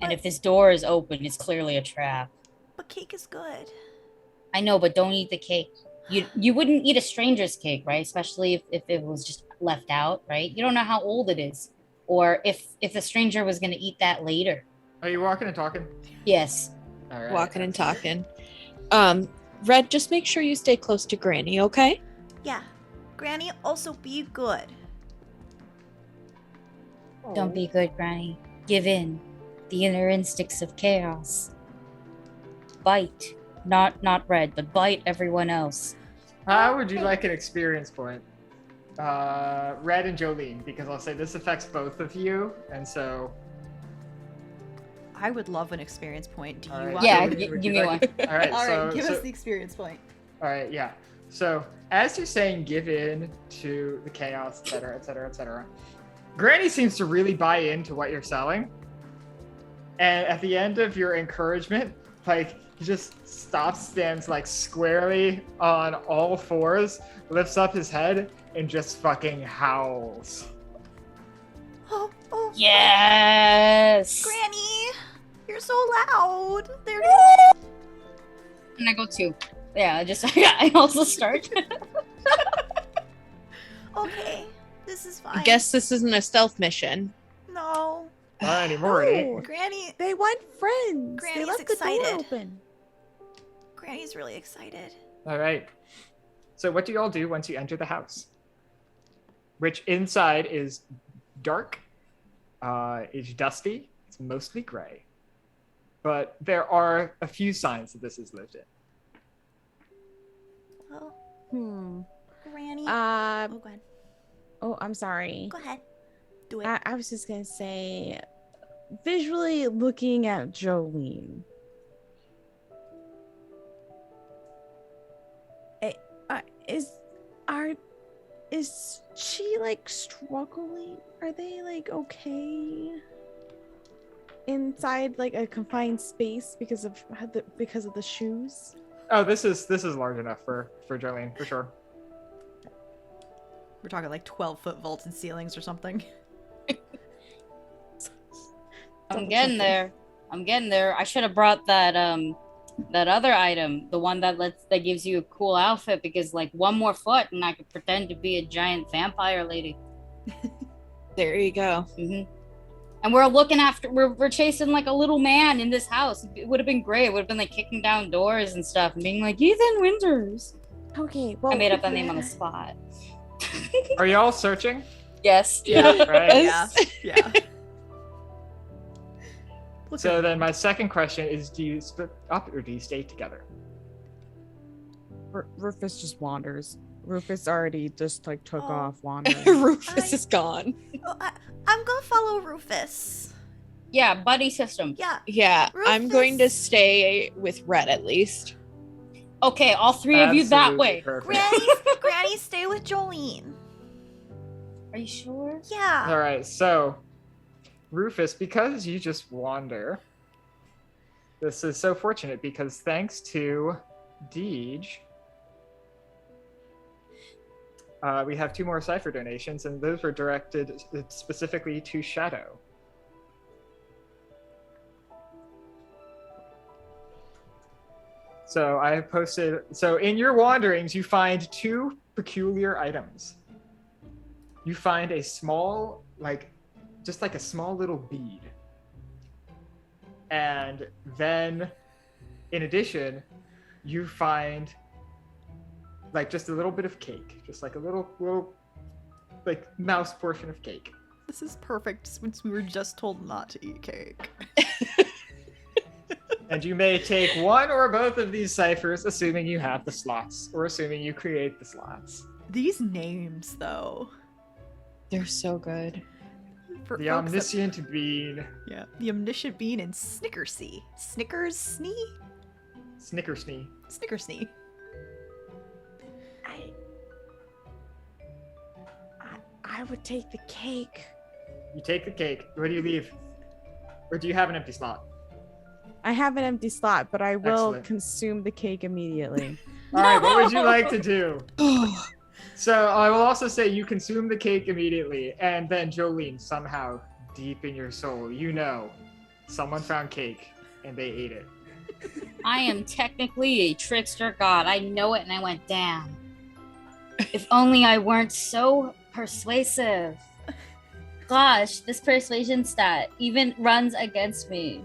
And if this door is open, it's clearly a trap. But cake is good. I know, but don't eat the cake. You wouldn't eat a stranger's cake, right? Especially if it was just left out, right? You don't know how old it is. Or if the stranger was going to eat that later. Are you walking and talking? Yes. All right. Walking and talking. Red, just make sure you stay close to Granny, okay? Yeah. Granny, also be good. Don't be good, Granny. Give in. The inner instincts of chaos. Bite. Not Red, but bite everyone else. How would you like an experience point? Red and Jolene, because I'll say this affects both of you, and so. I would love an experience point. Do you All right, want? Yeah, Jolene, would give you me like- All right. All so, right, give so- us the experience point. All right, yeah. So as you're saying, give in to the chaos, etc., etc., etc. Granny seems to really buy into what you're selling, and at the end of your encouragement, like he just stops, stands like squarely on all fours, lifts up his head, and just fucking howls. Oh, Yes! Granny, you're so loud. There. And I go too. Yeah, I also start. Okay, this is fine. I guess this isn't a stealth mission. No, Not anymore, it ain't. Oh, Granny. they want friends. Granny's they left the excited. door open. Granny's really excited. All right. So what do you all do once you enter the house? Which inside is dark, it's dusty, it's mostly gray. But there are a few signs that this is lived in. Oh, Granny. Uh, oh, go ahead. oh, I'm sorry. Go ahead. Do it. I was just gonna say, visually looking at Jolene. Is she like struggling? Are they like okay inside like a confined space because of the shoes? Oh, this is large enough for Jolene, for sure. We're talking like 12-foot vaulted ceilings or something. I'm getting there. I should have brought that that other item, the one that gives you a cool outfit, because like one more foot and I could pretend to be a giant vampire lady. There you go. Mm-hmm. And we're chasing like a little man in this house. It would have been great. It would have been like kicking down doors and stuff and being like, Ethan Winters. Okay, well, I made up that name on the spot. Are y'all searching? Yes. Yeah, right. Yeah. So then my second question is, do you split up or do you stay together? Rufus just wanders. Rufus already just like took off wandering. Rufus is gone. Oh, I'm gonna follow Rufus. Yeah, buddy system. Yeah. Yeah, I'm Rufus. going to stay with Red at least. Okay, all three of you that Absolutely way. perfect. Granny, stay with Jolene. Are you sure? Yeah. All right, so Rufus, because you just wander, this is so fortunate because thanks to Deej, we have 2 more Cypher donations, and those were directed specifically to Shadow. So I have posted, so in your wanderings, you find 2 peculiar items. You find a small, just like a small little bead. And then, in addition, you find like just a little bit of cake, just like a little like mouse portion of cake. This is perfect since we were just told not to eat cake. And you may take one or both of these ciphers, assuming you have the slots, or assuming you create the slots. These names, though. They're so good. For The folks that- omniscient bean, Yeah. The omniscient bean and Snickersy. Snickersnee? Snickersnee. Snickersnee. I would take the cake. You take the cake. Where do you leave? Or do you have an empty slot? I have an empty slot, but I will Excellent. consume the cake immediately. All right, what would you like to do? So I will also say you consume the cake immediately, and then Jolene, somehow deep in your soul, you know, someone found cake and they ate it. I am technically a trickster god. I know it, and I went, damn. If only I weren't so persuasive. Gosh, this persuasion stat even runs against me.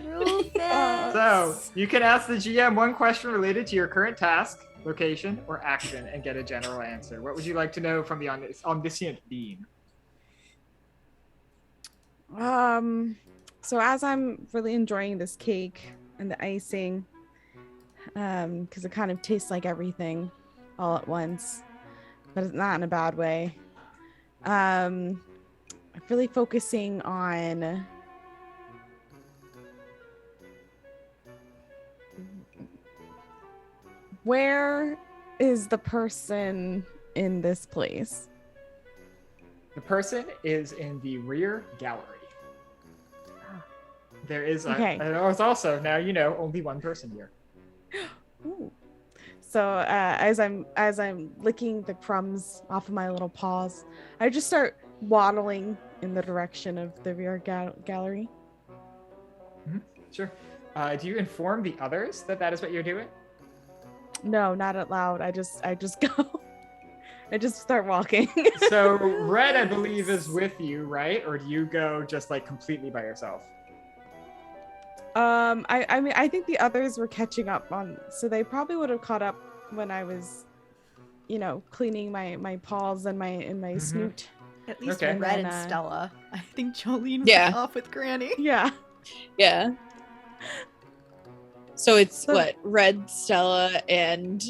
Rufus. So you can ask the GM one question related to your current task, location, or action and get a general answer. What would you like to know from the omniscient being? So as I'm really enjoying this cake and the icing, because it kind of tastes like everything all at once, but it's not in a bad way. I'm really focusing on where is the person in this place? The person is in the rear gallery. There is, Okay. and it's also, now you know, only one person here. Ooh. So as I'm licking the crumbs off of my little paws, I just start waddling in the direction of the rear gallery. Sure. Do you inform the others that that is what you're doing? No, not out loud. I just go. I just start walking. So Red, I believe, is with you, right? Or do you go just like completely by yourself? I mean, I think the others were catching up on, so they probably would have caught up when I was, cleaning my paws and my snoot. At least Okay. Red And and then, Stella. I think Jolene Yeah. went off with Granny. Yeah. Yeah. So it's So- what? Red, Stella, and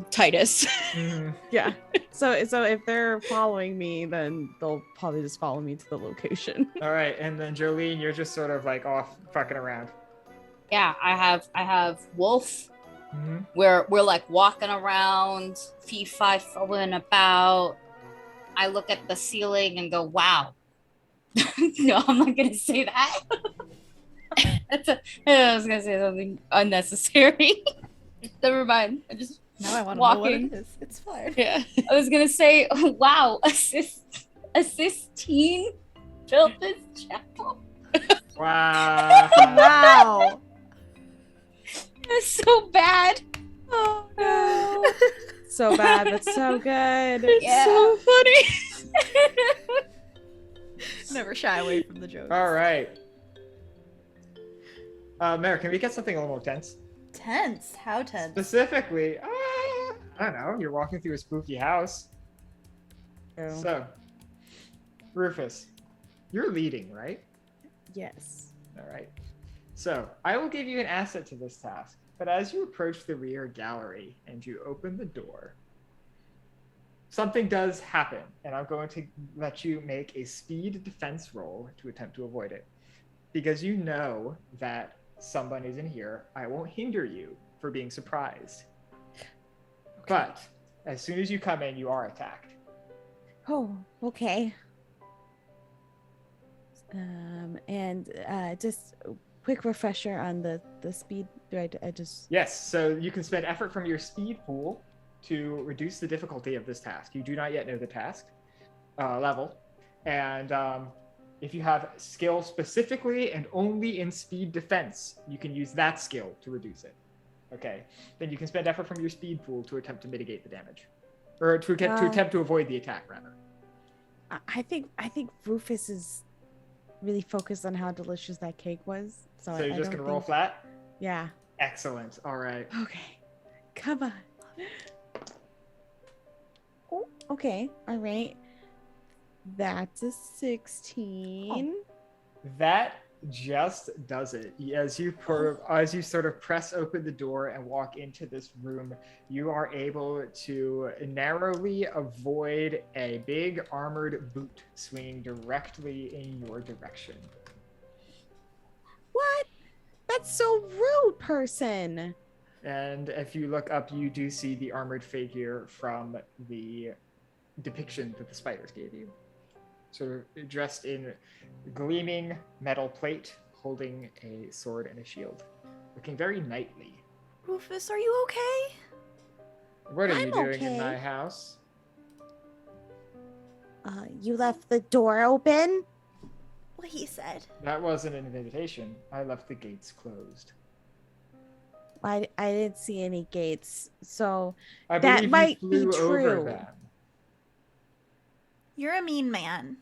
Titus. Mhm. Yeah. So if they're following me, then they'll probably just follow me to the location. All right, and then Jolene, you're just sort of like off fucking around. Yeah, I have Wolf. Mm-hmm. We're like walking around, fee-fi-foing about. I look at the ceiling and go, wow. No, I'm not gonna say that. I was gonna say something unnecessary. Never mind. I just Now I want to know what walking. it is. It's fine. Yeah. I was gonna say, wow, assist teen built this chapel. Wow. Wow. That's so bad. Oh no. So bad, but so good. It's Yeah. so funny. Never shy away from the jokes. All right. Mary, can we get something a little more tense? Tense. How tense? Specifically, I don't know. You're walking through a spooky house. Oh, So, Rufus, you're leading, right? yes. All right. So, I will give you an asset to this task, but as you approach the rear gallery and you open the door, something does happen, and I'm going to let you make a speed defense roll to attempt to avoid it. Because you know that someone is in here, I won't hinder you for being surprised. But as soon as you come in, you are attacked. Oh, okay. And just a quick refresher on the speed. Do I just? Yes, so you can spend effort from your speed pool to reduce the difficulty of this task. You do not yet know the task level. And if you have skill specifically and only in speed defense, you can use that skill to reduce it. Okay, then you can spend effort from your speed pool to attempt to mitigate the damage. Or to attempt to avoid the attack, rather. I think Rufus is really focused on how delicious that cake was. So So you're I just don't going to roll think- flat? Yeah. Excellent. All right. Okay. Come on. Oh, okay. All right. That's a 16. That just does it. As you sort of press open the door and walk into this room, you are able to narrowly avoid a big armored boot swinging directly in your direction. What? That's so rude, person. And if you look up, you do see the armored figure from the depiction that the spiders gave you. Sort of dressed in gleaming metal plate, holding a sword and a shield. Looking very knightly. Rufus, are you okay? What are you I'm doing in okay. my house? You left the door open? What he said. That wasn't an invitation. I left the gates closed. I didn't see any gates, so I That believe might you be flew over true. them. You're a mean man.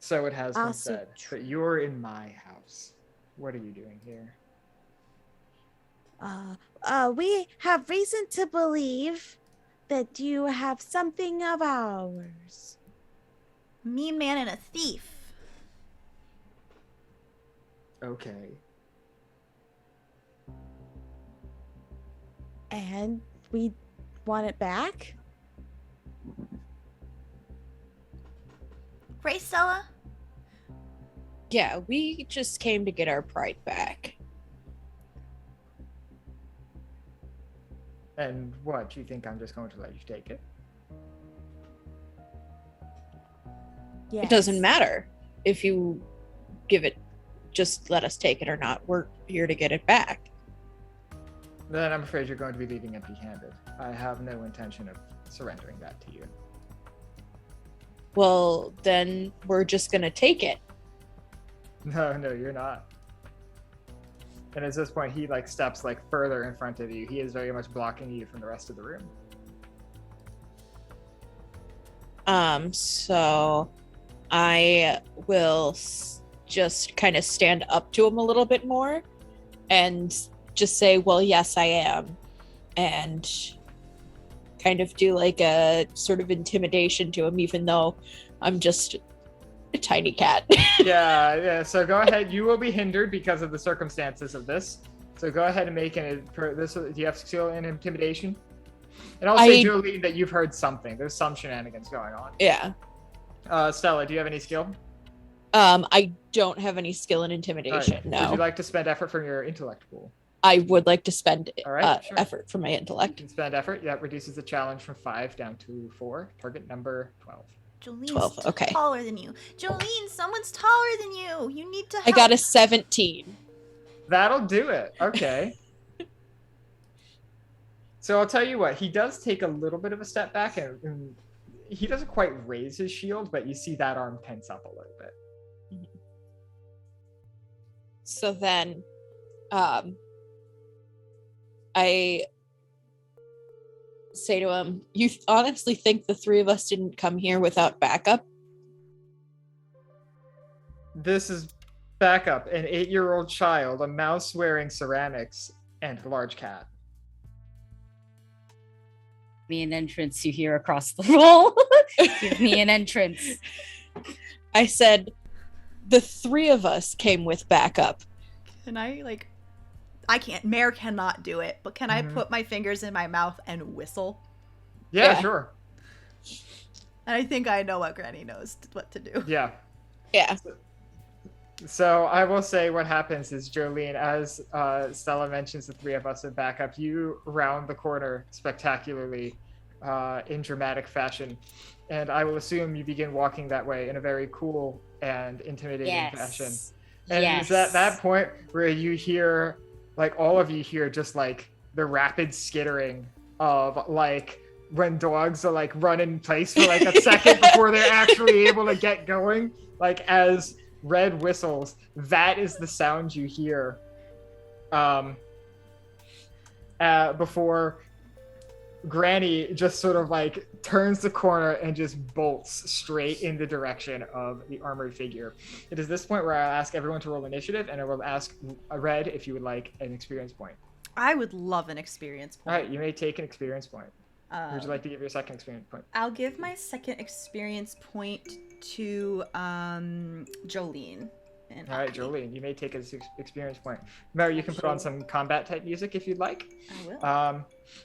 So it has been Also said. But you're in my house. What are you doing here? we have reason to believe that you have something of ours. Mean man and a thief. Okay. And we want it back? Right, Stella? Yeah, we just came to get our pride back. And what? You think I'm just going to let you take it? Yes. It doesn't matter if you give it, just let us take it or not. We're here to get it back. Then I'm afraid you're going to be leaving empty-handed. I have no intention of surrendering that to you. Well, then we're just gonna take it. No, you're not. And at this point, he steps further in front of you. He is very much blocking you from the rest of the room. So I will just kind of stand up to him a little bit more and just say, well, yes, I am. And kind of do a sort of intimidation to him, even though I'm just a tiny cat. Yeah. So go ahead. You will be hindered because of the circumstances of this. So go ahead and make this. Do you have skill in intimidation? And I'll say, Jolene, that you've heard something. There's some shenanigans going on. Yeah. Stella, do you have any skill? I don't have any skill in intimidation. Right. No. Would you like to spend effort from your intellect pool? I would like to spend All right, sure. effort for my You intellect. can spend effort. That reduces the challenge from 5 down to 4. Target number 12. Jolene's 12, okay. taller than you. Jolene, someone's taller than you. You need to help. I got a 17. That'll do it. Okay. So I'll tell you what, he does take a little bit of a step back and he doesn't quite raise his shield, but you see that arm tense up a little bit. So then I say to him, you honestly think the three of us didn't come here without backup? This is backup: an 8-year-old child, a mouse wearing ceramics, and a large cat. Me an entrance you hear across the wall. Give me an entrance. I said, the three of us came with backup. Can I, I can't, Mare cannot do it, but can I put my fingers in my mouth and whistle? Yeah, sure. And I think I know what Granny knows what to do. Yeah. Yeah. So I will say what happens is, Jolene, as Stella mentions the three of us in backup, you round the corner spectacularly in dramatic fashion. And I will assume you begin walking that way in a very cool and intimidating fashion. And it's at that point where you hear, all of you hear just the rapid skittering of when dogs are run in place for a second before they're actually able to get going. As Red whistles, that is the sound you hear before Granny just sort of turns the corner and just bolts straight in the direction of the armored figure. It is this point where I'll ask everyone to roll initiative, and I will ask Red if you would like an experience point. I would love an experience point. All right, you may take an experience point. Would you like to give your second experience point? I'll give my second experience point to Jolene. All right, Jolene, you may take an experience point. Mary, you can put on some combat type music if you'd like. I will.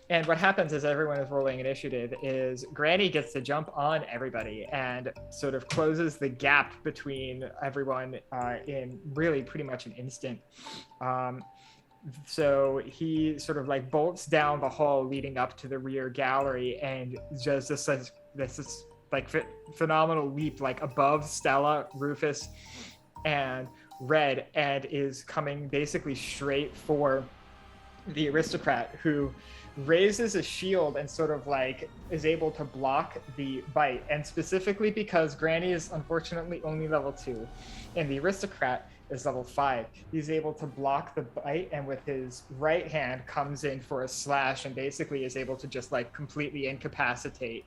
And what happens as everyone is rolling initiative is Granny gets to jump on everybody and sort of closes the gap between everyone in really pretty much an instant. So he sort of bolts down the hall leading up to the rear gallery and just this phenomenal leap above Stella, Rufus, and Red, and is coming basically straight for the aristocrat, who raises a shield and sort of is able to block the bite. And specifically because Granny is unfortunately only level 2 and the aristocrat is level 5, he's able to block the bite, and with his right hand comes in for a slash and basically is able to just completely incapacitate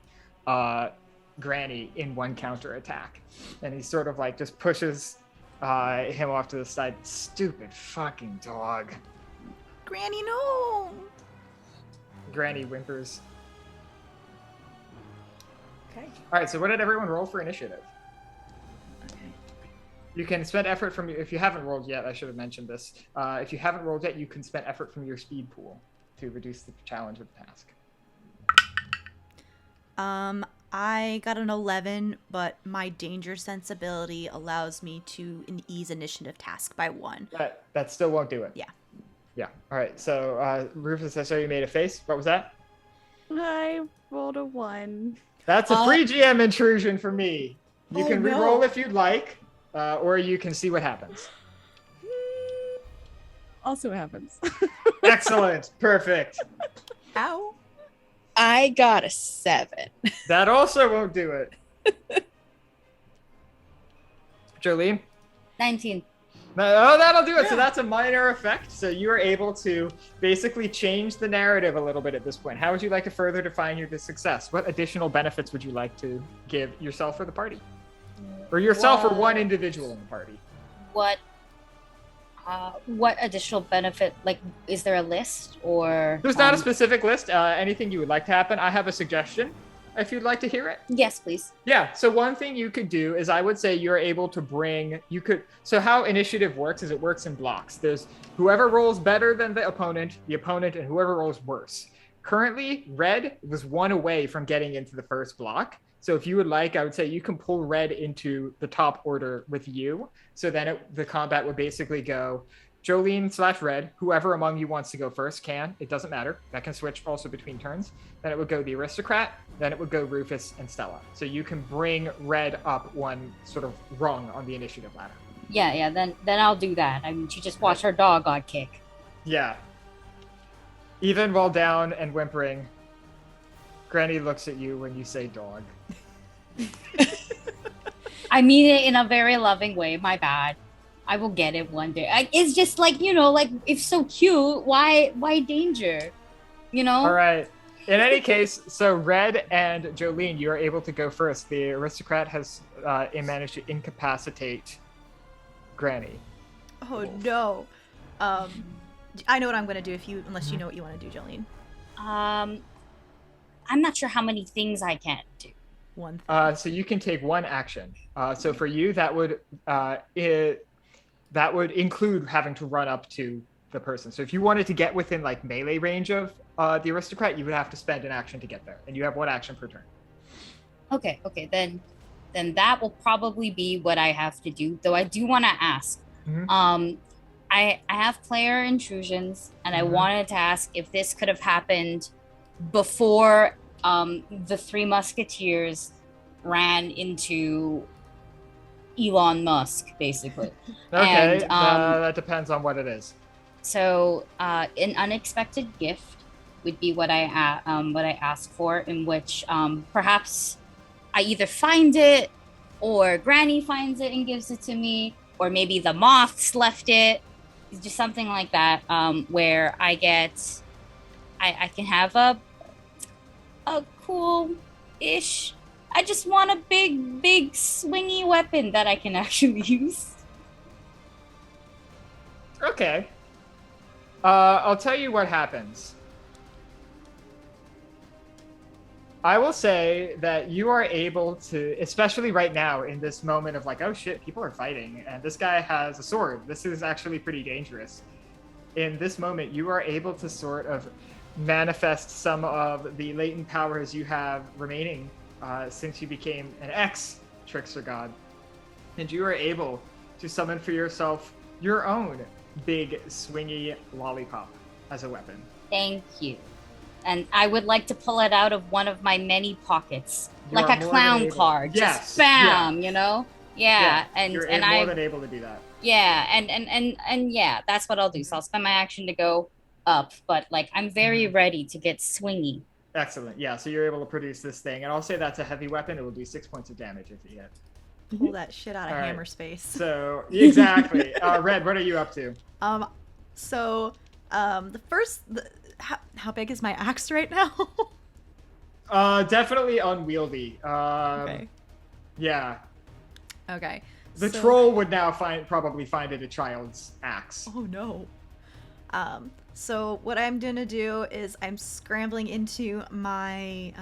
Granny in one counter attack. And he sort of just pushes him off to the side. Stupid fucking dog. Granny, no! Granny whimpers. Okay. All right, so what did everyone roll for initiative? Okay. You can spend effort from if you haven't rolled yet, I should have mentioned this. If you haven't rolled yet, you can spend effort from your speed pool to reduce the challenge of the task. I got an 11, but my danger sensibility allows me to ease initiative task by 1. That still won't do it. Yeah. Yeah. All right. So, Rufus, I saw you made a face. What was that? I rolled a 1. That's a free GM intrusion for me. You can no. re-roll if you'd like, or you can see what happens. Also happens. Excellent. Perfect. Ow. I got a 7. That also won't do it. Jolene? 19. Oh, that'll do it. So that's a minor effect. So you are able to basically change the narrative a little bit at this point. How would you like to further define your success? What additional benefits would you like to give yourself or the party? Or yourself or one individual in the party? What additional benefit? Is there a list or? There's not a specific list. Anything you would like to happen? I have a suggestion, if you'd like to hear it. Yes, please. Yeah. So one thing you could do is, I would say you're able to so how initiative works is it works in blocks. There's whoever rolls better than the opponent, and whoever rolls worse. Currently, Red was 1 away from getting into the first block. So if you would like, I would say you can pull Red into the top order with you. So then the combat would basically go Jolene/Red, whoever among you wants to go first can. It doesn't matter. That can switch also between turns. Then it would go the aristocrat. Then it would go Rufus and Stella. So you can bring Red up one sort of rung on the initiative ladder. Yeah. Then I'll do that. I mean, she just watched her dog got kick. Yeah. Even while down and whimpering, Granny looks at you when you say dog. I mean it in a very loving way. My bad. I will get it one day. It's just like, like it's so cute. Why danger? All right. In any case, so Red and Jolene, you are able to go first. The aristocrat has managed to incapacitate Granny. Oh no. I know what I'm gonna do unless you know what you want to do, Jolene. I'm not sure how many things I can do. One thing. So you can take one action. So for you, that would include having to run up to the person. So if you wanted to get within like melee range of the aristocrat, you would have to spend an action to get there, and you have one action per turn. Okay, then that will probably be what I have to do. Though I do want to ask. Mm-hmm. I have player intrusions, and I wanted to ask if this could have happened before the Three Musketeers ran into Elon Musk, basically. Okay, And, that depends on what it is. So, an unexpected gift would be what I ask for, in which perhaps I either find it, or Granny finds it and gives it to me, or maybe the moths left it. It's just something like that, where I can have a cool-ish. I just want a big swingy weapon that I can actually use. Okay. I'll tell you what happens. I will say that you are able to, especially right now in this moment of like, oh shit, people are fighting, and this guy has a sword. This is actually pretty dangerous. In this moment, you are able to sort of manifest some of the latent powers you have remaining since you became an ex-trickster god. And you are able to summon for yourself your own big swingy lollipop as a weapon. Thank you. And I would like to pull it out of one of my many pockets, You like are a more clown than able. card. Yes, Just bam, yeah. Yeah, you're and more I than able to do that. yeah, and yeah, that's what I'll do. So I'll spend my action to go up, but like I'm very ready to get swingy. Excellent. Yeah, so you're able to produce this thing, and I'll say that's a heavy weapon. It will do 6 points of damage if you hit. Pull that shit out of All right. hammer space. So exactly. Red, what are you up to? How big is my axe right now? Definitely unwieldy. Okay. Yeah. Okay. The troll would now probably find it a child's axe. Oh no. So what I'm gonna do is I'm scrambling into my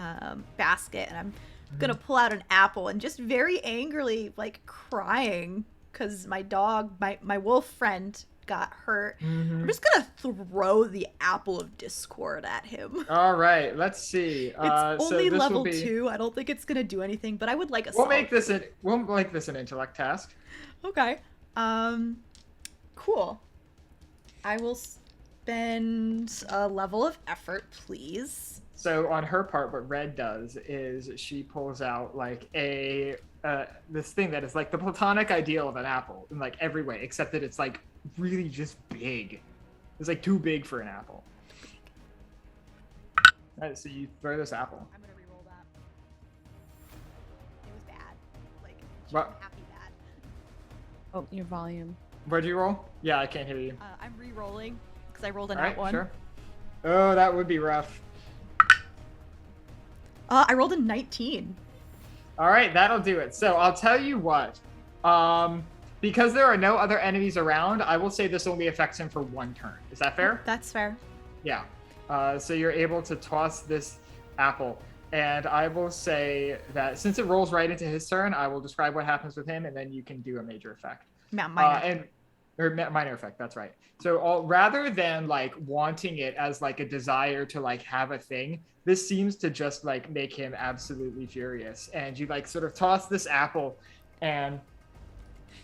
basket, and I'm gonna pull out an apple and just very angrily like crying because my dog, my wolf friend, got hurt. I'm just gonna throw the apple of discord at him. All right, let's see. It's only so this level will be... 2. I don't think it's gonna do anything, but I would like a. We'll make this an intellect task. Okay. Cool. I will spend a level of effort, please. So on her part, what Red does is she pulls out like a this thing that is like the platonic ideal of an apple in like every way, except that it's like really just big. It's like too big for an apple. All right, so you throw this apple. I'm gonna re-roll that. It was bad. Like, What? happy bad. Oh, your volume. What'd you roll? Yeah, I can't hear you. I'm re-rolling because I rolled a All nat right, 1. sure. Oh, that would be rough. I rolled a 19. All right, that'll do it. So I'll tell you what. Because there are no other enemies around, I will say this only affects him for 1 turn. Is that fair? That's fair. Yeah. So you're able to toss this apple. And I will say that since it rolls right into his turn, I will describe what happens with him, and then you can do a major effect. Minor. Minor effect, that's right. So rather than like wanting it as like a desire to like have a thing, this seems to just like make him absolutely furious. And you like sort of toss this apple, and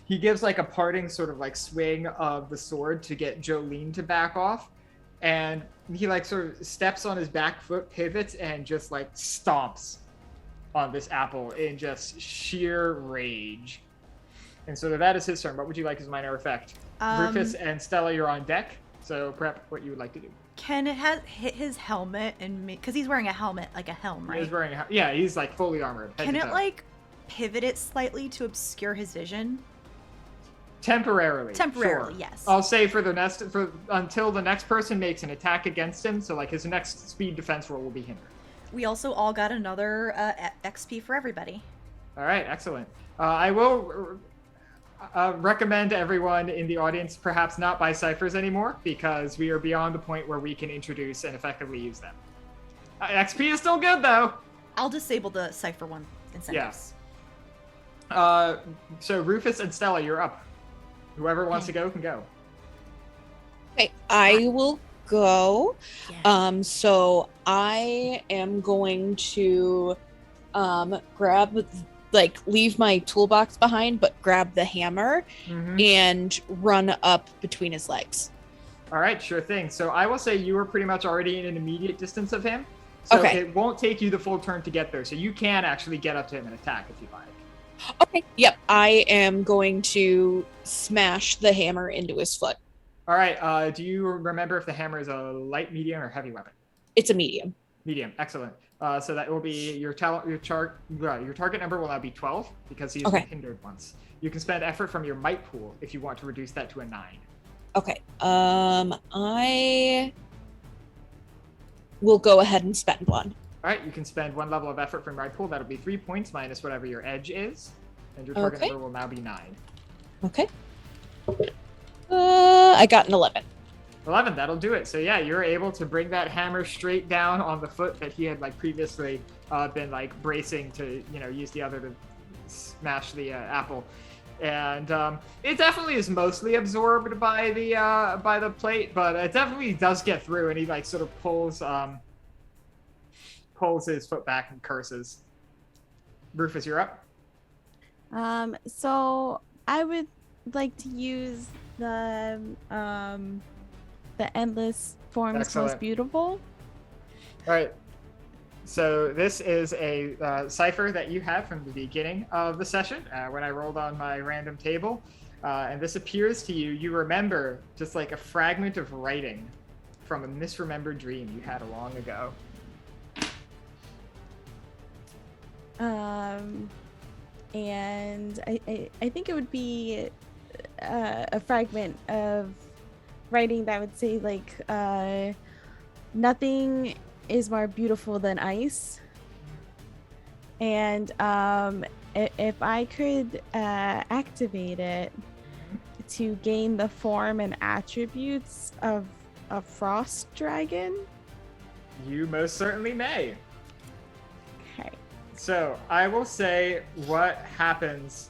he gives like a parting sort of like swing of the sword to get Jolene to back off. And he like sort of steps on his back foot, pivots, and just like stomps on this apple in just sheer rage. And so that is his turn. What would you like as a minor effect? Rufus and Stella, you're on deck. So prep what you would like to do. Can it hit his helmet and because he's wearing a helmet, like a helm, right? He's wearing he's like fully armored. Can it like pivot it slightly to obscure his vision? Temporarily. Temporarily, sure. yes. I'll say until the next person makes an attack against him. So like his next speed defense roll will be hindered. We also all got another XP for everybody. All right, excellent. I will recommend everyone in the audience perhaps not buy ciphers anymore because we are beyond the point where we can introduce and effectively use them. XP is still good though. I'll disable the Cypher one incentives. Yeah. So Rufus and Stella, you're up. Whoever wants to go can go. Okay, I will go. Yeah. So I am going to grab, leave my toolbox behind, but grab the hammer and run up between his legs. All right, sure thing. So I will say you are pretty much already in an immediate distance of him. So Okay. it won't take you the full turn to get there. So you can actually get up to him and attack if you like. Okay. Yep. I am going to smash the hammer into his foot. All right. Do you remember if the hammer is a light, medium, or heavy weapon? It's a medium. Medium. Excellent. So that will be your target number will now be 12 because he's been hindered once. You can spend effort from your might pool if you want to reduce that to a 9. Okay. I will go ahead and spend one. All right. You can spend 1 level of effort from your might pool. That'll be 3 points minus whatever your edge is, and your target number will now be 9. Okay. I got an 11. 11, that'll do it. So yeah, you're able to bring that hammer straight down on the foot that he had previously been bracing to, use the other to smash the apple. And it definitely is mostly absorbed by the plate, but it definitely does get through, and he sort of pulls his foot back and curses. Rufus, you're up. So I would like to use the endless forms Excellent. most beautiful. All right. So this is a cipher that you have from the beginning of the session when I rolled on my random table. And this appears to you. You remember just a fragment of writing from a misremembered dream you had long ago. And I think it would be a fragment of writing that would say nothing is more beautiful than ice. And if I could activate it to gain the form and attributes of a frost dragon. You most certainly may. Okay. So I will say what happens.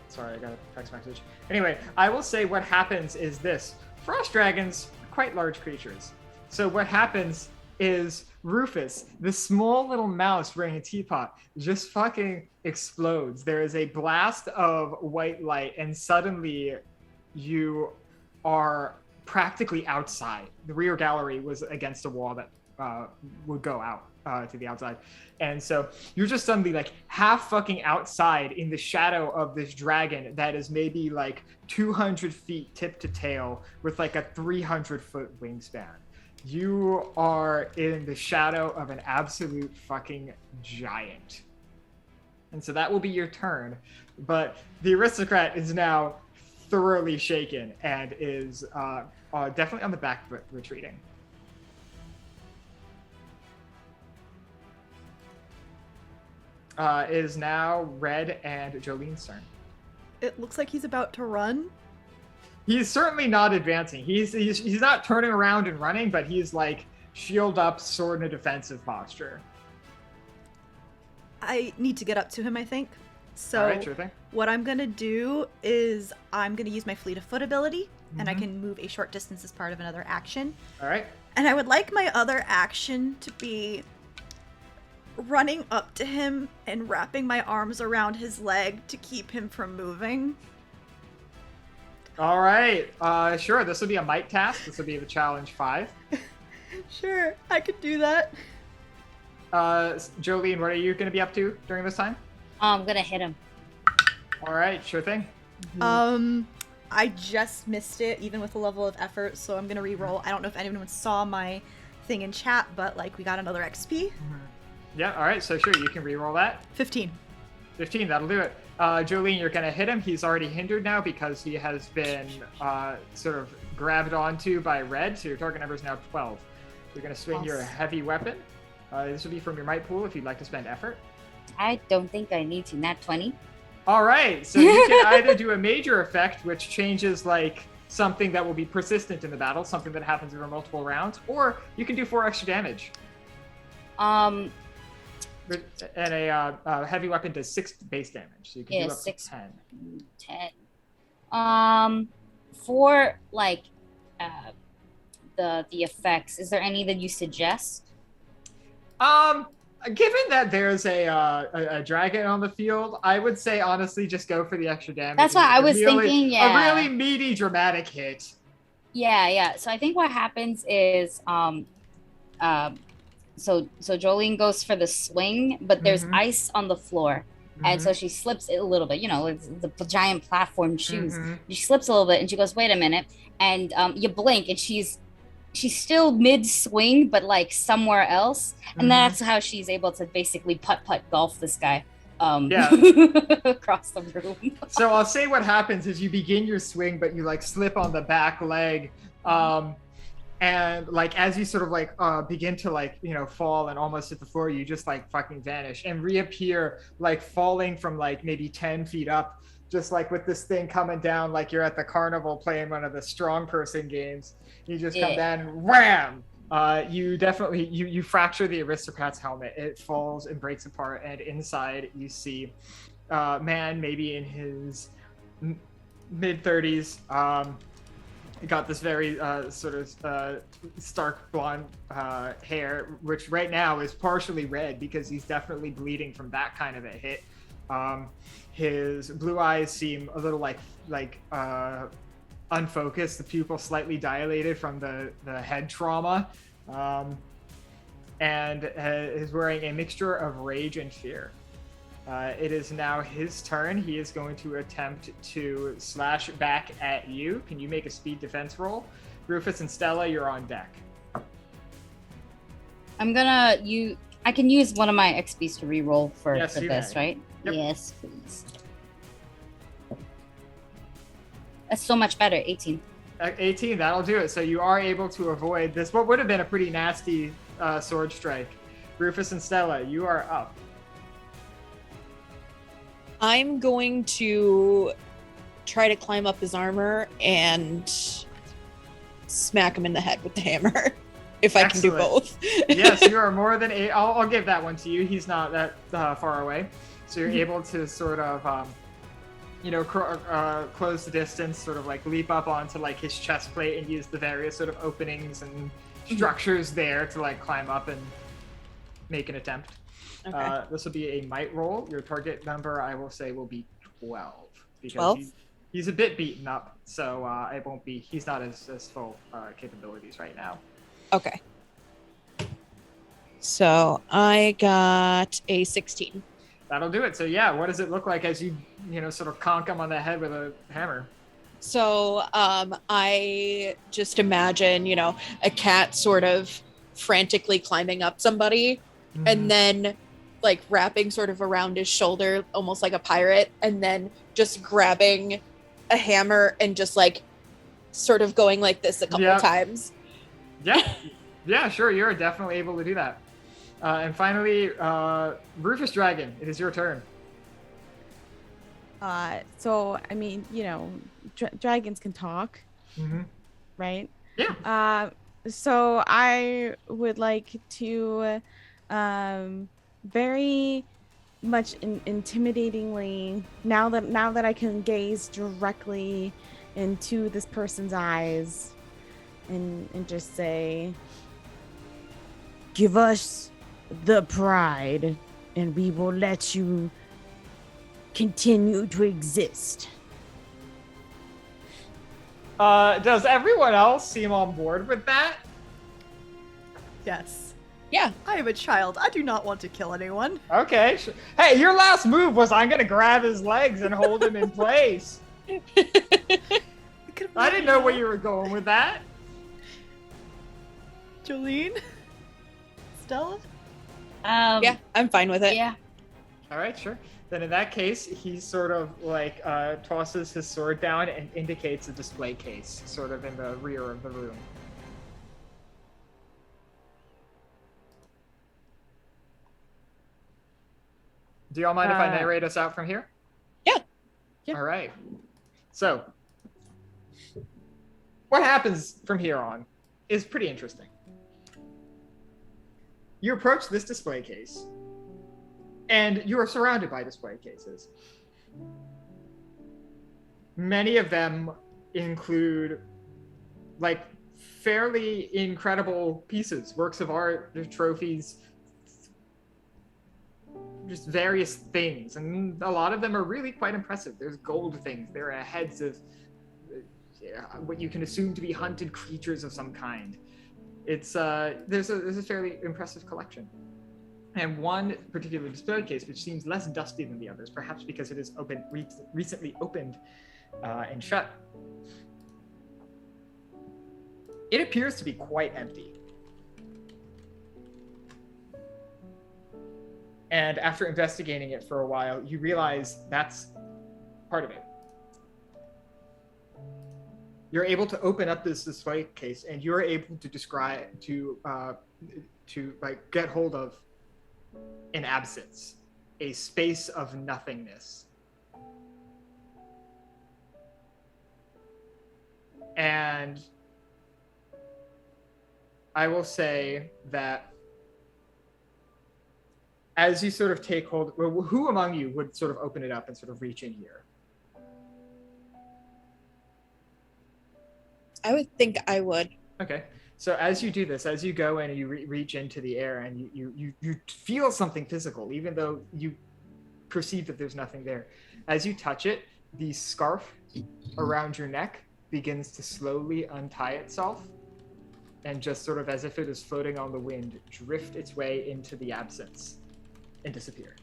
Sorry, I got a text message. Anyway, I will say what happens is this. Frost dragons are quite large creatures. So what happens is Rufus, the small little mouse wearing a teapot, just fucking explodes. There is a blast of white light, and suddenly you are practically outside. The rear gallery was against a wall that would go out to the outside. And so you're just suddenly half fucking outside in the shadow of this dragon that is maybe 200 feet tip to tail with a 300-foot wingspan. You are in the shadow of an absolute fucking giant. And so that will be your turn. But the aristocrat is now thoroughly shaken and is definitely on the back foot retreating. It is now Red and Jolene's turn. It looks like he's about to run. He's certainly not advancing. He's not turning around and running, but he's shield up, sword in a defensive posture. I need to get up to him, I think. So All right, sure thing. What I'm going to do is I'm going to use my fleet of foot ability, and I can move a short distance as part of another action. All right. And I would like my other action to be running up to him and wrapping my arms around his leg to keep him from moving. All right. Sure. This will be a might task. This will be the challenge 5. Sure, I could do that. Jolene, what are you going to be up to during this time? I'm gonna hit him. All right. Sure thing. I just missed it, even with a level of effort, so I'm gonna re-roll. I don't know if anyone saw my thing in chat, but we got another XP. Yeah. All right. So sure, you can re-roll that. 15. 15, that'll do it. Jolene, you're going to hit him. He's already hindered now because he has been sort of grabbed onto by red, so your target number is now 12. You're going to swing your heavy weapon. This will be from your might pool if you'd like to spend effort. I don't think I need to. Nat 20. All right, so you can either do a major effect, which changes like something that will be persistent in the battle, something that happens over multiple rounds, or you can do 4 extra damage. And a heavy weapon does 6 base damage, so you can do up 6, to 10. 10. For like the effects, is there any that you suggest? Given that there's a dragon on the field, I would say honestly just go for the extra damage. That's what I was thinking. Yeah, a really meaty, dramatic hit. Yeah. So I think what happens is so Jolene goes for the swing, but there's ice on the floor. And so she slips it a little bit, it's the giant platform shoes. She slips a little bit and she goes, wait a minute. And you blink and she's still mid swing, but like somewhere else. And that's how she's able to basically putt golf this guy across the room. So I'll say what happens is you begin your swing, but you like slip on the back leg. And like as you sort of like begin to like fall and almost hit the floor, you just like fucking vanish and reappear like falling from like maybe 10 feet up, just like with this thing coming down like you're at the carnival playing one of the strong person games. You just come down and wham! You definitely you fracture the aristocrat's helmet. It falls and breaks apart, and inside you see man maybe in his mid-30s. Got this very sort of stark blonde hair, which right now is partially red because he's definitely bleeding from that kind of a hit. His blue eyes seem a little like unfocused, the pupil slightly dilated from the head trauma, and is wearing a mixture of rage and fear. It is now his turn. He is going to attempt to slash back at you. Can you make a speed defense roll? Rufus and Stella, you're on deck. I can use one of my XPs to re-roll for this, may. Right? Yep. Yes, please. That's so much better. 18. 18, that'll do it. So you are able to avoid this, what would have been a pretty nasty sword strike. Rufus and Stella, you are up. I'm going to try to climb up his armor and smack him in the head with the hammer. If I can do both. Yes, you are more than eight. I'll give that one to you. He's not that far away. So you're able to sort of, close the distance, sort of like leap up onto like his chest plate and use the various sort of openings and structures there to like climb up and make an attempt. Okay. This will be a might roll. Your target number, I will say, will be 12. Because 12? He's a bit beaten up, so it won't be. He's not as full capabilities right now. Okay. So I got a 16. That'll do it. So yeah, what does it look like as you sort of conk him on the head with a hammer? So I just imagine, a cat sort of frantically climbing up somebody and then like wrapping sort of around his shoulder, almost like a pirate, and then just grabbing a hammer and just like sort of going like this a couple times. Yeah, sure. You're definitely able to do that. And finally, Rufus Dragon, it is your turn. So, I mean, dragons can talk, right? Yeah. So I would like to very much intimidatingly, now that I can gaze directly into this person's eyes and just say, give us the pride and we will let you continue to exist. Does everyone else seem on board with that? Yes. Yeah. I am a child. I do not want to kill anyone. Okay. Hey, your last move was I'm gonna grab his legs and hold him in place. I didn't know where you were going with that. Jolene? Stella? Yeah, I'm fine with it. Yeah. All right, sure. Then in that case, he sort of like tosses his sword down and indicates a display case, sort of in the rear of the room. Do y'all mind if I narrate us out from here? Yeah. Yeah. All right. So, what happens from here on is pretty interesting. You approach this display case, and you are surrounded by display cases. Many of them include, like, fairly incredible pieces, works of art, trophies, just various things, and a lot of them are really quite impressive. There's gold things. There are heads of what you can assume to be hunted creatures of some kind. It's there's a fairly impressive collection, and one particular display case which seems less dusty than the others, perhaps because it is recently opened and shut. It appears to be quite empty. And after investigating it for a while, you realize that's part of it. You're able to open up this display case, and you're able to describe to like get hold of an absence, a space of nothingness. And I will say that as you sort of take hold, well, who among you would sort of open it up and sort of reach in here? I would think I would. Okay. So as you do this, as you go in and you reach into the air and you feel something physical, even though you perceive that there's nothing there. As you touch it, the scarf around your neck begins to slowly untie itself and just sort of as if it is floating on the wind, drift its way into the absence and disappear.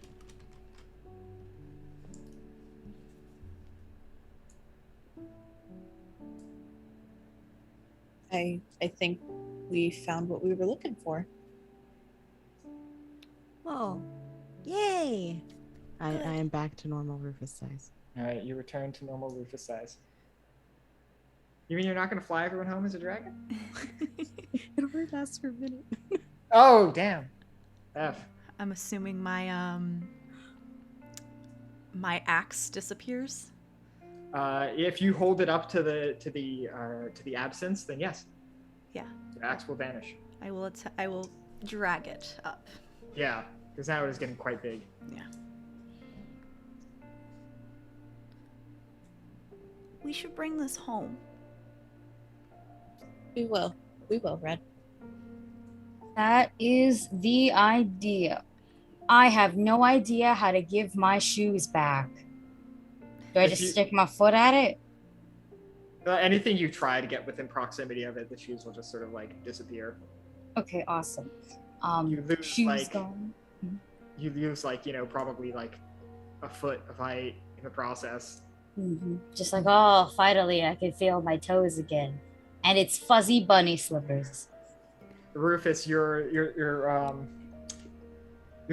I think we found what we were looking for. Whoa. Yay. I am back to normal Rufus size. All right, you return to normal Rufus size. You mean you're not going to fly everyone home as a dragon? It only lasts for a minute. Oh, damn. F. I'm assuming my my axe disappears. If you hold it up to the absence, then yes. Yeah. Your axe will vanish. I will drag it up. Yeah, because now it is getting quite big. Yeah. We should bring this home. We will, Red. That is the idea. I have no idea how to give my shoes back. Do I just stick my foot at it? Anything you try to get within proximity of it, the shoes will just sort of like disappear. Okay, awesome. You lose shoes like gone. you lose like probably like a foot of height in the process. Mm-hmm. Just like, oh, finally I can feel my toes again, and it's fuzzy bunny slippers. Rufus, your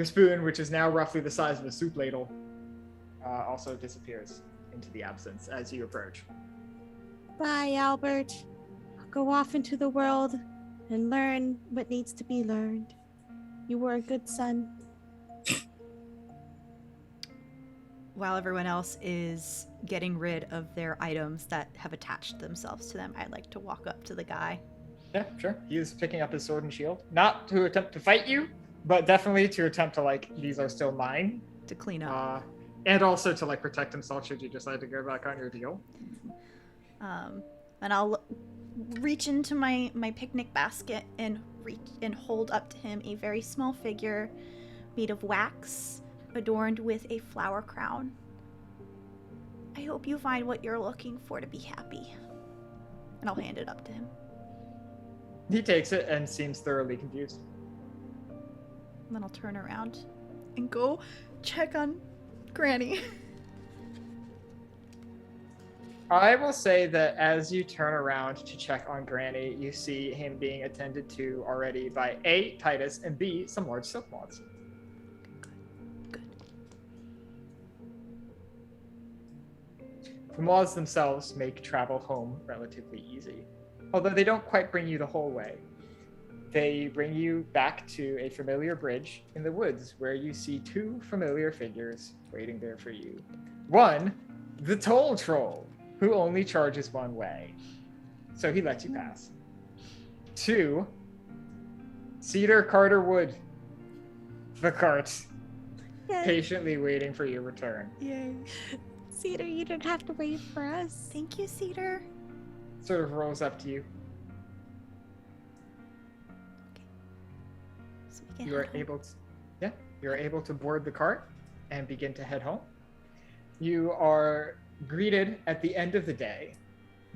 spoon, which is now roughly the size of a soup ladle, also disappears into the absence as you approach. Bye, Albert. I'll go off into the world and learn what needs to be learned. You were a good son. While everyone else is getting rid of their items that have attached themselves to them, I'd like to walk up to the guy. Yeah, sure. He is picking up his sword and shield. Not to attempt to fight you, but definitely to attempt to, like, these are still mine. To clean up. And also to, like, protect himself should you decide to go back on your deal. And I'll reach into my picnic basket and hold up to him a very small figure made of wax, adorned with a flower crown. I hope you find what you're looking for to be happy. And I'll hand it up to him. He takes it and seems thoroughly confused. And then I'll turn around and go check on Granny. I will say that as you turn around to check on Granny, you see him being attended to already by A, Titus, and B, some large silk moths. Good. The moths themselves make travel home relatively easy, although they don't quite bring you the whole way. They bring you back to a familiar bridge in the woods where you see two familiar figures waiting there for you. One, the toll troll, who only charges one way, so he lets you pass. Two, Cedar Carter Wood, the cart, Yay. patiently waiting for your return. Yay. Cedar, you didn't have to wait for us. Thank you, Cedar. Sort of rolls up to you. So we can You are head home. able to board the cart and begin to head home. You are greeted at the end of the day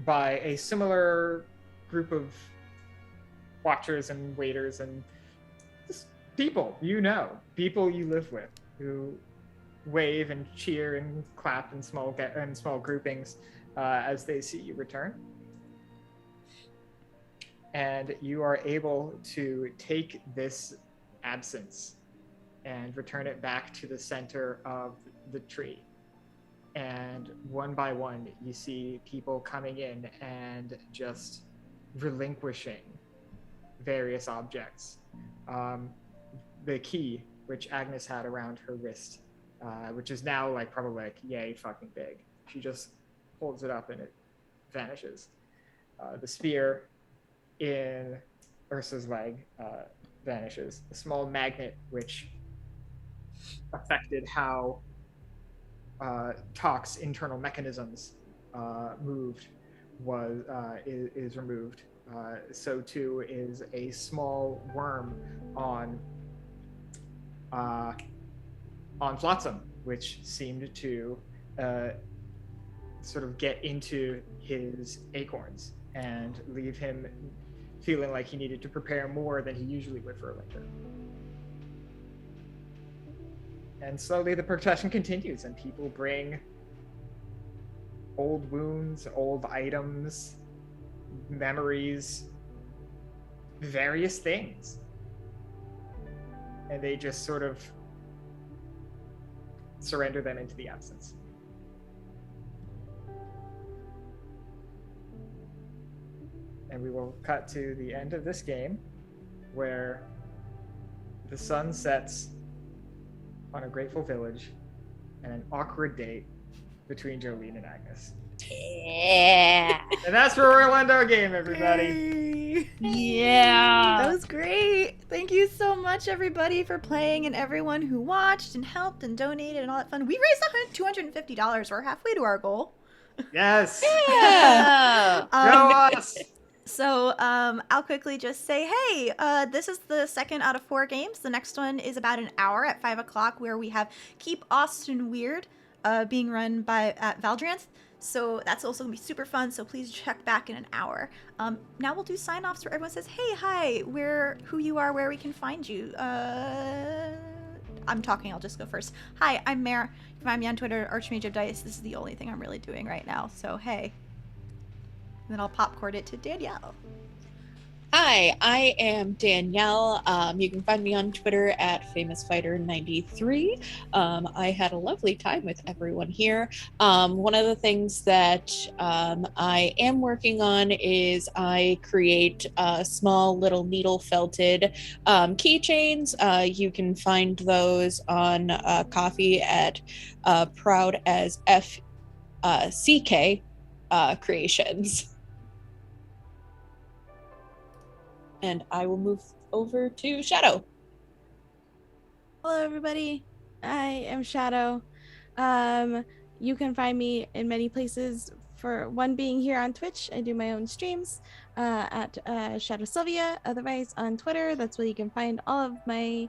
by a similar group of watchers and waiters and just people you live with, who wave and cheer and clap in small groupings as they see you return. And you are able to take this absence and return it back to the center of the tree. And one by one, you see people coming in and just relinquishing various objects. The key, which Agnes had around her wrist, which is now probably yay fucking big. She just holds it up and it vanishes. The spear in Ursa's leg vanishes. A small magnet, which affected how Talk's internal mechanisms moved, is removed. So too is a small worm on Flotsam, which seemed to sort of get into his acorns and leave him feeling like he needed to prepare more than he usually would for a winter. And slowly the procession continues, and people bring old wounds, old items, memories, various things. And they just sort of surrender them into the absence. And we will cut to the end of this game, where the sun sets on a grateful village and an awkward date between Jolene and Agnes. Yeah. And that's for Orlando game, everybody. Yay. Yeah. That was great. Thank you so much, everybody, for playing, and everyone who watched and helped and donated and all that fun. We raised $250. We're halfway to our goal. Yes. Yeah. Go us. So I'll quickly just say, hey, this is the second out of 4 games. The next one is about an hour at 5 o'clock, where we have Keep Austin Weird being run at Valdranth. So that's also gonna be super fun. So please check back in an hour. Now we'll do sign-offs where everyone says, hey, hi, who you are, where we can find you. I'm talking, I'll just go first. Hi, I'm Mare. You can find me on Twitter, Archmage of Dice. This is the only thing I'm really doing right now. So hey. And then I'll popcorn it to Danielle. Hi, I am Danielle. You can find me on Twitter at famousfighter93. I had a lovely time with everyone here. One of the things that I am working on is I create small little needle felted keychains. You can find those on Coffee at Proud as FCK Creations. And I will move over to Shadow. Hello, everybody. I am Shadow. You can find me in many places. For one being here on Twitch, I do my own streams at Shadow Sylvia. Otherwise, on Twitter, that's where you can find all of my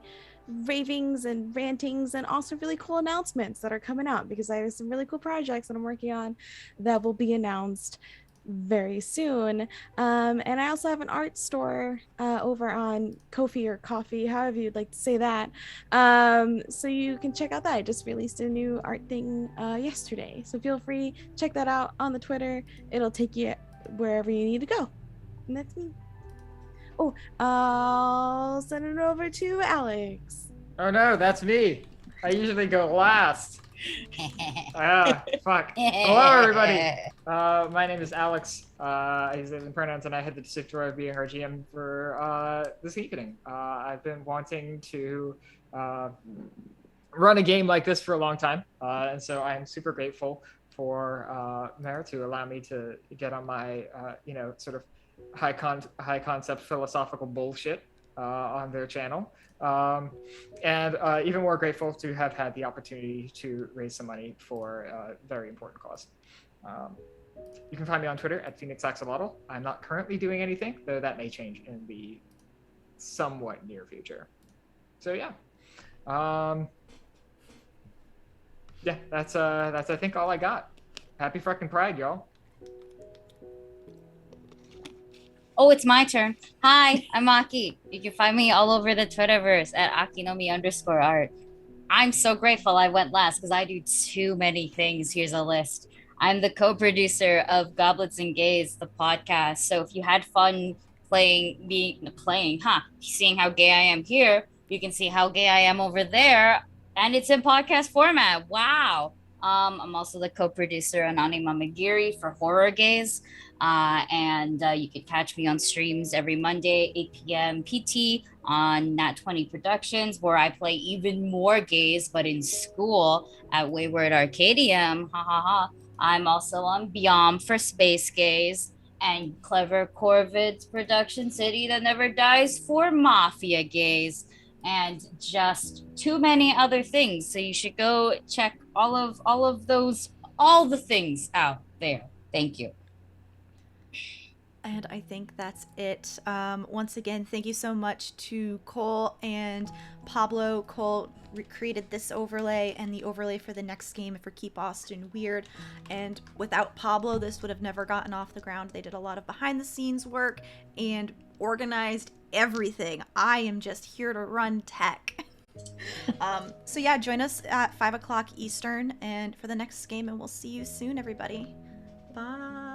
ravings and rantings, and also really cool announcements that are coming out, because I have some really cool projects that I'm working on that will be announced very soon. And I also have an art store over on Ko-fi or Coffee, however you'd like to say that. So you can check out that. I just released a new art thing yesterday. So feel free, check that out on the Twitter. It'll take you wherever you need to go. And that's me. Oh, I'll send it over to Alex. Oh no, that's me. I usually go last. Fuck. Hello, everybody. My name is Alex. He's in pronouns, and I had the distinct joy of being our GM for this evening. I've been wanting to run a game like this for a long time, and so I'm super grateful for Mara to allow me to get on my, sort of high concept philosophical bullshit on their channel. And even more grateful to have had the opportunity to raise some money for a very important cause. You can find me on Twitter at Phoenix Axolotl. I'm not currently doing anything, though that may change in the somewhat near future. So yeah. Yeah, that's I think all I got. Happy fucking Pride, y'all. Oh, it's my turn. Hi, I'm Aki. You can find me all over the Twitterverse at Akinomi_art. I'm so grateful I went last because I do too many things. Here's a list. I'm the co-producer of Goblets and Gays, the podcast. So if you had fun seeing how gay I am here, you can see how gay I am over there. And it's in podcast format. Wow. I'm also the co-producer on Anima Magiri for Horror Gaze. And you can catch me on streams every Monday, 8 p.m. PT on Nat 20 Productions, where I play even more gays, but in school at Wayward Arcadium. Ha ha ha. I'm also on Beyond for Space Gays and Clever Corvid's Production City That Never Dies for Mafia Gays, and just too many other things. So you should go check all the things out there. Thank you. And I think that's it. Once again, thank you so much to Cole and Pablo. Cole created this overlay and the overlay for the next game for Keep Austin Weird. And without Pablo, this would have never gotten off the ground. They did a lot of behind the scenes work and organized everything. I am just here to run tech. So yeah, join us at 5 o'clock Eastern and for the next game, and we'll see you soon, everybody. Bye.